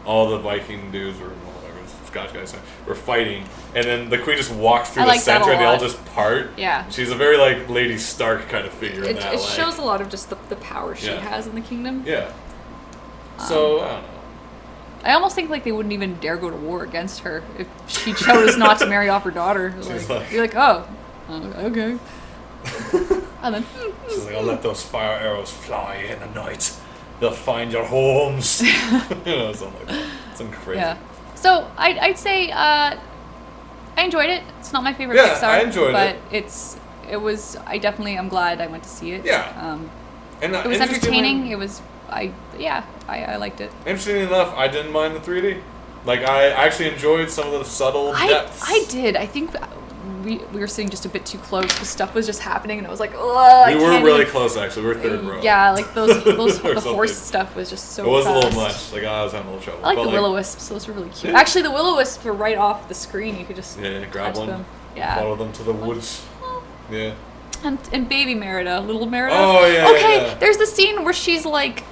A: all the Viking dudes or whatever Scotch guys were fighting, and then the queen just walks through
B: I
A: the
B: like that a
A: center and they all
B: lot.
A: just part.
B: Yeah.
A: She's a very like Lady Stark kind of figure in
B: It
A: that. Like,
B: shows a lot of just the power she
A: Yeah.
B: has in the kingdom.
A: yeah. So I don't know.
B: I almost think like they wouldn't even dare go to war against her if she chose not to marry off her daughter.
A: like-
B: You're like, oh, okay. And then
A: She's like, I'll let those fire arrows fly in the night. They'll find your homes. You know, something like that. Something crazy.
B: yeah. So I'd say I enjoyed it. It's not my favorite
A: Yeah,
B: Pixar,
A: I enjoyed
B: but
A: it.
B: I'm glad I went to see it.
A: Yeah. And
B: It was entertaining. It was I liked it.
A: Interestingly enough, I didn't mind the 3D. Like I actually enjoyed some of the subtle depths.
B: I did. I think we were sitting just a bit too close because stuff was just happening, and I was like, oh,
A: We were really close actually. We were third row.
B: Yeah, like those
A: Or
B: the
A: something.
B: horse stuff was just so.
A: It was a little
B: fast.
A: much. Like I was having a little trouble.
B: I like
A: But,
B: the will-o-wisps. Those were really cute.
A: Yeah.
B: Actually, the will-o-wisps were right off the screen. You could just
A: Yeah, grab
B: touch
A: one.
B: them. Yeah.
A: Follow them to the woods. Yeah.
B: And baby Merida, little Merida.
A: Oh, yeah,
B: Okay,
A: yeah.
B: there's the scene where she's like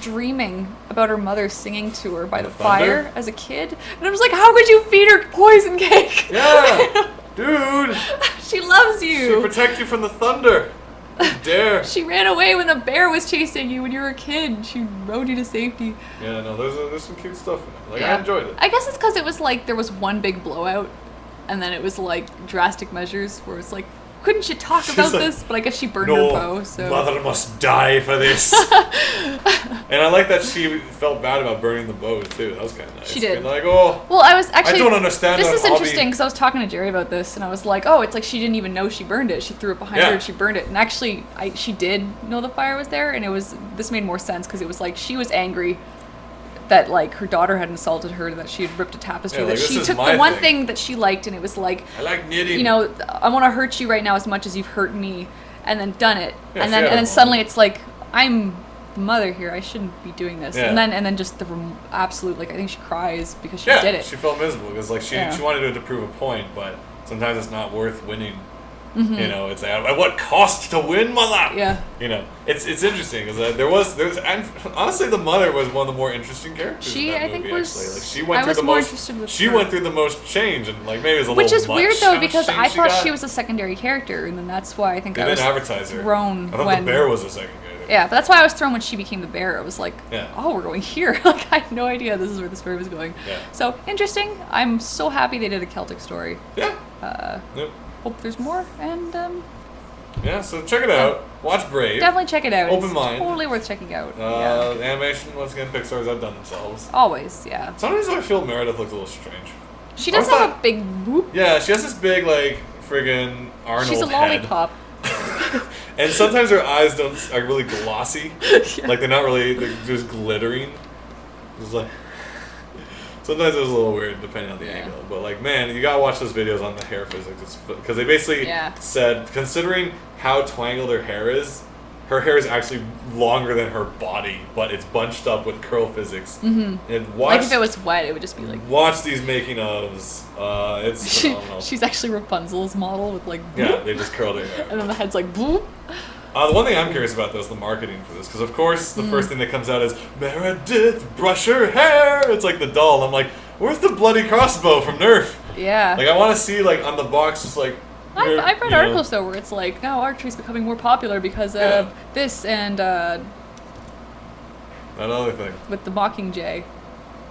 B: dreaming about her mother singing to her by the
A: thunder?
B: fire as a kid, and I was like, how could you feed her poison cake?
A: Yeah, dude.
B: She loves
A: She
B: you.
A: protect you from the thunder. How dare.
B: She ran away when the bear was chasing you when you were a kid. She rode you to safety.
A: Yeah, no, there's some cute stuff in it. Like
B: Yeah.
A: I enjoyed it.
B: I guess it's because it was like there was one big blowout, and then it was like drastic measures where it's like, couldn't you talk
A: She's
B: about
A: like,
B: this? But I guess she burned her
A: No,
B: bow. So
A: mother must die for this. And I like that she felt bad about burning the bow too. That was kind of nice.
B: She did.
A: Being like, oh,
B: well, I was actually.
A: I don't understand
B: This
A: that
B: is
A: hobby.
B: interesting because I was talking to Jerry about this, and I was like, oh, it's like she didn't even know she burned it. She threw it behind
A: Yeah.
B: her and she burned it. And actually, she did know the fire was there, and this made more sense because it was like she was angry that like her daughter had insulted her, that she had ripped a tapestry,
A: Yeah,
B: that
A: like,
B: she
A: this is
B: took
A: my
B: the one
A: thing.
B: thing that she liked, and it was like,
A: I like knitting.
B: you know, I want to hurt you right now as much as you've hurt me, and then done it,
A: Yeah,
B: and
A: she
B: then
A: had a
B: suddenly
A: moment.
B: it's like, I'm the mother here, I shouldn't be doing this,
A: Yeah.
B: and then just the absolute, like, I think she cries because she
A: yeah,
B: did it.
A: she felt miserable because like she
B: Yeah.
A: wanted to prove a point, but sometimes it's not worth winning. You know, it's like, at what cost to win, mother?
B: Yeah.
A: You know, it's interesting because there's and honestly, the mother was one of the more interesting characters.
B: She,
A: in that
B: I think,
A: movie,
B: was.
A: actually. Like, she went
B: I
A: through
B: was
A: the
B: more
A: most.
B: interested with
A: She
B: her.
A: went through the most change, and like maybe it was a
B: Which
A: little
B: is
A: much
B: weird though,
A: how much
B: because
A: change
B: I thought
A: got.
B: she was a secondary character, and then that's why I think
A: They
B: I was
A: didn't advertise her.
B: thrown
A: I thought
B: when
A: the bear was a second character.
B: Yeah, but that's why I was thrown when she became the bear. I was like,
A: Yeah.
B: oh, we're going here. Like, I had no idea this is where the story was going.
A: Yeah.
B: So, interesting. I'm so happy they did a Celtic story.
A: Yeah. Yep.
B: Hope there's more, and
A: Yeah, so check it out. Watch Brave.
B: definitely check it out.
A: Open
B: It's
A: mind.
B: totally worth checking out.
A: Animation, once again, Pixar's outdone themselves.
B: Always, yeah.
A: Sometimes I feel Meredith looks a little strange.
B: She does
A: I
B: have
A: thought-
B: a big whoop.
A: Yeah, she has this big, like, friggin' Arnold
B: She's a
A: head.
B: lollipop.
A: And sometimes her eyes are really glossy.
B: Yeah.
A: Like, they're just glittering. It's like... Sometimes it was a little weird depending on the angle. But, like, man, you gotta watch those videos on the hair physics. Because they basically said, considering how twangled her hair is actually longer than her body, but it's bunched up with curl physics. And watch,
B: Like, if it was wet, it would just be like...
A: watch these making ofs. It's phenomenal.
B: She's actually Rapunzel's model with, like...
A: Yeah,
B: boop,
A: they just curled her hair.
B: and then the head's like... boop.
A: The one thing I'm curious about, though, is the marketing for this. Because, of course, the first thing that comes out is, Meredith, brush her hair! It's like the doll. I'm like, where's the bloody crossbow from Nerf?
B: Yeah.
A: Like, I want to see, like, on the box, just like...
B: I've read
A: you know.
B: articles, though, where it's like, now archery's becoming more popular because of this and
A: Another thing.
B: with the Mockingjay.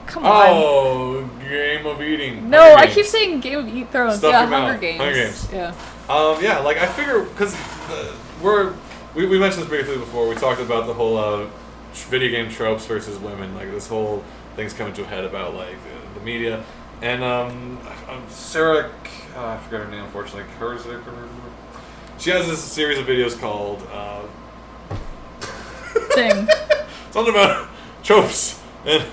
B: Come on.
A: Oh, Game of Eating.
B: No,
A: Hunger
B: I
A: Games.
B: keep saying Game of Eat Thrones.
A: Stuff
B: Yeah,
A: your
B: Hunger
A: mouth.
B: Games.
A: Hunger Games.
B: Yeah.
A: Yeah, like, I figure, because we mentioned this briefly before, we talked about the whole video game tropes versus women, like, this whole thing's coming to a head about, like, the media, and, Sarah, I forgot her name, unfortunately, she has this series of videos called,
B: Thing.
A: something about tropes and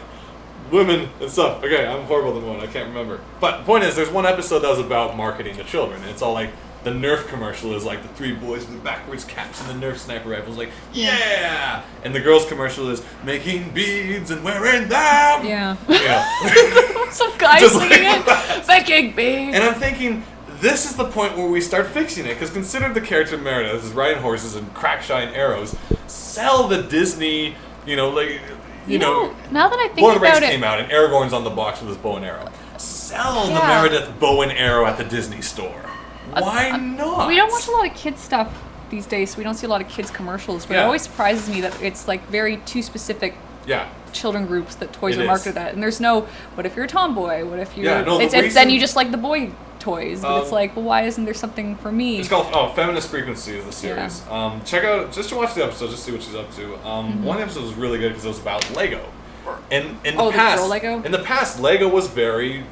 A: women and stuff. Okay, I'm horrible at the moment. I can't remember. But the point is, there's one episode that was about marketing to children. And it's all like, the Nerf commercial is like the three boys with backwards caps and the Nerf sniper rifles. Like, yeah! And the girls' commercial is making beads and wearing them!
B: Yeah.
A: Yeah.
B: Some guy
A: Just
B: singing
A: like
B: it.
A: that.
B: Making beans.
A: And I'm thinking, this is the point where we start fixing it. Because consider the character Meredith is riding horses and crack shine arrows. Sell the Disney, like... You know,
B: now that I think
A: Lord of the Rings
B: about it,
A: came out, and Aragorn's on the box with his bow and arrow. Sell the
B: Yeah.
A: Meredith bow and arrow at the Disney store. Why not?
B: we don't watch a lot of kids stuff these days, so we don't see a lot of kids commercials. But it
A: Yeah.
B: always surprises me that it's like very too specific
A: Yeah.
B: children groups that toys
A: It
B: are
A: is.
B: marketed at. And there's no, what if you're a tomboy? What if you're?
A: Yeah, no, the
B: it's then
A: reason-
B: you just like the boy toys. But it's like, well, why isn't there something for me?
A: It's called Feminist Frequency is the series. Check out, just to watch the episode, just see what she's up to. One episode was really good because it was about Lego. And in the
B: the
A: past,
B: girl Lego?
A: in the past, Lego was very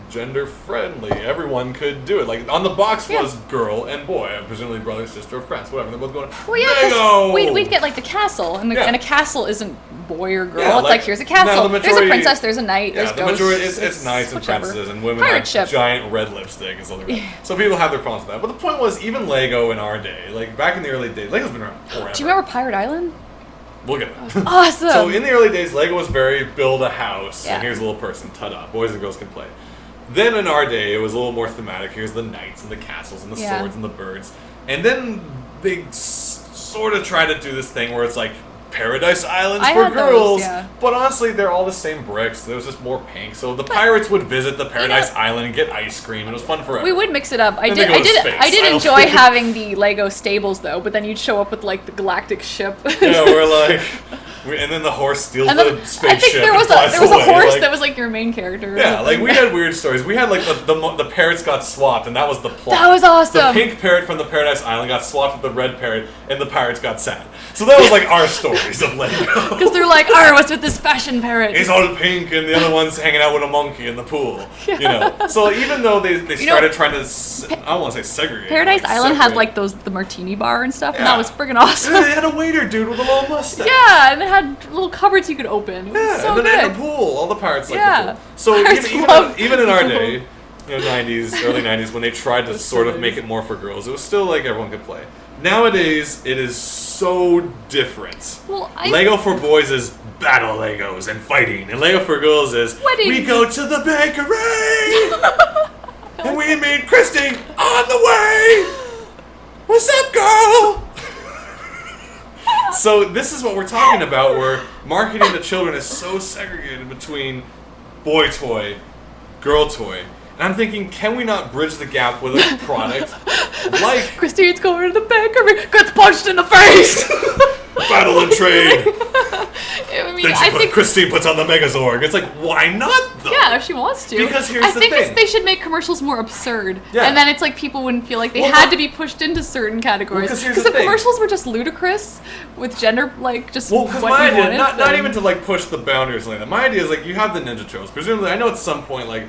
A: gender friendly. Everyone could do it. Like on the box was girl and boy, presumably brother, sister, or friends, whatever. They're both going.
B: Well, yeah,
A: Lego.
B: because we'd get like the castle, and, and a castle isn't boy or girl.
A: Yeah,
B: it's like here's a castle.
A: now the
B: There's
A: majority-
B: a princess. There's a knight.
A: Yeah,
B: there's
A: the
B: ghosts.
A: majority it's knights and
B: whichever.
A: princesses, and women
B: Pirate
A: have
B: ship.
A: giant red lipstick and stuff like that. So people have their problems with that. But the point was, even Lego in our day, like back in the early days, Lego's been around forever.
B: Do you remember Pirate Island?
A: We'll get it.
B: Awesome.
A: So in the early days, Lego was very build a house,
B: Yeah.
A: and here's a little person, ta-da, boys and girls can play. Then in our day, it was a little more thematic. Here's the knights and the castles and the swords and the birds. And then they sort of try to do this thing where it's like Paradise Islands
B: I
A: for
B: had those,
A: girls.
B: yeah.
A: But honestly, they're all the same bricks. There was just more pink. So the pirates would visit the Paradise Island and get ice cream. And it was fun forever.
B: We would mix it up. I
A: Then they
B: did.
A: go
B: I
A: to
B: did.
A: space.
B: I did
A: I don't
B: enjoy
A: think-
B: having the Lego stables though. But then you'd show up with like the galactic ship.
A: Yeah, we're like... and then the horse steals
B: And
A: the
B: then
A: spaceship
B: I think there was
A: and flies
B: a
A: away.
B: horse
A: like,
B: that was like your main character. or
A: yeah, like
B: something.
A: we had weird stories. We had like the parrots got swapped, and that was the plot.
B: That was awesome.
A: The pink parrot from the Paradise Island got swapped with the red parrot, and the pirates got sad. So that was like our stories of Lego.
B: Because they're like, "Arr, what's with this fashion parrot?"
A: He's all pink, and the other one's hanging out with a monkey in the pool. You know. So even though they started trying to, I don't want to say segregate.
B: Paradise
A: like,
B: Island had
A: separate.
B: like the martini bar and stuff, and
A: Yeah.
B: that was friggin' awesome.
A: And they had a waiter dude with a long mustache.
B: Yeah, and it had little cupboards you could open. It was
A: Yeah,
B: so
A: and then in
B: good.
A: the pool, all the pirates like
B: Yeah.
A: the pool. So
B: Pirates
A: even
B: love
A: even in our
B: the pool.
A: day, 90s, early 90s, when they tried to
B: was
A: sort
B: so
A: of make
B: nice.
A: it more for girls, it was still like everyone could play. Nowadays, it is so different.
B: Well,
A: Lego for boys is battle Legos and fighting, and Lego for girls is
B: Wedding.
A: we go to the bakery. we meet Christy on the way. What's up, girl? So this is what we're talking about, where marketing to children is so segregated between boy toy, girl toy. And I'm thinking, can we not bridge the gap with a product like
B: Christine's going to the bakery, gets punched in the face.
A: Battle and Trade?
B: I mean,
A: Then Christine puts on the Megazord. It's like, why not, though?
B: Yeah, if she wants to.
A: Because here's the thing.
B: I think they should make commercials more absurd.
A: Yeah.
B: And then it's like people wouldn't feel like they had to be pushed into certain categories. Because
A: the
B: if commercials were just ludicrous with gender, like, just
A: well,
B: what
A: because
B: you
A: my idea,
B: wanted.
A: not even to, like, push the boundaries like that. My idea is, like, you have the Ninja Turtles. Presumably, I know at some point, like,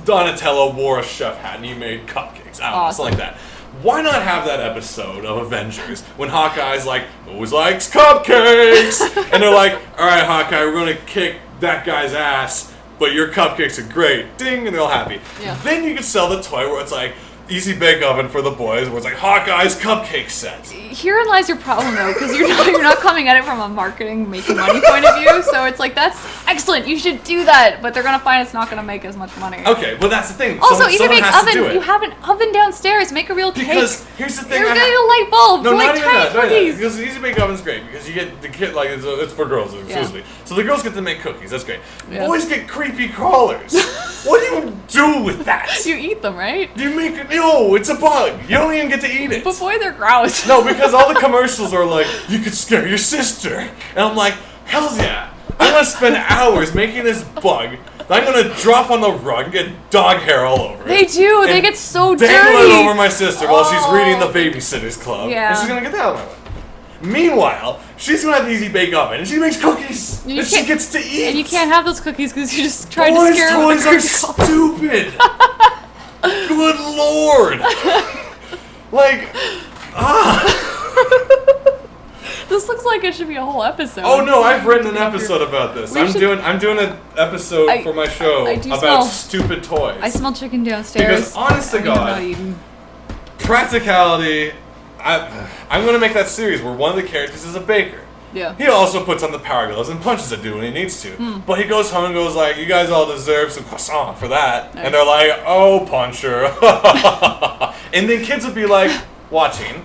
A: Donatello wore a chef hat and he made cupcakes. I don't know, something like that. Why not have that episode of Avengers when Hawkeye's like, who likes cupcakes? And they're like, alright, Hawkeye, we're going to kick that guy's ass, but your cupcakes are great. Ding, and they're all happy.
B: Yeah.
A: Then you can sell the toy where it's like, Easy Bake Oven for the boys, where it's like Hawkeye's cupcake set.
B: Herein lies your problem, though, because you're not coming at it from a marketing, making money point of view. So it's like, that's excellent. You should do that, but they're gonna find it's not gonna make as much money.
A: Okay, well that's the thing.
B: Also, Easy Bake
A: has to do
B: Oven.
A: it.
B: You have an oven downstairs. Make a real cake.
A: Because here's the thing.
B: You're getting a light bulb.
A: No,
B: for
A: not
B: like
A: even
B: tiny
A: that. Not even that.
B: cookies.
A: Because the Easy Bake Oven's great because you get the kid like it's for girls exclusively. So the girls get to make cookies. That's great.
B: Yeah.
A: Boys get creepy crawlers. What do you do with that?
B: You eat them, right?
A: You make it. No, it's a bug. You don't even get to eat it.
B: But boy, they're gross.
A: No, because all the commercials are like, you could scare your sister. And I'm like, hell yeah. I'm going to spend hours making this bug that I'm going to drop on the rug and get dog hair all over it.
B: They do. They get so dirty.
A: Dangle it over my sister while she's reading the Babysitter's Club.
B: Yeah.
A: And she's going to get that out of my way. Meanwhile, she's going to have the Easy Bake Oven and she makes cookies. And she gets to eat.
B: And you can't have those cookies because you just tried to
A: Boys'
B: scare them with
A: toys
B: a
A: are stupid. Good lord. Like,
B: This looks like it should be a whole episode.
A: Oh no, I've written an episode about this. I'm doing an episode for my show about stupid toys.
B: I smell chicken downstairs.
A: Because honest to God, practicality. I'm going to make that series where one of the characters is a baker.
B: Yeah.
A: He also puts on the power gloves and punches a dude when he needs to. But he goes home and goes like, you guys all deserve some croissant for that.
B: Nice.
A: And they're like, oh, puncher. And then kids would be like, watching.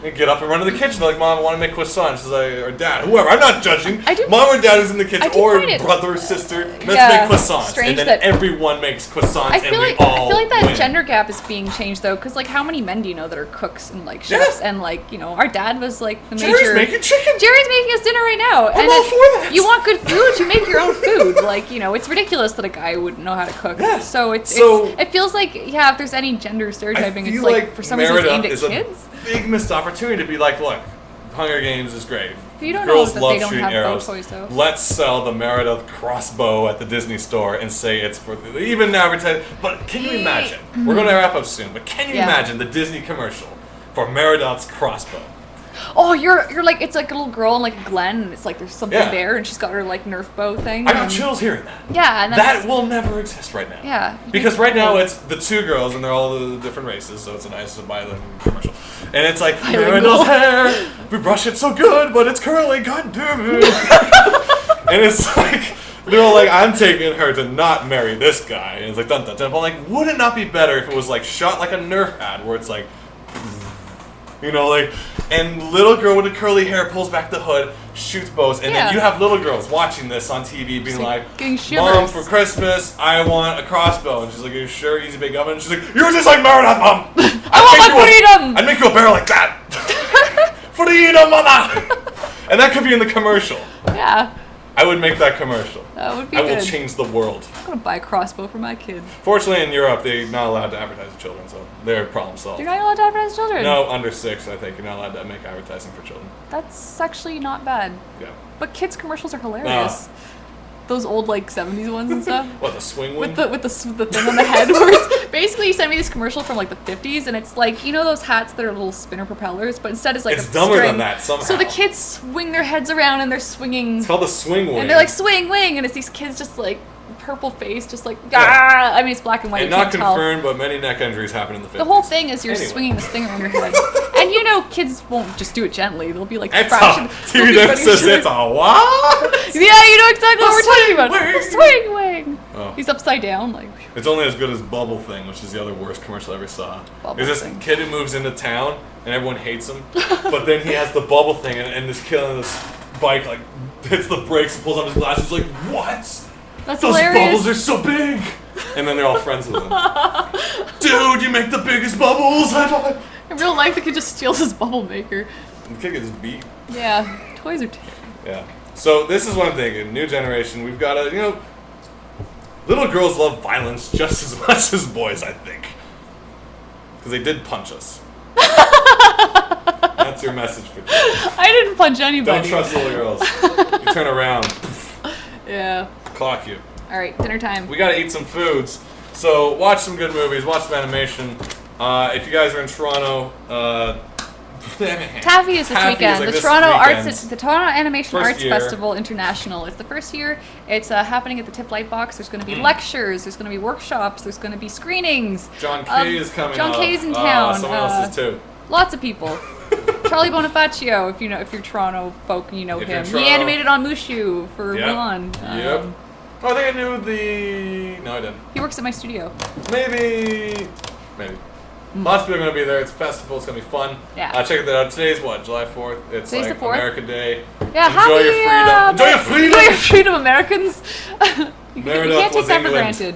A: And get up and run to the kitchen. They're like, Mom, I want to make croissants. She's like, or Dad, whoever. I'm not judging. Mom or Dad is in the kitchen, or brother or sister. Let's make croissants. And then everyone makes croissants, and we all
B: I feel like that
A: win.
B: gender gap is being changed, though, because, like, how many men do you know that are cooks and, like, chefs? And, like, you know, our dad was, like, the major...
A: Jerry's making chicken.
B: Jerry's making us dinner right now.
A: I'm all for that.
B: You want good food, you make your own food. Like, you know, it's ridiculous that a guy wouldn't know how to cook.
A: Yeah.
B: So it feels like, yeah, if there's any gender stereotyping, it's, like, for some reason it's aimed at kids.
A: Big missed opportunity to be like, look, Hunger Games is great.
B: You don't
A: Girls
B: know that
A: love
B: they don't
A: shooting
B: have
A: arrows.
B: bow toys, though.
A: Let's sell the Meredith crossbow at the Disney store and say it's for even advertise. But can you imagine? We're going to wrap up soon. But can you imagine the Disney commercial for Meredith's crossbow?
B: Oh, you're like, it's like a little girl in like a glen, and it's like there's something there, and she's got her like Nerf bow thing.
A: I got chills hearing that.
B: Yeah, and
A: that will never exist right now.
B: Yeah,
A: because right now it's the two girls, and they're all the different races, so it's a nice bilingual commercial. And it's like Meredith's hair, we brush it so good, but it's curly. God damn it! And it's like they're all like, I'm taking her to not marry this guy, and it's like dun dun dun. But like, would it not be better if it was like shot like a Nerf ad, where it's like. You know, like, and little girl with the curly hair pulls back the hood, shoots bows, and then you have little girls watching this on TV being like, Mom, for Christmas, I want a crossbow. And she's like, are you sure? Easy Bake Oven? And she's like, you're just like Meredith, Mom!
B: I want my freedom!
A: I'd make you a barrel like that! Freedom, mother! And that could be in the commercial.
B: Yeah.
A: I would make that commercial.
B: That would be
A: good. I will change the world.
B: I'm going to buy a crossbow for my kid.
A: Fortunately, in Europe, they're not allowed to advertise to children, so they're problem solved.
B: You're not allowed to advertise to children?
A: No, under 6, I think. You're not allowed to make advertising for children.
B: That's actually not bad.
A: Yeah.
B: But kids' commercials are hilarious. Those old, like, 70s ones and stuff.
A: What, the swing one?
B: With the thing on the head where it's... Basically, you sent me this commercial from, like, the 50s, and it's like, you know those hats that are little spinner propellers? But instead it's like
A: it's dumber than that, somehow.
B: So the kids swing their heads around, and they're swinging...
A: It's called the swing wing.
B: And they're like, swing, wing, and it's these kids just, like, purple face, just like, ah! I mean, it's black and white,
A: and
B: you
A: not
B: can't
A: confirmed,
B: tell.
A: but many neck injuries happen in the 50s.
B: The whole thing is you're swinging this thing around your head. And you know, kids won't just do it gently. They'll be like,
A: TV never says it's a what?
B: Yeah, you know exactly what we're talking about. Swing wing.
A: Oh.
B: He's upside down, like.
A: It's only as good as Bubble Thing, which is the other worst commercial I ever saw.
B: Bubble
A: There's this
B: Thing.
A: kid who moves into town, and everyone hates him. But then he has the bubble thing, and this kid on this bike, like, hits the brakes and pulls up his glasses, like, what?
B: That's
A: Those
B: hilarious.
A: bubbles are so big! And then they're all friends with him. Dude, you make the biggest bubbles! High five!
B: In real life, the kid just steals his bubble maker.
A: The kid gets beat.
B: Yeah, toys are terrible.
A: Yeah. So this is what I'm thinking. New generation. We've got to, little girls love violence just as much as boys, I think. Because they did punch us. That's your message for kids.
B: I didn't punch anybody.
A: Don't trust little girls. You turn around.
B: Yeah.
A: Clock you.
B: All right, dinner time.
A: We got to eat some foods. So watch some good movies. Watch some animation. If you guys are in Toronto,
B: Taffy is this
A: Taffy
B: weekend.
A: is like
B: The
A: this
B: Toronto
A: weekend.
B: the Toronto Animation
A: First
B: Arts
A: year.
B: Festival International. It's the first year. It's happening at the Tip Light Box. There's going to be lectures. There's going to be workshops. There's going to be screenings.
A: John Kay is coming
B: John
A: up.
B: Kay's in town.
A: Someone else is too.
B: Lots of people. Charlie Bonifacio, if you're Toronto folk and you know
A: If you're
B: him. He
A: Toronto-
B: animated on Mushu for
A: Yep.
B: Mulan.
A: Yep. Oh, I think I knew the... No, I didn't.
B: He works at my studio.
A: Maybe. Lots of people are going to be there. It's a festival. It's going to be fun.
B: Yeah.
A: Check that out. Today's what? July 4th? It's
B: Today's
A: like
B: the 4th.
A: America Day.
B: Yeah,
A: Enjoy your freedom. Enjoy your freedom!
B: Enjoy your freedom, Americans. you
A: Meredith
B: can't take
A: was
B: that for
A: England.
B: granted.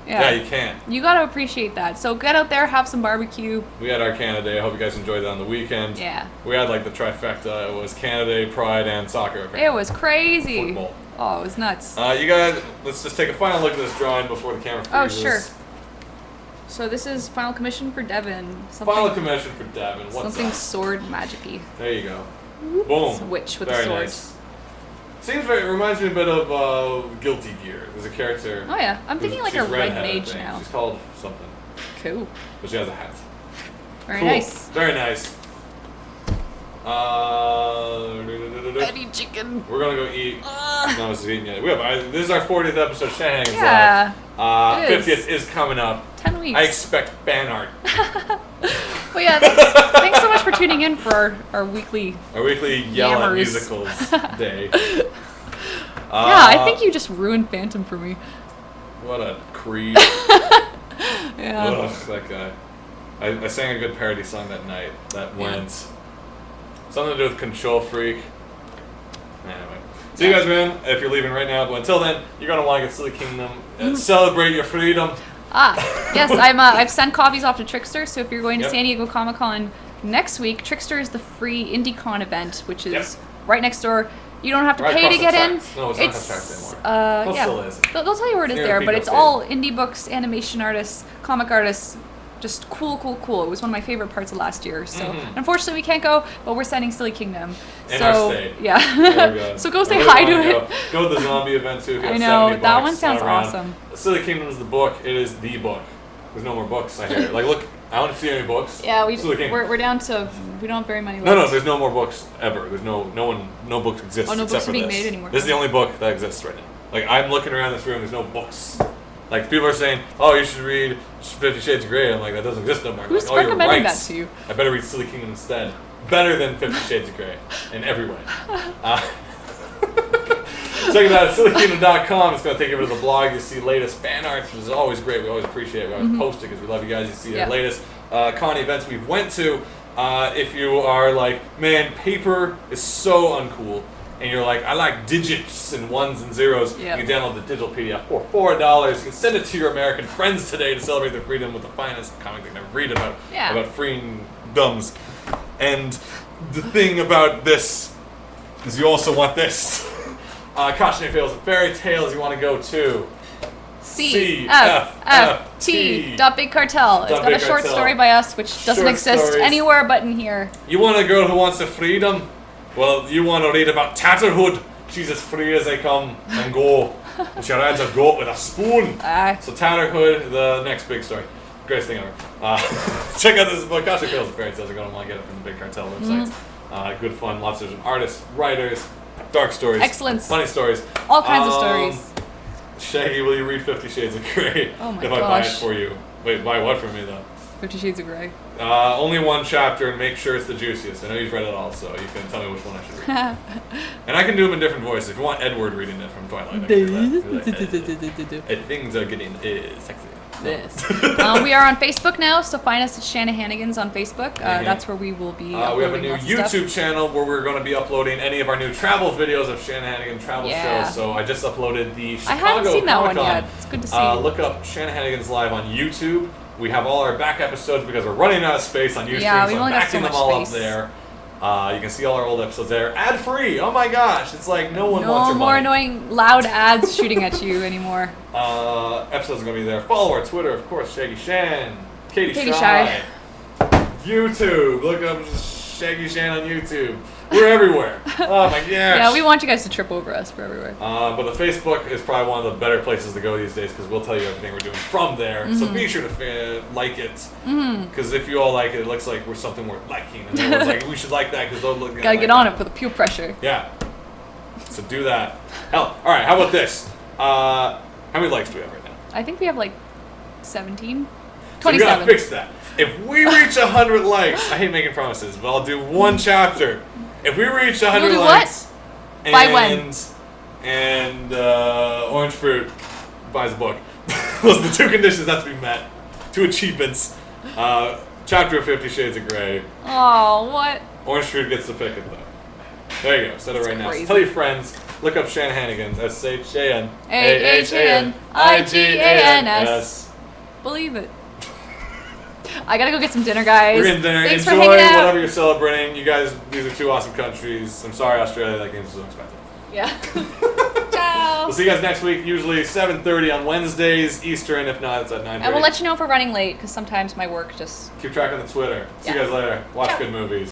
A: Yeah, you can.
B: You gotta appreciate that. So get out there, have some barbecue.
A: We had our Canada Day. I hope you guys enjoyed that on the weekend.
B: Yeah.
A: We had like the trifecta. It was Canada Day, Pride, and soccer. Apparently.
B: It was crazy.
A: Football.
B: Oh, it was nuts.
A: You guys, let's just take a final look at this drawing before the camera
B: Oh,
A: freezes.
B: sure. So this is final commission for Devin.
A: Final commission for Devin. What's
B: something
A: up?
B: sword magic-y.
A: There you go. Boom.
B: It's a witch with
A: Very
B: a sword.
A: Nice. Seems very. It reminds me a bit of Guilty Gear. There's a character.
B: Oh yeah, I'm thinking like a
A: she's
B: red
A: redheaded, I
B: mage
A: think.
B: now.
A: She's called something,
B: Cool.
A: but she has a hat.
B: Very
A: Cool.
B: nice.
A: Very nice.
B: Eddie chicken.
A: We're gonna go eat. No, this is eating yet. This is our 40th episode. Shenanigans
B: Yeah.
A: Live.
B: It is.
A: 50th is coming up.
B: 10 weeks.
A: I expect fan art.
B: Well, yeah, thanks so much for tuning in for our weekly.
A: Our weekly yell at
B: Yammers.
A: musicals day.
B: Yeah, I think you just ruined Phantom for me.
A: What a creep.
B: Yeah.
A: Ugh, that guy. I sang a good parody song that night that went something to do with Control Freak. Anyway. See you guys, man, if you're leaving right now. But until then, you're going to want to get Silly Kingdom and celebrate your freedom.
B: Yes, I've sent copies off to Trickster, so if you're going to
A: Yep.
B: San Diego Comic-Con next week, Trickster is the free IndieCon event, which is
A: Yep.
B: right next door. You don't have to
A: Right
B: pay to
A: across the
B: get in.
A: tracks. No, it's not across the tracks anymore. Well,
B: yeah.
A: still is.
B: They'll tell you where it is
A: Near
B: there, but
A: Pico
B: it's
A: Theater.
B: all indie books, animation artists, comic artists. Just cool. It was one of my favorite parts of last year. So unfortunately we can't go, but we're sending Silly Kingdom.
A: In
B: so
A: our state.
B: yeah.
A: There we go.
B: So go
A: I
B: say
A: really
B: hi to
A: wanna
B: it.
A: Go to the zombie event too. If you
B: I
A: have
B: know,
A: 70
B: that
A: bucks,
B: one sounds
A: run around.
B: awesome.
A: Silly Kingdom is the book. It is the book. There's no more books. I hear. Like, look, I don't see any books.
B: Yeah,
A: Silly Kingdom.
B: we're down to we don't have very many left.
A: No, there's no more books ever. There's no books exist.
B: Oh, no
A: except
B: books
A: for
B: are being
A: this.
B: made anymore.
A: This is the only book that exists right now. Like, I'm looking around this room. There's no books. Like, people are saying, "Oh, you should read 50 Shades of Grey." I'm like, that doesn't exist no more.
B: Who's
A: like, oh, you're
B: recommending
A: right.
B: that to you?
A: I better read Silly Kingdom instead. Better than 50 Shades of Grey in every way. Check it out at SillyKingdom.com. It's going to take you over to the blog. You see latest fan art, which is always great. We always appreciate it. We always post it because we love you guys. You see the latest con events we've went to. If you are like, man, paper is so uncool, and you're like, I like digits and ones and zeros,
B: Yep.
A: you can download the digital PDF for $4. You can send it to your American friends today to celebrate their freedom with the finest comic they can ever read about freeing dumbs. And the thing about this is you also want this. Cautionary tales and fairy tales you want to go to.
B: CFFT. Big Cartel. It's got a short story by us, which doesn't
A: Short
B: exist
A: stories.
B: anywhere but in here.
A: You want a girl who wants the freedom? Well, you want to read about Tatterhood. She's as free as they come and go. And she rides a goat with a spoon. So Tatterhood, the next big story. Greatest thing ever. Check out this book, Cautionary tales and fairy tales. You're going to want to get it from the Big Cartel websites. Good fun. Lots of artists, writers, dark stories.
B: Excellence.
A: Funny stories.
B: All kinds of stories.
A: Shaggy, will you read 50 Shades of Grey
B: Oh my
A: if I buy it
B: gosh.
A: for you? Wait, buy what for me though?
B: 50 Shades of Grey.
A: Only one chapter, and make sure it's the juiciest. I know you've read it all, so you can tell me which one I should read. And I can do them in different voices. If you want Edward reading it from Twilight, I can do that. Things are getting sexy.
B: This. We are on Facebook now, so find us at Shanahanigans on Facebook. That's where we will be.
A: We have a new YouTube channel where we're going to be uploading any of our new travel videos of Shanahanigan travel shows. So I just uploaded the Chicago
B: I haven't seen that
A: Comic-Con.
B: one yet. It's good to see.
A: Look up Shanahanigans Live on YouTube. We have all our back episodes because we're running out of space on YouTube, so I'm backing them all up there. You can see all our old episodes there. Ad free! Oh my gosh! It's like no one wants your money.
B: No more annoying loud ads shooting at you anymore.
A: Episodes are going to be there. Follow our Twitter, of course, Shaggy Shan. Katie
B: Shy.
A: YouTube. Look up Shaggy Shan on YouTube. We're everywhere. Oh my gosh.
B: Yeah, we want you guys to trip over us. We're everywhere.
A: But the Facebook is probably one of the better places to go these days because we'll tell you everything we're doing from there. So be sure to like it. Because if you all like it, it looks like we're something worth liking. And everyone's like, we should like that because they'll look at it.
B: Gotta get on it for the peer pressure.
A: Yeah. So do that. Hell, alright, how about this? How many likes do we have right now?
B: I think we have like 17?
A: So we
B: 27.
A: gotta fix that. If we reach 100 likes, I hate making promises, but I'll do one chapter. If we reach 100
B: do
A: likes,
B: what? By when?
A: And Orange Fruit buys a book. Those are the two conditions that have to be met. Two achievements. Chapter of 50 Shades of Grey.
B: Oh, what?
A: Orange Fruit gets to pick it though. There you go. Set it right now. So tell your friends. Look up Shanahanigans. SHANAHANIGANS.
B: Believe it. I gotta go get some dinner, guys.
A: We're getting dinner.
B: Thanks
A: Enjoy
B: for hanging out.
A: whatever you're celebrating. You guys, these are two awesome countries. I'm sorry, Australia. That game's so expensive.
B: Yeah. Ciao.
A: We'll see you guys next week. Usually 7:30 on Wednesdays Eastern. If not, it's at 9:30.
B: And we'll let you know if we're running late because sometimes my work just.
A: Keep track on the Twitter. See you guys later. Watch good movies.